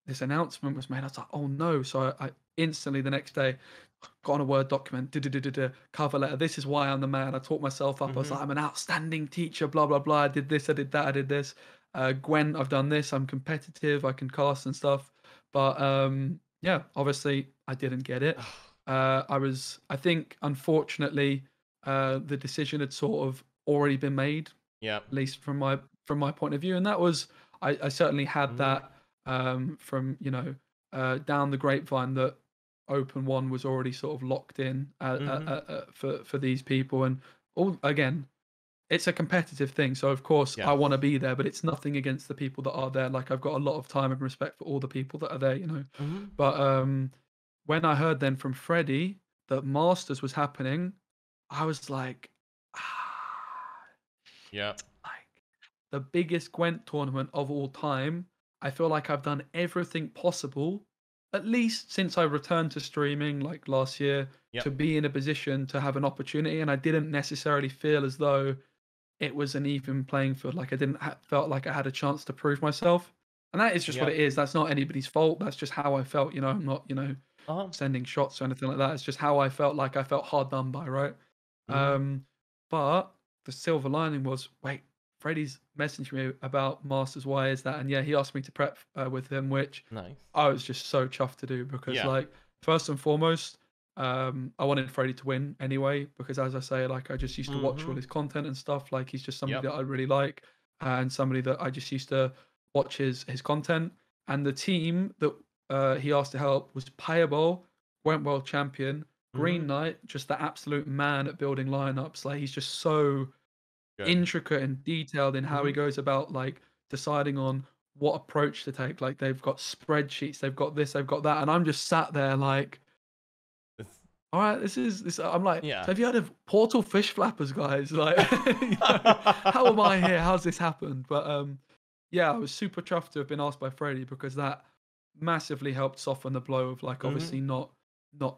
this announcement was made. I was like, oh no! So I instantly the next day got on a Word document, cover letter. This is why I'm the man. I taught myself up. I was Mhm. like, I'm an outstanding teacher. Blah blah blah. I did this. I did that. I did this. Gwen, I've done this. I'm competitive. I can cast and stuff. But yeah, obviously I didn't get it. I think, unfortunately, the decision had sort of already been made, Yep. at least from my point of view, and that was I certainly had Mhm. that from down the grapevine that Open One was already sort of locked in Mhm. for these people, and all again. it's a competitive thing. So of course I Yes. want to be there, but it's nothing against the people that are there. Like I've got a lot of time and respect for all the people that are there, you know. Hmm. But when I heard then from Freddie that Masters was happening, I was like, ah, Yep. like the biggest Gwent tournament of all time. I feel like I've done everything possible, at least since I returned to streaming like last year, Yep. to be in a position to have an opportunity. And I didn't necessarily feel as though it was an even playing field. Like I didn't felt like I had a chance to prove myself. And that is just what Yep. it is. That's not anybody's fault. That's just how I felt. You know, I'm not, Uh-huh. sending shots or anything like that. It's just how I felt, like I felt hard done by, right? Hmm. Um, but the silver lining was, wait, Freddie's messaged me about Masters. Why is that? And yeah, he asked me to prep with him, which Nice. I was just so chuffed to do because, Yeah. like, first and foremost, I wanted Freddie to win anyway because, as I say, like I just used to watch all Hmm. his content and stuff. Like he's just somebody Yep. that I really like and somebody that I just used to watch his content. And the team that he asked to help was Payable, went world champion, Hmm. Green Knight, just the absolute man at building lineups. Like he's just so Good. intricate and detailed in how he Hmm. goes about like deciding on what approach to take. Like they've got spreadsheets, they've got this, they've got that, and I'm just sat there like, It's, all right, this is this. I'm like, yeah. so have you heard of Portal Fish Flappers, guys? Like, how am I here? How's this happened? But yeah, I was super chuffed to have been asked by Freddie because that massively helped soften the blow of like Hmm. obviously not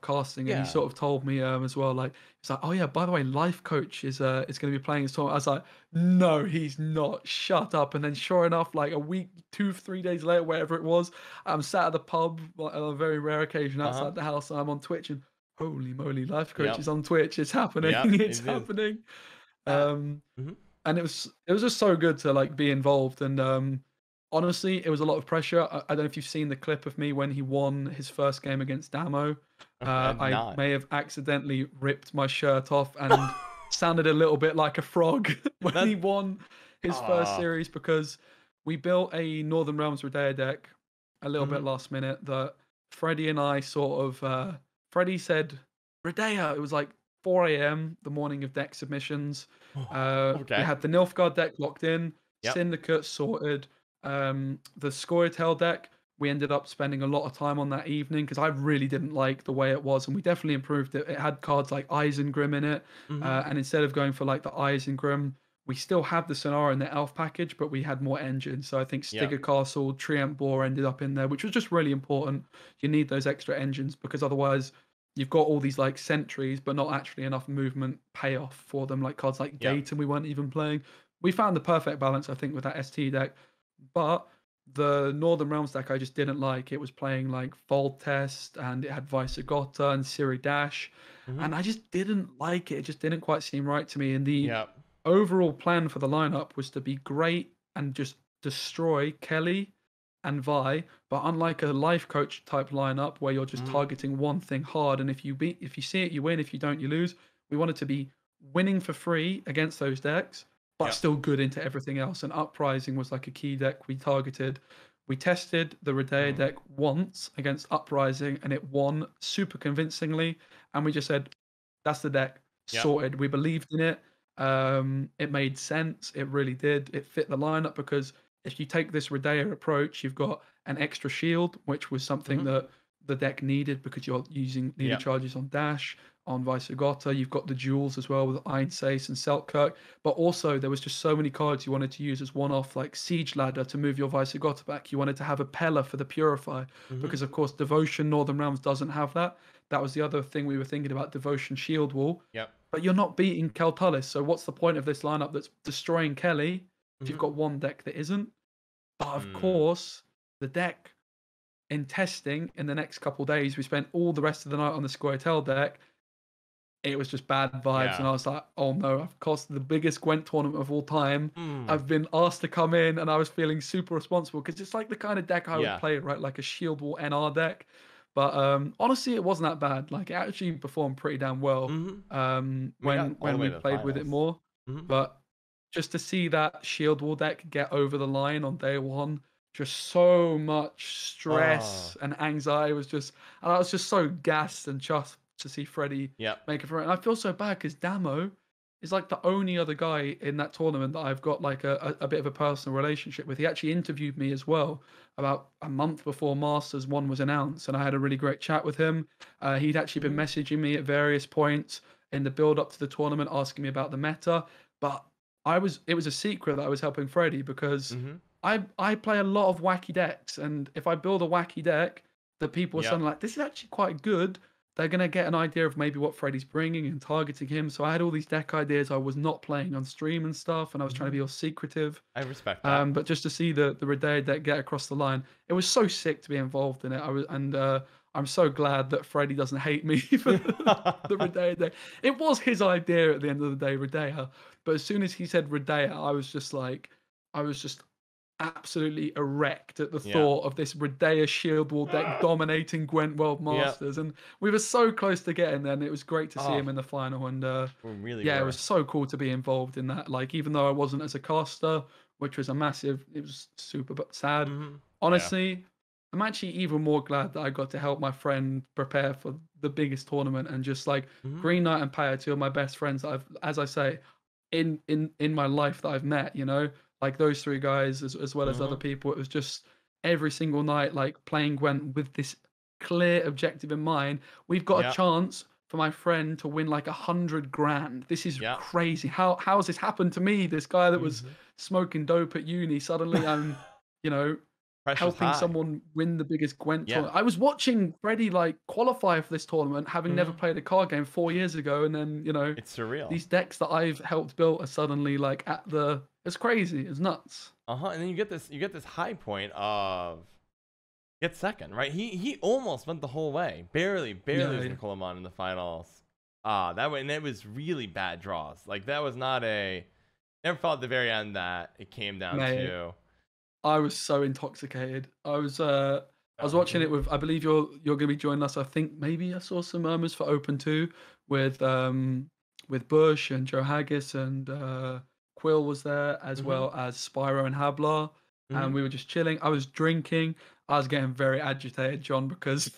casting. And he Yeah. sort of told me as well, like he's like, oh yeah, by the way, Life Coach is going to be playing this tournament. I was like, no, he's not. Shut up. And then sure enough, like a week, 2, 3 days later, wherever it was, I'm sat at the pub like, on a very rare occasion Uh-huh. outside the house, and I'm on Twitch and holy moly, Life Coach Yep. is on Twitch. It's happening. Yep. It's It is. happening. Uh, Um, mhm. and it was just so good to like be involved. And honestly, it was a lot of pressure. I don't know if you've seen the clip of me when he won his first game against Damo. Okay, I did I not. may have accidentally ripped my shirt off and sounded a little bit like a frog when That. he won his first Ah. series because we built a Northern Realms Redea deck a little bit Mhm. last minute that Freddie and I sort of Freddie said Redea. It was like 4 a.m. the morning of deck submissions. We Okay. had the Nilfgaard deck locked in, Yep. Syndicate sorted. The Scoia'tael deck, we ended up spending a lot of time on that evening because I really didn't like the way it was, and we definitely improved it. It had cards like Isengrim in it, Mhm. and instead of going for like the Isengrim, we still had the Sonara in the Elf package, but we had more engines. So I think Yep. Stigger Castle, Treant Boar ended up in there, which was just really important. You need those extra engines because otherwise you've got all these like sentries, but not actually enough movement payoff for them. Like cards like Yep. Gate, and we weren't even playing. We found the perfect balance, I think, with that ST deck. But the Northern Realms deck I just didn't like. It was playing like Fold Test and it had Vicegotta and Siri Dash. Mhm. And I just didn't like it. It just didn't quite seem right to me. And the Yep. overall plan for the lineup was to be great and just destroy Kelly and Vi. But unlike a life coach type lineup where you're just Mhm. targeting one thing hard, and if you see it, you win. If you don't, you lose. We wanted to be winning for free against those decks but Yep. still good into everything else. And Uprising was like a key deck we targeted. We tested the Redea Mhm. deck once against Uprising and it won super convincingly. And we just said, that's the deck Yep. sorted. We believed in it. It made sense. It really did. It fit the lineup because if you take this Redea approach, you've got an extra shield, which was something Mhm. that the deck needed because you're using leader Yep. charges on Dash, on Vicegotta. You've got the jewels as well with Einsace and Selkirk. But also, there was just so many cards you wanted to use as one-off, like Siege Ladder to move your Vicegotta back. You wanted to have a Pella for the Purify, Mhm. because of course Devotion Northern Realms doesn't have that. That was the other thing we were thinking about, Devotion Shield Wall. Yep. But you're not beating Kel'Thuzlis, so what's the point of this lineup that's destroying Kelly if you've Mhm. got one deck that isn't? But of Mm. course, the deck in testing in the next couple days, we spent all the rest of the night on the Scoia'tael deck. It was just bad vibes, and Yeah. I was like, "Oh no, I've cost the biggest Gwent tournament of all time. Mm. I've been asked to come in, and I was feeling super responsible because it's like the kind of deck I would Yeah. play, right? Like a Shield Wall NR deck." But honestly, it wasn't that bad. Like it actually performed pretty damn well Mhm. We when got all the way we to the played with it finals. more. Mhm. But just to see that Shield Wall deck get over the line on day one, just so much Oh. stress and anxiety was just, and I was just so gassed and chuffed to see Freddie Yep. make it for it. And I feel so bad because Damo, is like the only other guy in that tournament that I've got like a bit of a personal relationship with. He actually interviewed me as well about a month before Masters 1 was announced, and I had a really great chat with him. He'd actually been Mhm. messaging me at various points in the build up to the tournament, asking me about the meta. But it was a secret that I was helping Freddie because Mhm. I play a lot of wacky decks, and if I build a wacky deck that people are Yep. suddenly like, this is actually quite good, they're gonna get an idea of maybe what Freddie's bringing and targeting him. So I had all these deck ideas I was not playing on stream and stuff, and I was trying to Mhm. be all secretive. I respect that. But just to see the Redea deck get across the line, it was so sick to be involved in it. I'm so glad that Freddie doesn't hate me for the Redea deck. It was his idea at the end of the day, Redea. But as soon as he said Redea, I was just absolutely erect at the Yeah. thought of this Redea Shield Wall deck dominating Gwent World Yep. Masters, and we were so close to getting there. And it was great to see Oh, him in the final, and we really yeah, it was were. so cool to be involved in that. Like, even though I wasn't as a caster, which was a massive, it was super but sad. Mhm. Yeah. Honestly, I'm actually even more glad that I got to help my friend prepare for the biggest tournament, and just like Mhm. Green Knight and Paya, two of my best friends that I've, as I say, in my life that I've met, like those three guys as well as other Mhm. people. It was just every single night, like playing Gwent with this clear objective in mind. We've got a Yep. chance for my friend to win like 100 grand. This is Yep. crazy. How has this happened to me? This guy that was Mhm. smoking dope at uni, suddenly I'm, you know, Pressure's helping high. someone win the biggest Gwent Yeah. tournament. I was watching Freddie like qualify for this tournament, having never Mhm. played a card game 4 years ago, and then It's surreal. these decks that I've helped build are suddenly like at the. It's crazy. It's nuts. And then you get this high point of get second, right? He almost went the whole way. Barely Yeah, was yeah. gonna call him on in the finals. That way, and it was really bad draws. Like that was not a never felt at the very end that it came down Mate, to I was so intoxicated. I was watching it mhm. with. I believe you're gonna be joining us. I think maybe I saw some murmurs for Open 2 with Bush and Joe Haggis, and Quill was there, as Mhm. well as Spyro and Hablar, and Mhm. we were just chilling. I was drinking. I was getting very agitated, John, because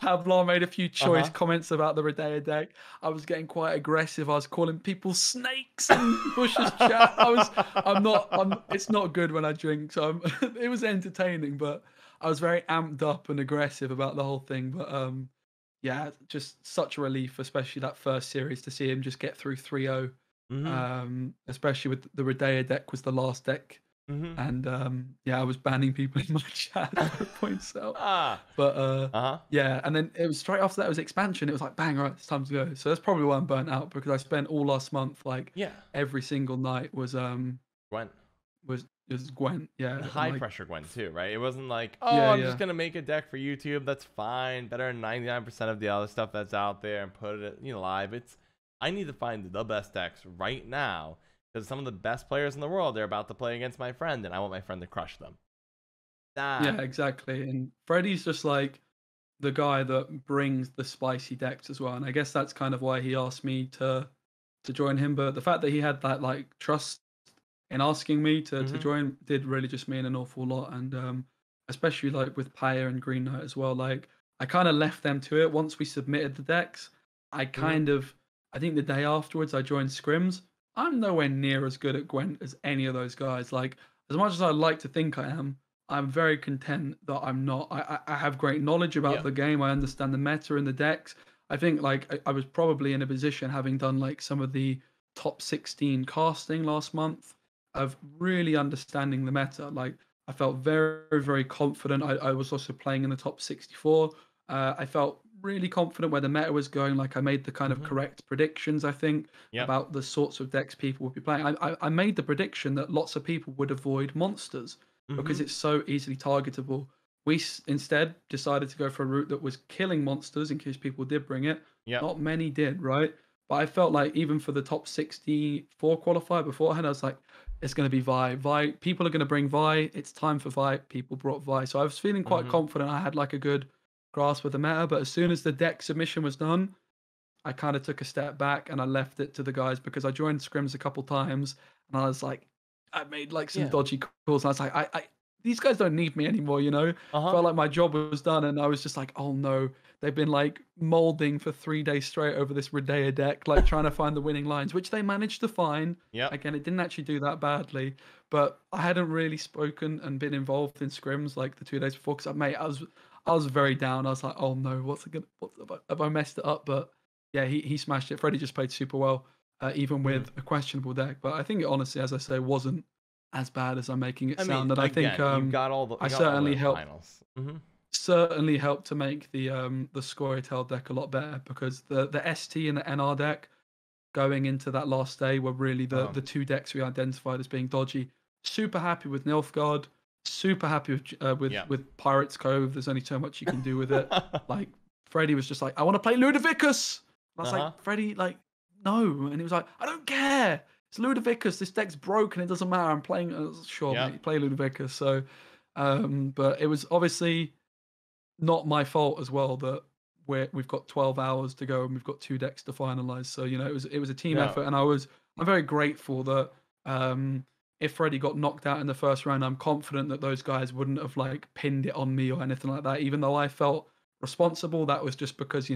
Hablar made a few choice Uh-huh. comments about the Redea deck. I was getting quite aggressive. I was calling people snakes in Bush's chat. It's not good when I drink, so it was entertaining, but I was very amped up and aggressive about the whole thing. But yeah, just such a relief, especially that first series, to see him just get through 3-0. Mhm. Especially with the Redea deck was the last deck, Mhm. and yeah, I was banning people in my chat for points out. Ah. But Uh-huh. yeah, and then it was straight after that was expansion. It was like bang, right, it's time to go. So that's probably why I'm burnt out, because I spent all last month like Yeah. every single night Gwent. was Gwent. Yeah, and High like pressure Gwent too, right? It wasn't like, oh, yeah, I'm just yeah. gonna make a deck for YouTube. That's fine. Better than 99% of the other stuff that's out there and put it, live. It's I need to find the best decks right now because some of the best players in the world they're about to play against my friend, and I want my friend to crush them. Yeah, That. exactly. And Freddy's just like the guy that brings the spicy decks as well. And I guess that's kind of why he asked me to join him. But the fact that he had that like trust in asking me to Mhm. join did really just mean an awful lot. And especially like with Paya and Green Knight as well. Like I kind of left them to it once we submitted the decks. Mhm. I think the day afterwards I joined Scrims. I'm nowhere near as good at Gwent as any of those guys. Like as much as I like to think I am, I'm very content that I'm not. I have great knowledge about Yeah. the game. I understand the meta and the decks. I think like I was probably in a position, having done like some of the top 16 casting last month, of really understanding the meta. Like I felt very, very confident. I was also playing in the top 64. I felt really confident where the meta was going. Like I made the kind of Mhm. correct predictions, I think, Yep. about the sorts of decks people would be playing. I made the prediction that lots of people would avoid monsters because Mhm. it's so easily targetable. We instead decided to go for a route that was killing monsters in case people did bring it. Yep. Not many did, right? But I felt like even for the top 64 qualifier beforehand, I was like, it's going to be Vi. Vi, people are going to bring Vi. It's time for Vi. People brought Vi. So I was feeling quite Mhm. confident. I had like a good grasp of the meta. But as soon as the deck submission was done, I kind of took a step back and I left it to the guys, because I joined scrims a couple times and I was like, I made like some Yeah. dodgy calls. And I was like, these guys don't need me anymore, you know? Uh-huh. Felt like my job was done, and I was just like, oh no, they've been like molding for 3 days straight over this Redea deck, like trying to find the winning lines, which they managed to find. Yep. Again, it didn't actually do that badly, but I hadn't really spoken and been involved in scrims like the 2 days before because mate, I was very down. I was like, oh no, what's it gonna, what have I messed it up? But yeah, he smashed it. Freddie just played super well, even Mhm. with a questionable deck. But I think it honestly, as I say, wasn't as bad as I'm making it I mean, sound. And I think again, I you got all the way certainly to helped finals. Hmm. certainly helped to make the Scoia'tael deck a lot better because the ST and the NR deck going into that last day were really Uh-huh. the two decks we identified as being dodgy. Super happy with Nilfgaard. Super happy Yeah. with Pirates Cove. There's only so much you can do with it. Like Freddie was just like, I want to play Ludovicus. And I was Uh-huh. like, Freddie, like, no. And he was like, I don't care. It's Ludovicus. This deck's broken. It doesn't matter. I'm playing. Sure, Yep. mate. Play Ludovicus. So, but it was obviously not my fault as well that we've got 12 hours to go and we've got two decks to finalize. So you know it was a team No. effort, and I'm very grateful that if Freddie got knocked out in the first round, I'm confident that those guys wouldn't have like pinned it on me or anything like that. Even though I felt responsible, that was just because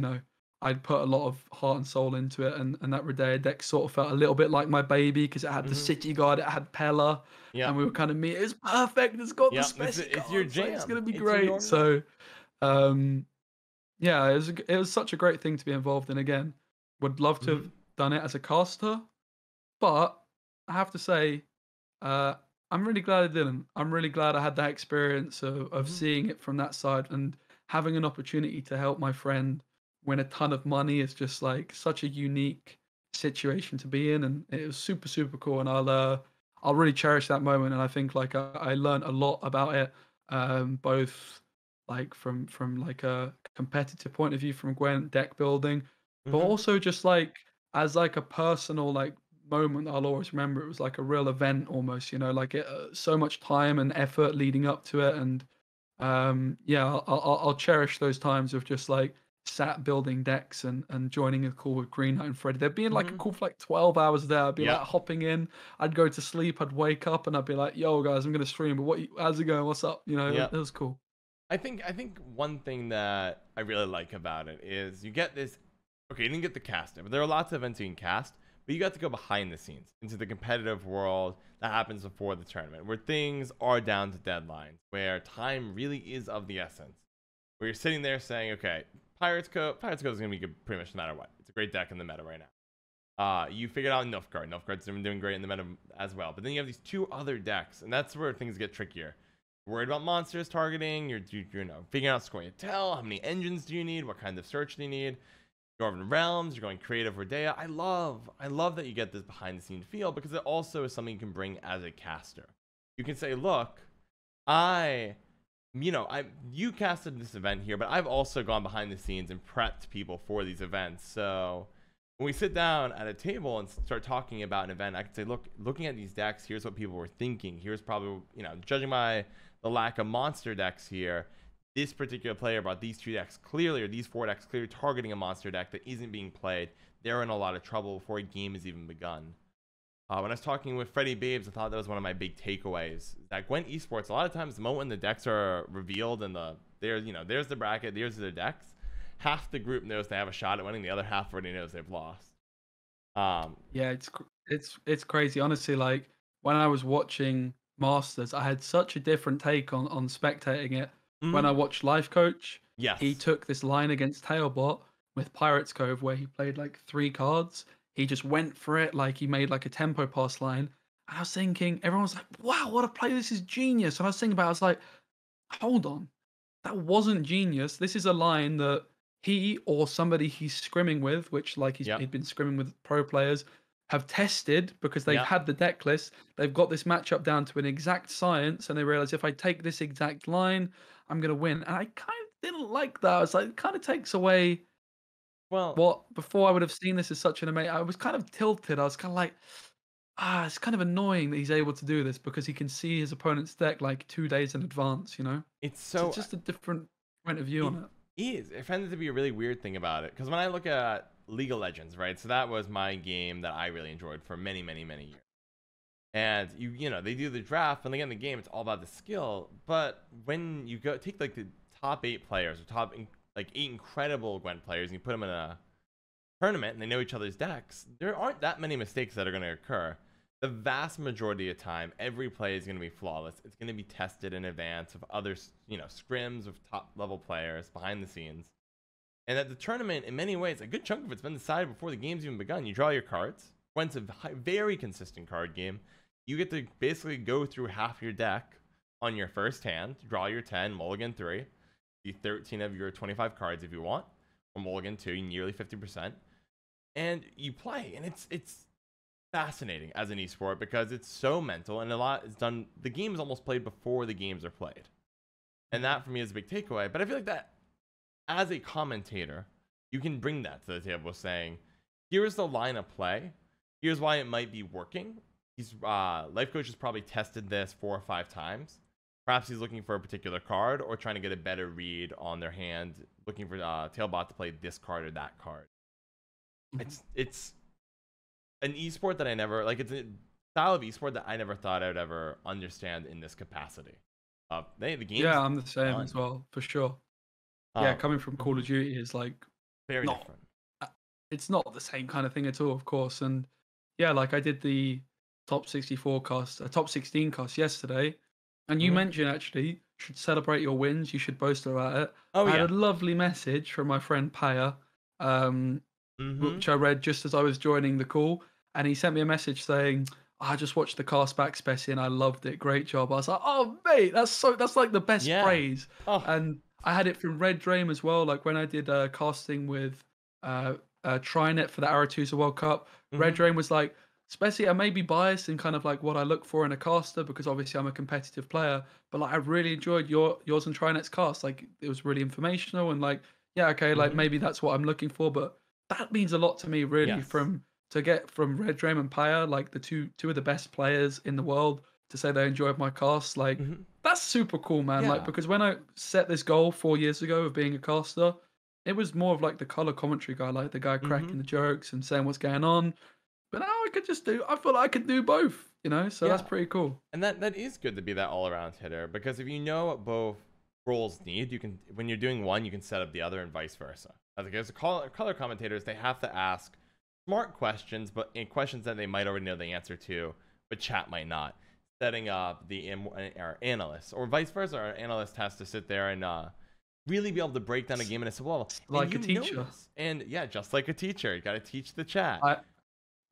I'd put a lot of heart and soul into it, and that Redea deck sort of felt a little bit like my baby because it had the Hmm. City Guard, it had Pella, and Yep. we were kind of me. It's perfect. It's got the Yep. Speci It's your cards. Like, it's jam. gonna be It's your great. jam. So yeah, it was such a great thing to be involved in again. Would love to have Hmm. done it as a caster, but I have to say, uh, I'm really glad I didn't. I'm really glad I had that experience of Hmm. seeing it from that side and having an opportunity to help my friend win a ton of money is just like such a unique situation to be in, and it was super super cool. And I'll really cherish that moment. And I think like I learned a lot about it, both like from like a competitive point of view from Gwent deck building, but Hmm. also just like as like a personal like moment I'll always remember. It was like a real event almost, like it, so much time and effort leading up to it, and yeah, I'll cherish those times of just like sat building decks and joining a call with Green Knight and Freddy. There'd be in like a Hmm. call for like 12 hours there. I'd be like Yep. hopping in, I'd go to sleep, I'd wake up, and I'd be like, "Yo, guys, I'm gonna stream, but how's it going? What's up?" Yep. It was cool. I think one thing that I really like about it is you get this. Okay, you didn't get the casting, but there are lots of events you can cast, but you got to go behind the scenes into the competitive world that happens before the tournament, where things are down to deadlines, where time really is of the essence. Where you're sitting there saying, okay, Pirates Code is gonna be good pretty much no matter what. It's a great deck in the meta right now. You figured out Nilfgaard. Nilfgaard's been doing great in the meta as well. But then you have these two other decks, and that's where things get trickier. Worried about monsters targeting. You're figuring out Scoia'tael. How many engines do you need? What kind of search do you need? Dwarven Realms. You're going creative Redea. I love that you get this behind the scenes feel because it also is something you can bring as a caster. You can say, look, I you casted this event here, but I've also gone behind the scenes and prepped people for these events. So when we sit down at a table and start talking about an event, I can say, look, looking at these decks, here's what people were thinking. Here's probably, judging by the lack of monster decks here, this particular player brought these two decks clearly, or these four decks clearly targeting a monster deck that isn't being played. They're in a lot of trouble before a game has even begun. When I was talking with Freddie Babes, I thought that was one of my big takeaways. That Gwent Esports, a lot of times, the moment when the decks are revealed and there's the bracket, there's the decks, half the group knows they have a shot at winning, the other half already knows they've lost. Yeah, it's crazy. Honestly, like when I was watching Masters, I had such a different take on spectating it. When I Mhm. watched Life Coach, he Yes. took this line against Tailbot with Pirates Cove where he played like 3 cards. He just went for it, like he made like a tempo pass line. And I was thinking, everyone was like, "Wow, what a play! This is genius." And I was thinking about, it, I was like, "Hold on, that wasn't genius. This is a line that he or somebody he's scrimming with, which like Yep. he'd been scrimming with pro players, have tested because they've Yep. had the deck list. They've got this matchup down to an exact science, and they realize if I take this exact line, I'm gonna win. And I kind of didn't like that. I was like, it kind of takes away Well, what before I would have seen this as such an amazing. I was kind of tilted. I was kind of like, it's kind of annoying that he's able to do this because he can see his opponent's deck like 2 days in advance. it's So so it's just a different point of view it on it. is. It tends to be a really weird thing about it because when I look at League of Legends, right? So that was my game that I really enjoyed for many, many, many years. And they do the draft when they get in the game. It's all about the skill. But when you go take like the top 8 players or top like 8 incredible Gwent players and you put them in a tournament and they know each other's decks, there aren't that many mistakes that are going to occur. The vast majority of time, every play is going to be flawless. It's going to be tested in advance of other, scrims of top level players behind the scenes. And at the tournament, in many ways, a good chunk of it's been decided before the game's even begun. You draw your cards. Gwent's a very consistent card game. You get to basically go through half your deck on your first hand, draw your 10, mulligan 3, do 13 of your 25 cards if you want, or mulligan 2, nearly 50%, and you play. And it's fascinating as an esport because it's so mental, and a lot is done. The game is almost played before the games are played, and that for me is a big takeaway. But I feel like that as a commentator, you can bring that to the table, saying, here's the line of play, here's why it might be working. Life coach has probably tested this 4 or 5 times. Perhaps he's looking for a particular card or trying to get a better read on their hand, looking for Tailbot to play this card or that card. It's an esport that I never it's a style of esport that I never thought I would ever understand in this capacity. The game. Yeah, I'm the same as well, for sure. Yeah, coming from Call of Duty is like very different. It's not the same kind of thing at all, of course. And yeah, like I did the top 64 cast, a top 16 cast yesterday, and you mentioned actually should celebrate your wins. You should boast about it. I had a lovely message from my friend Paya, which I read just as I was joining the call, and he sent me a message saying, I just watched the cast back, Speci, and I loved it. Great job. I was like, oh mate, that's like the best praise. And I had it from Red Dream as well. Like when I did casting with Trinet for the Aretusa World Cup, Red Dream was like, Speci, I may be biased in kind of like what I look for in a caster because obviously I'm a competitive player, but like I really enjoyed yours and Trinet's cast. Like it was really informational and like, yeah, okay, like maybe that's what I'm looking for, but that means a lot to me really to get from Red Dream and Paya, like the two of the best players in the world, to say they enjoyed my cast. Like that's super cool, man. Like because when I set this goal 4 years ago of being a caster, it was more of like the color commentary guy, like the guy cracking the jokes and saying what's going on. But now I feel like I could do both, so that's pretty cool. And that is good to be that all-around hitter, because if you know what both roles need, you can, when you're doing one, you can set up the other and vice versa. As color commentators, they have to ask smart questions, but in questions that they might already know the answer to, but chat might not. Setting up our analysts, or vice versa, our analyst has to sit there and really be able to break down a game in a simple level. Like a teacher. And yeah, just like a teacher, you got to teach the chat.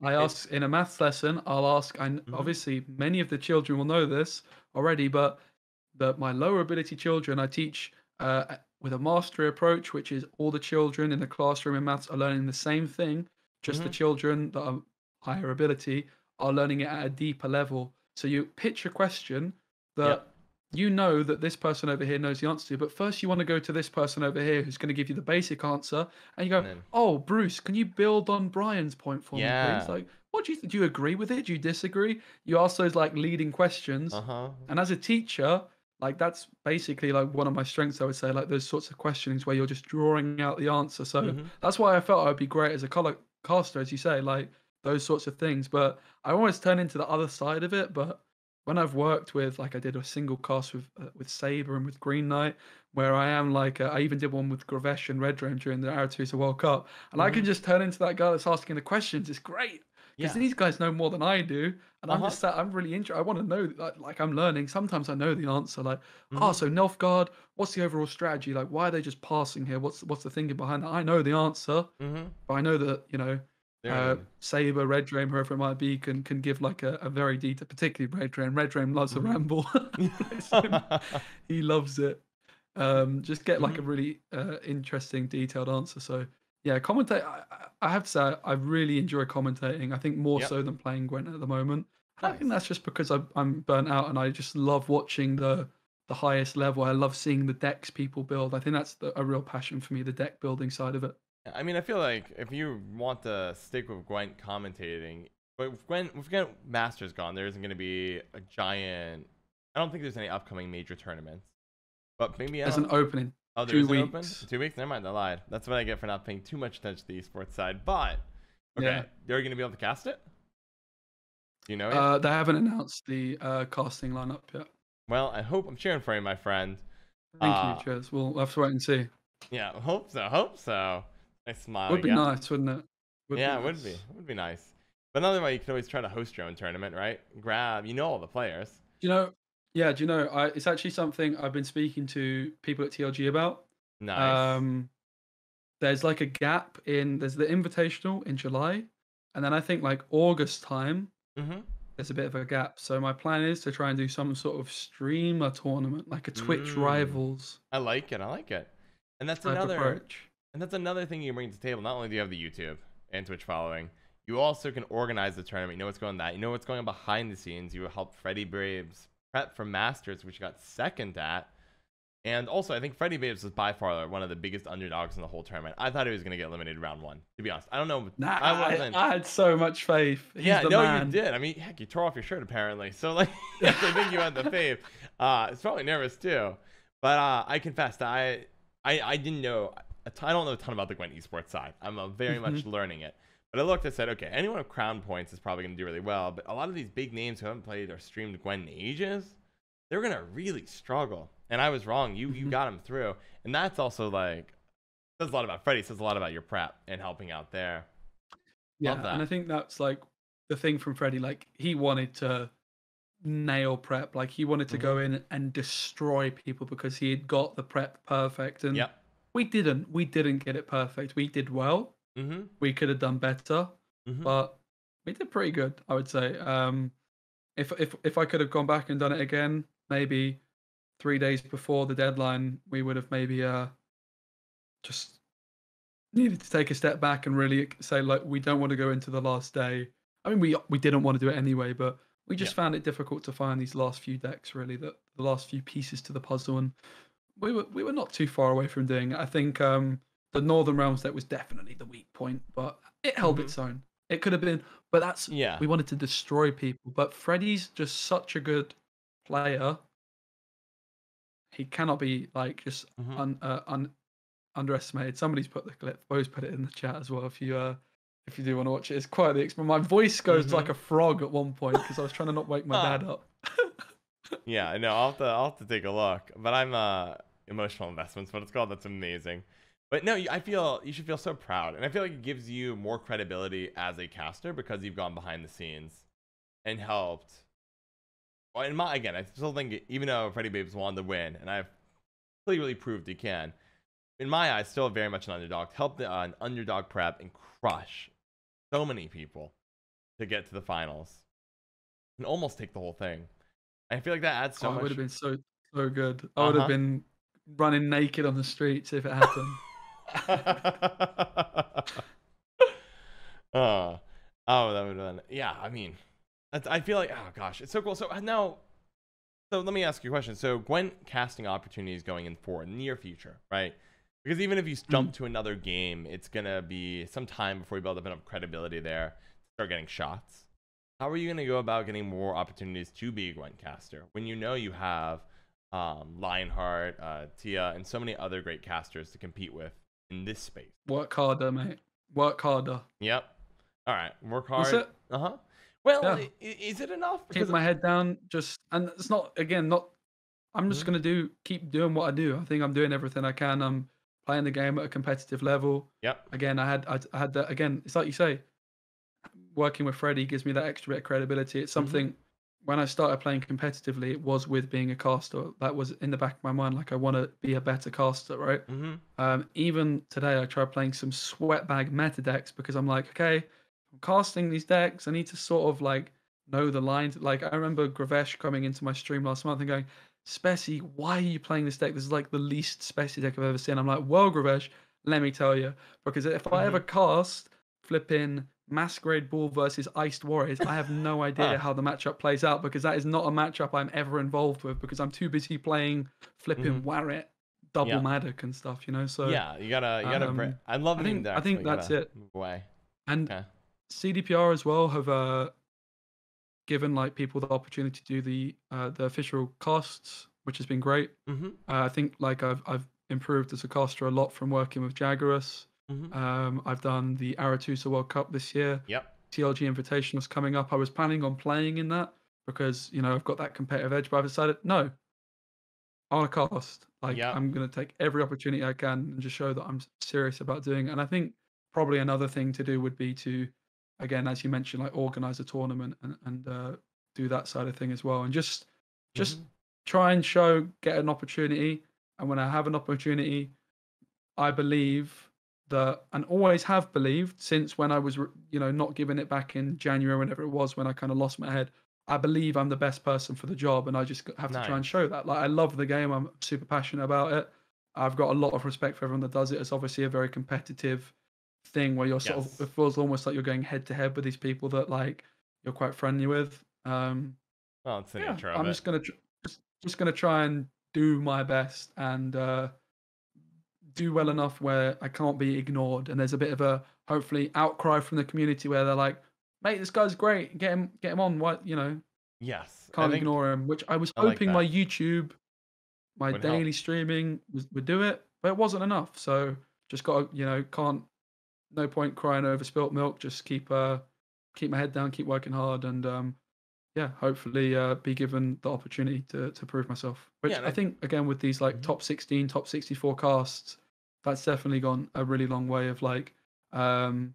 I ask in a maths lesson, obviously many of the children will know this already, but my lower ability children, I teach with a mastery approach, which is all the children in the classroom in maths are learning the same thing. Just the children that are higher ability are learning it at a deeper level. So you pitch a question that you know that this person over here knows the answer to, but first you want to go to this person over here who's going to give you the basic answer, and you go, oh, Bruce, can you build on Brian's point for me, please? Like, what do you agree with it? Do you disagree? You ask those like leading questions, and as a teacher, like that's basically like one of my strengths, I would say, like those sorts of questionings where you're just drawing out the answer. So that's why I felt I would be great as a color caster, as you say, like those sorts of things. But I always turn into the other side of it. But when I've worked with, like I did a single cast with Saber and with Green Knight, where I am like, I even did one with Gravesh and Red Dream during the Aretusa World Cup, and I can just turn into that guy that's asking the questions. It's great because these guys know more than I do, and I'm just I'm really interested. I want to know, like I'm learning. Sometimes I know the answer, like so Nilfgaard, what's the overall strategy? Like why are they just passing here? What's the thinking behind that? I know the answer, but I know that Saber, Red Dream, whoever it might be, can give like a very detailed, particularly Red Dream. Red Dream loves a ramble. He loves it. Just get like a really interesting, detailed answer. So yeah, commentate. I have to say, I really enjoy commentating. I think more so than playing Gwent at the moment. I think that's just because I'm burnt out and I just love watching the highest level. I love seeing the decks people build. I think that's a real passion for me, the deck building side of it. I mean, I feel like if you want to stick with Gwent commentating, but with Gwent Masters gone, there isn't going to be a giant. I don't think there's any upcoming major tournaments, but maybe there's an opening. Oh, there's 2 weeks. Open? 2 weeks? Never mind, I lied. That's what I get for not paying too much attention to the esports side. But okay, they're going to be able to cast it. Do you know yet? They haven't announced the casting lineup yet. Well, I'm cheering for you, my friend. Thank you. Uh, Cheers. We'll have to wait and see. yeah, hope so. Hope so. Nice smile Would you be got. nice, wouldn't it? Would be Yeah, it would be. nice. It would be nice. But another way, you could always try to host your own tournament, right? Grab, all the players. Do you know? Yeah, do you know? It's actually something I've been speaking to people at TLG about. Nice. Um, there's like a gap in. There's the Invitational in July, and then I think like August time. Mm-hmm. There's a bit of a gap. So my plan is to try and do some sort of streamer tournament, like a Twitch Mm. rivals I like it. I like it. And that's type another approach. and that's another thing you bring to the table. Not only do you have the YouTube and Twitch following, you also can organize the tournament. You know what's going on that. You know what's going on behind the scenes. You help Freddie Braves prep for Masters, which you got second at. And also, I think Freddie Babes was by far one of the biggest underdogs in the whole tournament. I thought he was going to get eliminated round one, to be honest. I don't know. Nah, I wasn't. I had so much faith. He's Yeah, the no, man. you did. I mean, heck, you tore off your shirt apparently. So, like, I think you had the faith. It's probably nervous too. But I confess that I didn't know. I don't know a ton about the Gwent esports side. I'm very much learning it. But I looked and said, okay, anyone with crown points is probably going to do really well. But a lot of these big names who haven't played or streamed Gwent in ages, they're going to really struggle. And I was wrong. You got them through. And that's also like, says a lot about Freddie. Says a lot about your prep and helping out there. Yeah, Love that. and I think that's like the thing from Freddie. Like he wanted to nail prep. Like he wanted to go in and destroy people because he had got the prep perfect. And Yep. we didn't. We didn't get it perfect. We did well. We could have done better, but we did pretty good, I would say. If I could have gone back and done it again, maybe 3 days before the deadline, we would have maybe just needed to take a step back and really say like we don't want to go into the last day. I mean, we didn't want to do it anyway, but we just found it difficult to find these last few decks, really, the last few pieces to the puzzle, and we were not too far away from doing it. I think the Northern Realms deck was definitely the weak point, but it held its own. It could have been, but that's we wanted to destroy people. But Freddie's just such a good player. He cannot be like just underestimated. Somebody's put the clip. Bo's put it in the chat as well. If you do want to watch it, it's quite the experience. My voice goes like a frog at one point because I was trying to not wake my dad up. Yeah, I know. I'll have to take a look. But I'm emotional investments. But it's called. That's amazing. But no, I feel you should feel so proud, and I feel like it gives you more credibility as a caster because you've gone behind the scenes and helped. Well, again, I still think even though Freddie Babes wanted to win, and I've clearly proved he can, in my eyes, still very much an underdog. Helped an underdog prep and crush so many people to get to the finals and almost take the whole thing. I feel like that adds so much. It would have been so good. I would have been running naked on the streets if it happened. That would have been. Yeah, I mean, I feel like, oh gosh, it's so cool. So now, so let me ask you a question. So Gwent casting opportunities going in for near future, right? Because even if you jump to another game, it's gonna be some time before you build up enough credibility there to start getting shots. How are you gonna go about getting more opportunities to be a Gwent caster when you know you have Lionheart, Tia, and so many other great casters to compete with in this space? Work harder, mate. Work harder. Yep. All right. Work hard. That's it. Well, is it enough? Keep my head down. And it's not I'm just gonna keep doing what I do. I think I'm doing everything I can. I'm playing the game at a competitive level. Yep. Again, I had that. Again, it's like you say, working with Freddie gives me that extra bit of credibility. It's something. When I started playing competitively, it was with being a caster. That was in the back of my mind. Like I want to be a better caster, right? Even today, I tried playing some sweatbag meta decks because I'm like, okay, I'm casting these decks. I need to sort of like know the lines. Like I remember Gravesh coming into my stream last month and going, Speci, why are you playing this deck? This is like the least Speci deck I've ever seen. I'm like, well, Gravesh, let me tell you, because if I ever cast flipping Masquerade Ball versus Iced Warriors, I have no idea how the matchup plays out because that is not a matchup I'm ever involved with because I'm too busy playing flipping Warret, double Maddock and stuff, you know. So yeah, you gotta. I love I think that's it. Move away. And CDPR as well have given like people the opportunity to do the official casts, which has been great. I think like I've improved as a caster a lot from working with Jaggerus. I've done the Aretusa World Cup this year. Yep. TLG Invitationals coming up. I was planning on playing in that because, I've got that competitive edge, but I've decided, no, I want to cast. Like, Yep. I'm going to take every opportunity I can and just show that I'm serious about doing it. And I think probably another thing to do would be to, again, as you mentioned, like organize a tournament and do that side of thing as well. And just Hmm. try and get an opportunity. And when I have an opportunity, I believe that, and always have believed since when I was, not giving it back in January, whenever it was, when I kind of lost my head. I believe I'm the best person for the job, and I just have to try and Nice. show that. Like, I love the game. I'm super passionate about it. I've got a lot of respect for everyone that does it. It's obviously a very competitive thing where you're sort of, Yes. it feels almost like you're going head to head with these people that like you're quite friendly with. Well, it's the Yeah, nature of I'm it. just gonna try and do my best and do well enough where I can't be ignored. And there's a bit of a hopefully outcry from the community where they're like, "Mate, this guy's great. Get him on. What Yes. I can't think ignore him." Which I was I like hoping my that. YouTube, my Would help. daily streaming would do it, but it wasn't enough. So just got to, can't no point crying over spilt milk. Just keep my head down, keep working hard, and yeah, hopefully be given the opportunity to prove myself. Yeah, Which and I think again with these like mhm. top 16, top 64 casts, that's definitely gone a really long way of like um,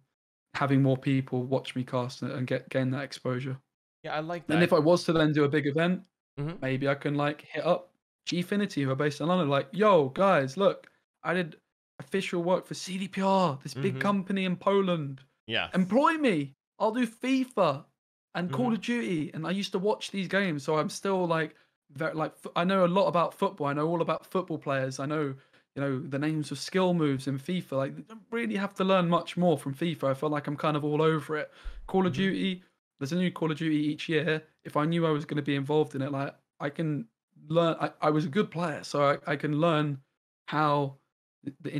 having more people watch me cast and gain that exposure. Yeah, I like And that. if I was to then do a big event, Hmm. maybe I can like hit up Gfinity who are based in London, like, yo, guys, look, I did official work for CDPR, this big Hmm. company in Poland. Yes. Employ me. I'll do FIFA and Call Hmm. of Duty. And I used to watch these games, so I'm still like very like I know a lot about football. I know all about football players. I know the names of skill moves in FIFA. Like, you don't really have to learn much more from FIFA. I feel like I'm kind of all over it. Call of Hmm. Duty, there's a new Call of Duty each year. If I knew I was going to be involved in it, like I can learn. I was a good player, so I can learn how the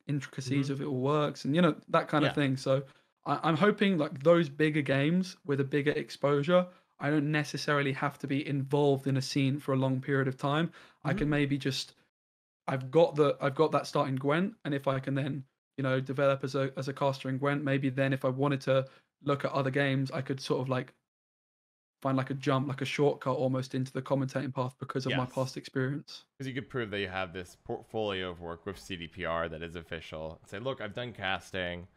intricacies Hmm. of it all works, and that kind of Yeah. thing. So I'm hoping like those bigger games with a bigger exposure. I don't necessarily have to be involved in a scene for a long period of time. I can Hmm. maybe just I've got that start in Gwent, and if I can then develop as a caster in Gwent, maybe then if I wanted to look at other games, I could sort of like find like a jump, like a shortcut almost into the commentating path because of my Yes. past experience. Because you could prove that you have this portfolio of work with CDPR that is official. Say, look, I've done casting.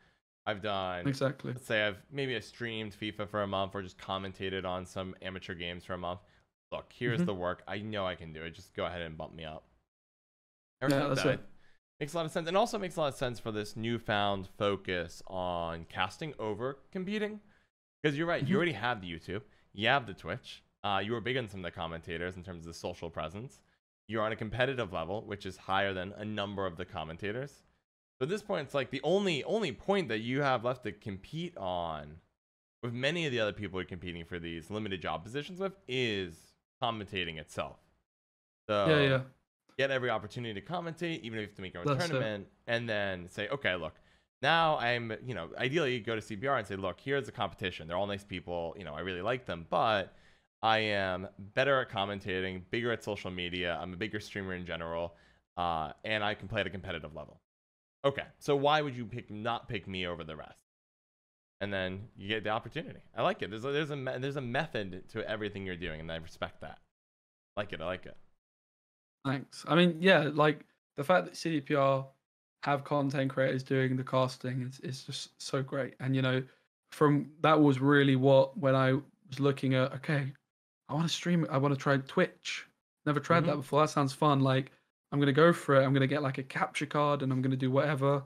I've done, Exactly. let's say I streamed FIFA for a month or just commentated on some amateur games for a month. Look, here's Hmm. the work. I know I can do it. Just go ahead and bump me up. I Yeah, respect that's that. it. It makes a lot of sense. And also makes a lot of sense for this newfound focus on casting over competing. Because you're right, you Hmm. already have the YouTube, you have the Twitch. You were big on some of the commentators in terms of the social presence. You're on a competitive level, which is higher than a number of the commentators. So at this point, it's like the only point that you have left to compete on with many of the other people you're competing for these limited job positions with is commentating itself. Yeah, So yeah, get every opportunity to commentate, even if you have to make your own that's it. tournament, and then say, okay, look, now I'm, ideally you go to CBR and say, look, here's the competition. They're all nice people. I really like them, but I am better at commentating, bigger at social media. I'm a bigger streamer in general, and I can play at a competitive level. Okay, so why would you not pick me over the rest? And then you get the opportunity. I like it. There's a method to everything you're doing, and I respect that. Like it. I like it. Thanks. I mean, yeah, like the fact that CDPR have content creators doing the casting is just so great. And from that was really what when I was looking at, okay, I want to stream it. I want to try Twitch. Never tried that Mm-hmm. before. That sounds fun. Like I'm gonna go for it. I'm gonna get like a capture card and I'm gonna do whatever.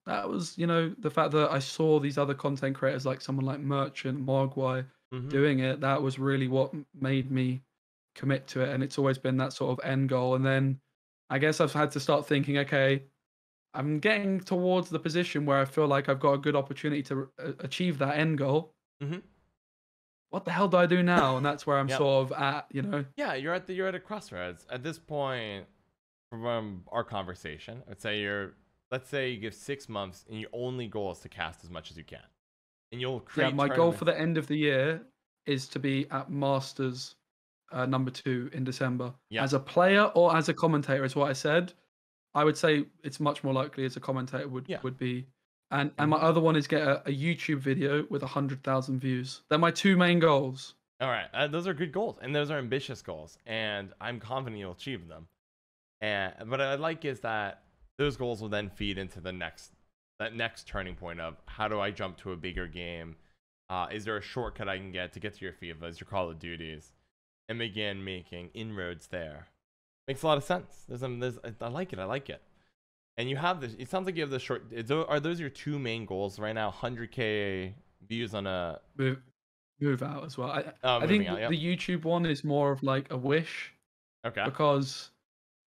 That was, the fact that I saw these other content creators like someone like Merchant, Mogwai Mm-hmm. doing it. That was really what made me commit to it. And it's always been that sort of end goal. And then I guess I've had to start thinking, okay, I'm getting towards the position where I feel like I've got a good opportunity to achieve that end goal. Mm-hmm. What the hell do I do now? And that's where I'm Yep. sort of at. Yeah, you're at a crossroads at this point. From our conversation, let's say you give 6 months and your only goal is to cast as much as you can, and you'll Yeah, create my goal for tournaments. the end of the year is to be at Masters number 2 in December. Yep. As a player or as a commentator, is what I said. I would say it's much more likely as a commentator would Yeah. would be. and my other one is get a YouTube video with 100,000 views. They're my two main goals. All right, those are good goals, and those are ambitious goals, and I'm confident you'll achieve them. And what I like is that those goals will then feed into that next turning point of how do I jump to a bigger game? Is there a shortcut I can get to your FIFAs, your Call of Duties, and begin making inroads there? Makes a lot of sense. I like it. I like it. And you have this. It sounds like you have the short. Are those your two main goals right now? 100K views on a Move out as well. I moving think out. Yep. the YouTube one is more of like a wish Okay. because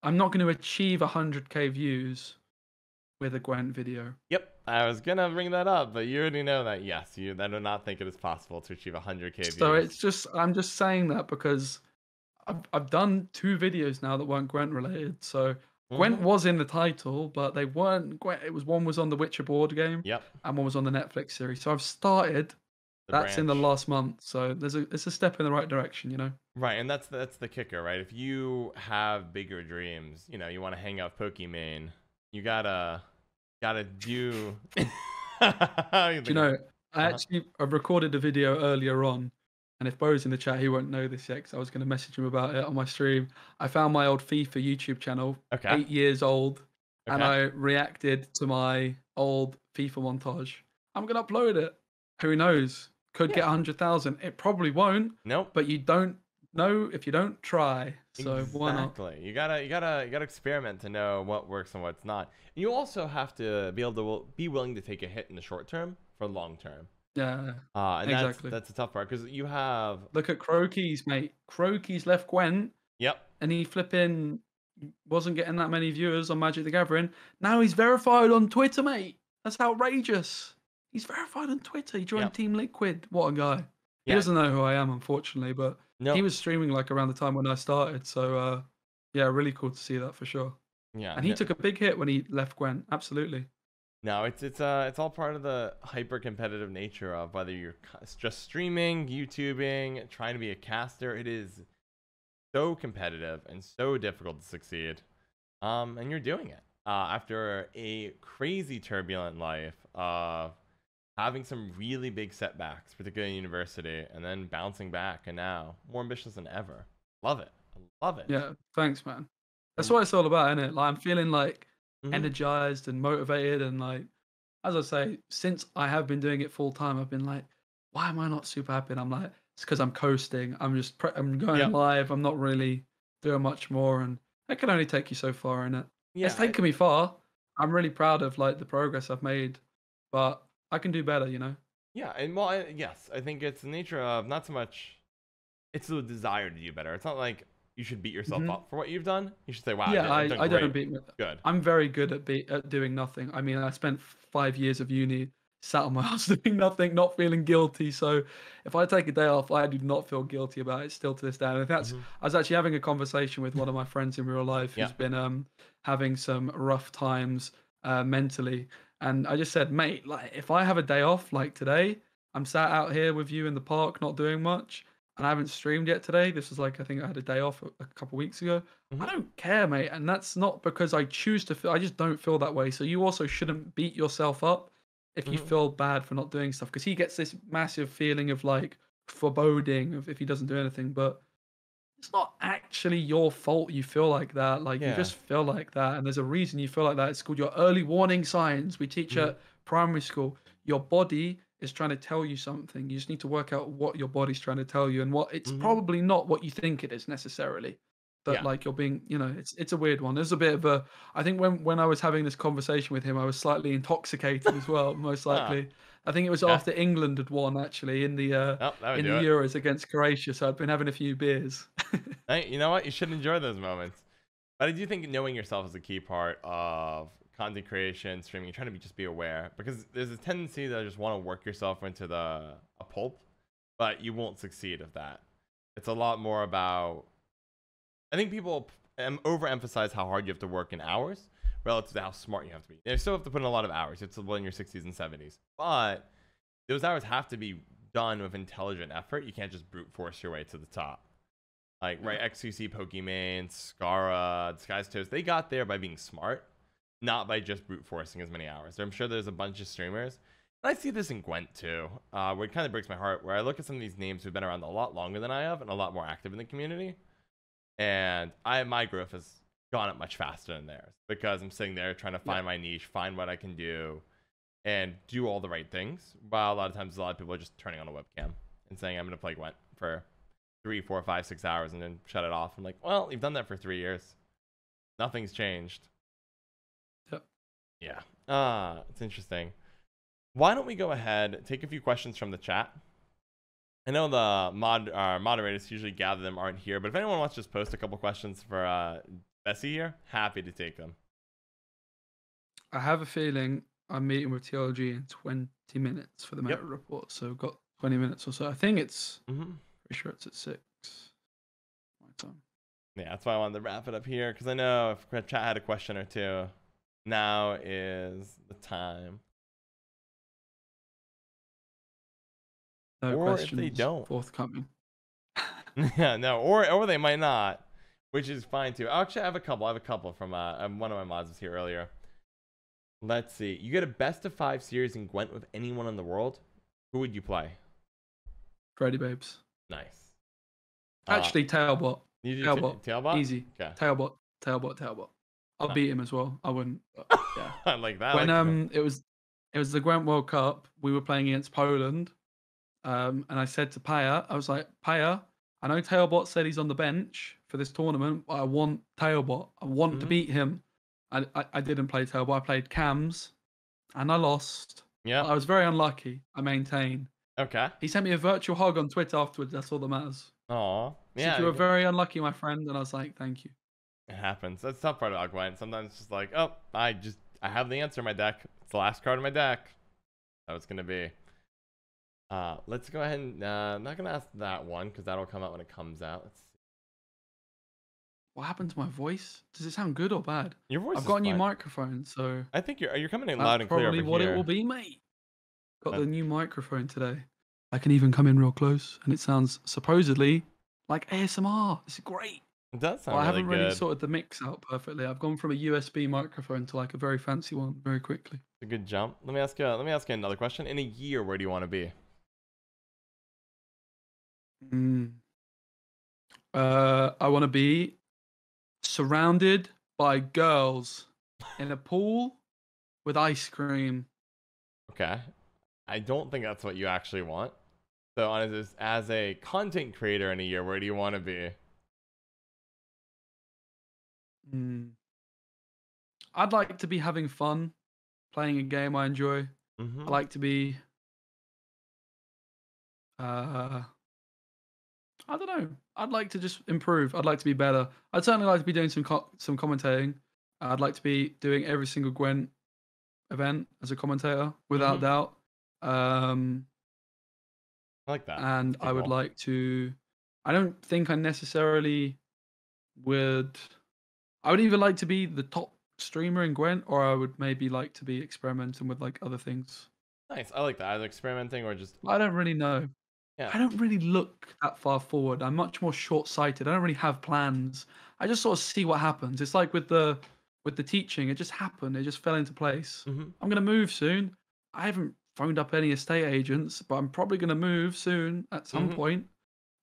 I'm not going to achieve 100K views with a Gwent video. Yep. I was gonna bring that up, but you already know that. Yes, I do not think it is possible to achieve 100K views. So I'm just saying that because I've done 2 videos now that weren't Gwent related. So Gwent was in the title, but they weren't Gwent. One was on the Witcher board game. Yep. And one was on the Netflix series. So I've started. That's in the last month. So it's a step in the right direction, you know. Right, and that's the kicker, right? If you have bigger dreams, you know, you want to hang out Pokemon, you gotta do. You know, I've recorded a video earlier on, and if Bo's in the chat, he won't know this yet because I was going to message him about it on my stream. I found my old FIFA YouTube channel, 8 years old, and I reacted to my old FIFA montage. I'm going to upload it. Who knows? Could get 100,000. It probably won't. Nope. But you don't know if you don't try. So why not? Exactly. You gotta experiment to know what works and what's not. And you also have to be able to be willing to take a hit in the short term for long term. Yeah. And exactly. That's the tough part because you have. Look at Crokies, mate. Crokies left Gwent. Yep. And he flipping wasn't getting that many viewers on Magic the Gathering. Now he's verified on Twitter, mate. That's outrageous. He's verified on Twitter. He joined Team Liquid. What a guy. He doesn't know who I am, unfortunately, but he was streaming like around the time when I started. So, yeah, really cool to see that for sure. Yeah. And he took a big hit when he left Gwent. Absolutely. No, it's all part of the hyper competitive nature of whether you're just streaming, YouTubing, trying to be a caster. It is so competitive and so difficult to succeed. And you're doing it after a crazy turbulent life of having some really big setbacks, particularly in university, and then bouncing back, and now more ambitious than ever. Love it. I love it. Yeah, thanks, man. That's what it's all about, isn't it? Like, I'm feeling like energized and motivated, and like, as I say, since I have been doing it full time, I've been like, why am I not super happy? And I'm like, it's because I'm coasting. I'm going live. I'm not really doing much more, and that can only take you so far, innit? Yeah, it's taken me far. I'm really proud of like the progress I've made, but I can do better, you know? Yeah, and well, yes, I think it's the nature of not so much, it's the desire to do better. It's not like you should beat yourself up for what you've done. You should say, wow, yeah, I don't beat me. Good. I'm very good at doing nothing. I mean, I spent 5 years of uni sat on my house doing nothing, not feeling guilty. So if I take a day off, I do not feel guilty about it still to this day. And I was actually having a conversation with one of my friends in real life who's been having some rough times mentally. And I just said, mate, like if I have a day off like today, I'm sat out here with you in the park, not doing much, and I haven't streamed yet today. This was like, I think I had a day off a couple weeks ago. I don't care, mate. And that's not because I choose to feel, I just don't feel that way. So you also shouldn't beat yourself up if you feel bad for not doing stuff. Because he gets this massive feeling of like foreboding of if he doesn't do anything. But it's not actually your fault you feel like that. Like you just feel like that. And there's a reason you feel like that. It's called your early warning signs. We teach at primary school. Your body is trying to tell you something. You just need to work out what your body's trying to tell you and what it's probably not what you think it is necessarily. But like you're being, you know, it's a weird one. There's a bit of a, I think when I was having this conversation with him, I was slightly intoxicated as well, most likely. I think it was after England had won actually in the Euros against Croatia. So I'd been having a few beers. Hey, you know what? You should enjoy those moments. But I do think knowing yourself is a key part of content creation, streaming, trying to just be aware, because there's a tendency to just want to work yourself into a pulp, but you won't succeed at that. It's a lot more about, I think people overemphasize how hard you have to work in hours relative to how smart you have to be. You still have to put in a lot of hours. You have to live in your 60s and 70s. But those hours have to be done with intelligent effort. You can't just brute force your way to the top. Like, right, XQC, Pokemon, Scara, Disguised Toast, they got there by being smart, not by just brute forcing as many hours. I'm sure there's a bunch of streamers. And I see this in Gwent too, where it kind of breaks my heart, where I look at some of these names who've been around a lot longer than I have and a lot more active in the community. And my growth has gone up much faster than theirs because I'm sitting there trying to find my niche, find what I can do, and do all the right things. While a lot of times, a lot of people are just turning on a webcam and saying, I'm going to play Gwent for 3, 4, 5, 6 hours and then shut it off. I'm like, well, you've done that for 3 years. Nothing's changed. Yep. Yeah. It's interesting. Why don't we go ahead, take a few questions from the chat. I know the moderators usually gather them aren't here, but if anyone wants to just post a couple questions for Bessie here, happy to take them. I have a feeling I'm meeting with TLG in 20 minutes for the meta report, so we've got 20 minutes or so. I think it's pretty sure it's at 6 my time. Yeah, that's why I wanted to wrap it up here, because I know if chat had a question or two, now is the time. No or questions if they don't forthcoming. Yeah, no, or they might not, which is fine too. Actually, I have a couple from one of my mods was here earlier. Let's see. You get a best of 5 series in Gwent with anyone in the world. Who would you play? Freddy Babes. Nice. Actually, Tailbot. Tailbot? Easy. Okay. Tailbot. I'll beat him as well. I wouldn't. Yeah. I like that. When it was the Gwent World Cup, we were playing against Poland. And I said to Paya, I was like, Paya, I know Tailbot said he's on the bench for this tournament, but I want Tailbot. I want to beat him. I didn't play Tailbot. I played Cams, and I lost. Yeah. I was very unlucky. I maintain. Okay. He sent me a virtual hug on Twitter afterwards. That's all that matters. Aw. Yeah. You were very unlucky, my friend. And I was like, thank you. It happens. That's the tough part of Gwent. Sometimes it's just like, oh, I have the answer in my deck. It's the last card in my deck. That's what it's going to be. Let's go ahead and I'm not gonna ask that one because that'll come out when it comes out. Let's see. What happened to my voice? Does it sound good or bad? Your voice. I've got a new microphone, so I think you're coming in loud and clear. Probably what it will be, mate. Got the new microphone today. I can even come in real close, and it sounds supposedly like ASMR. This is great. It does sound I really haven't really good. sorted the mix out perfectly. I've gone from a USB microphone to like a very fancy one very quickly. It's a good jump. Let me ask you another question. In a year, where do you want to be? I want to be surrounded by girls in a pool with ice cream. Okay. I don't think that's what you actually want. So as a content creator in a year, where do you want to be? I'd like to be having fun, playing a game I enjoy. I like to be I don't know. I'd like to just improve. I'd like to be better. I'd certainly like to be doing some commentating. I'd like to be doing every single Gwent event as a commentator, without doubt. I like that. And I would like to. I don't think I necessarily would. I would either like to be the top streamer in Gwent, or I would maybe like to be experimenting with like other things. Nice. I like that. Either experimenting or just. I don't really know. Yeah. I don't really look that far forward. I'm much more short-sighted. I don't really have plans. I just sort of see what happens. It's like with the teaching. It just happened. It just fell into place. I'm gonna move soon. I haven't phoned up any estate agents, but I'm probably gonna move soon at some point,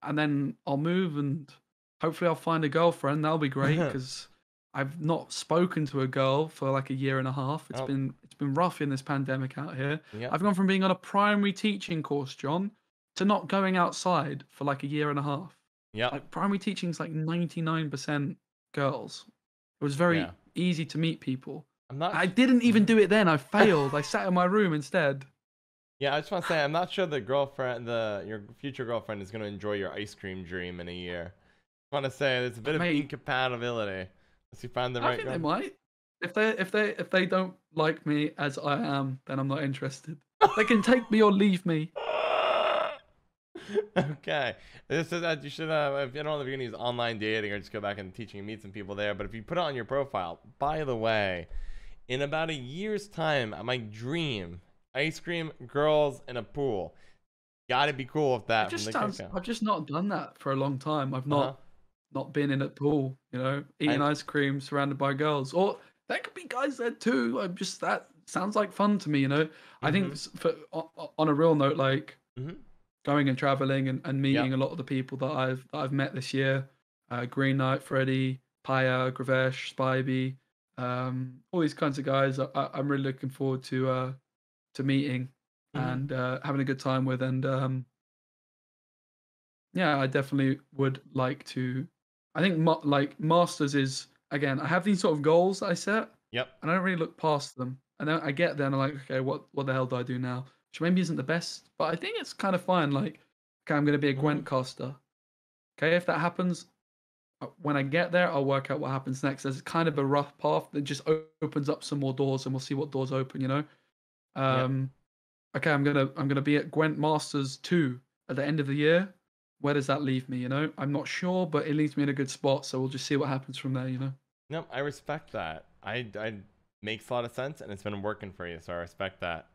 and then I'll move and hopefully I'll find a girlfriend. That'll be great because I've not spoken to a girl for like a year and a half. It's been rough in this pandemic out here. I've gone from being on a primary teaching course, John, to not going outside for like a year and a half. Yeah. Like primary teaching is like 99% girls. It was very easy to meet people. I didn't even do it then. I failed. I sat in my room instead. Yeah, I just want to say I'm not sure the girlfriend, your future girlfriend, is going to enjoy your ice cream dream in a year. I want to say there's a bit of incompatibility. Unless you find the right. I think they might. If they don't like me as I am, then I'm not interested. They can take me or leave me. Okay, this is that you should if you don't know if you're gonna use online dating or just go back and teaching and meet some people there, but if you put it on your profile, by the way, in about a year's time, my dream: ice cream, girls, and a pool. Gotta be cool with that. I've just not done that for a long time. I've not been in a pool, eating ice cream surrounded by girls. Or there could be guys there too. I'm just that sounds like fun to me, you know. I think for on a real note, like going and traveling and meeting a lot of the people that I've met this year, Green Knight, Freddy, Paya, Gravesh, Spivey, all these kinds of guys. I'm really looking forward to meeting and having a good time with. And yeah, I definitely would like to. I think like Masters is again. I have these sort of goals that I set, Yep. and I don't really look past them. And then I get there and I'm like, okay, what the hell do I do now? Which maybe isn't the best, but I think it's kind of fine. Like, okay, I'm going to be a Gwent caster. Okay, if that happens, when I get there, I'll work out what happens next. There's kind of a rough path that just opens up some more doors, and we'll see what doors open. You know. Okay, I'm gonna be at Gwent Masters 2 at the end of the year. Where does that leave me? You know, I'm not sure, but it leaves me in a good spot. So we'll just see what happens from there. You know. No, I respect that. I makes a lot of sense, and it's been working for you, so I respect that.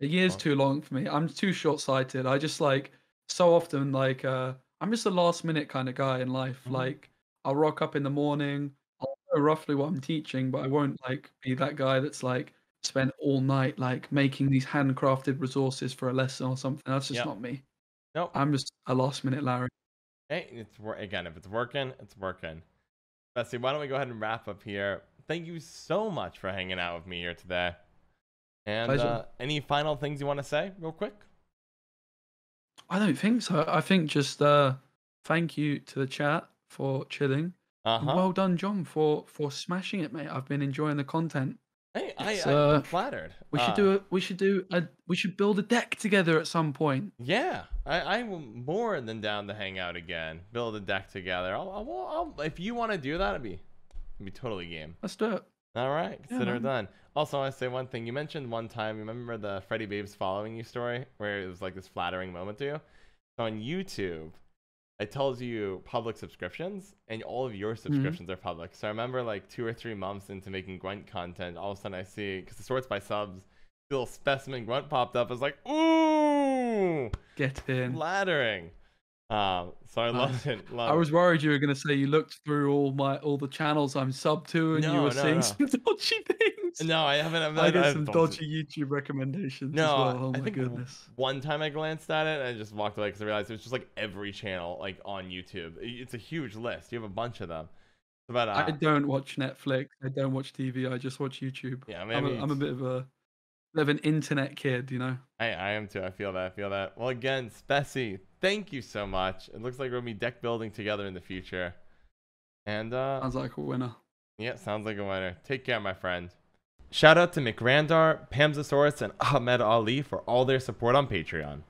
A year's too long for me. I'm too short-sighted. I just like so often like I'm just a last minute kind of guy in life. Like I'll rock up in the morning, I'll know roughly what I'm teaching, but I won't like be that guy that's like spent all night like making these handcrafted resources for a lesson or something. That's just not me. Nope. I'm just a last minute Larry. Hey, again, if it's working, it's working. Bessie, why don't we go ahead and wrap up here? Thank you so much for hanging out with me here today. And any final things you want to say real quick? I don't think so. I think just thank you to the chat for chilling. And well done, John, for smashing it, mate. I've been enjoying the content. Hey, I'm flattered. We should build a deck together at some point. Yeah, I'm more than down to hang out again. Build a deck together. I'll if you want to do that, it'd be totally game. Let's do it. All right, consider it done. Also, I want to say one thing. You mentioned one time, remember the Freddy Babes following you story, where it was like this flattering moment to you? So on YouTube, it tells you public subscriptions, and all of your subscriptions are public. So I remember like 2 or 3 months into making Gwent content, all of a sudden I see, because it sorts by subs, the little Specimen Gwent popped up. I was like, ooh! Get in. Flattering. So I loved it. I was worried you were going to say you looked through all the channels I'm sub to and you were seeing some dodgy things. No, I haven't. I get some dodgy YouTube recommendations as well. Oh my goodness. One time I glanced at it and I just walked away because I realized it was just like every channel like on YouTube. It's a huge list. You have a bunch of them. But I don't watch Netflix. I don't watch TV. I just watch YouTube. Yeah, I mean, I'm a bit of an internet kid, you know. I am too. I feel that. Well, again, Spessy, thank you so much. It looks like we're gonna be deck building together in the future. And sounds like a winner. Yeah, sounds like a winner. Take care, my friend. Shout out to McRandar, Pamzosaurus, and Ahmed Ali for all their support on Patreon.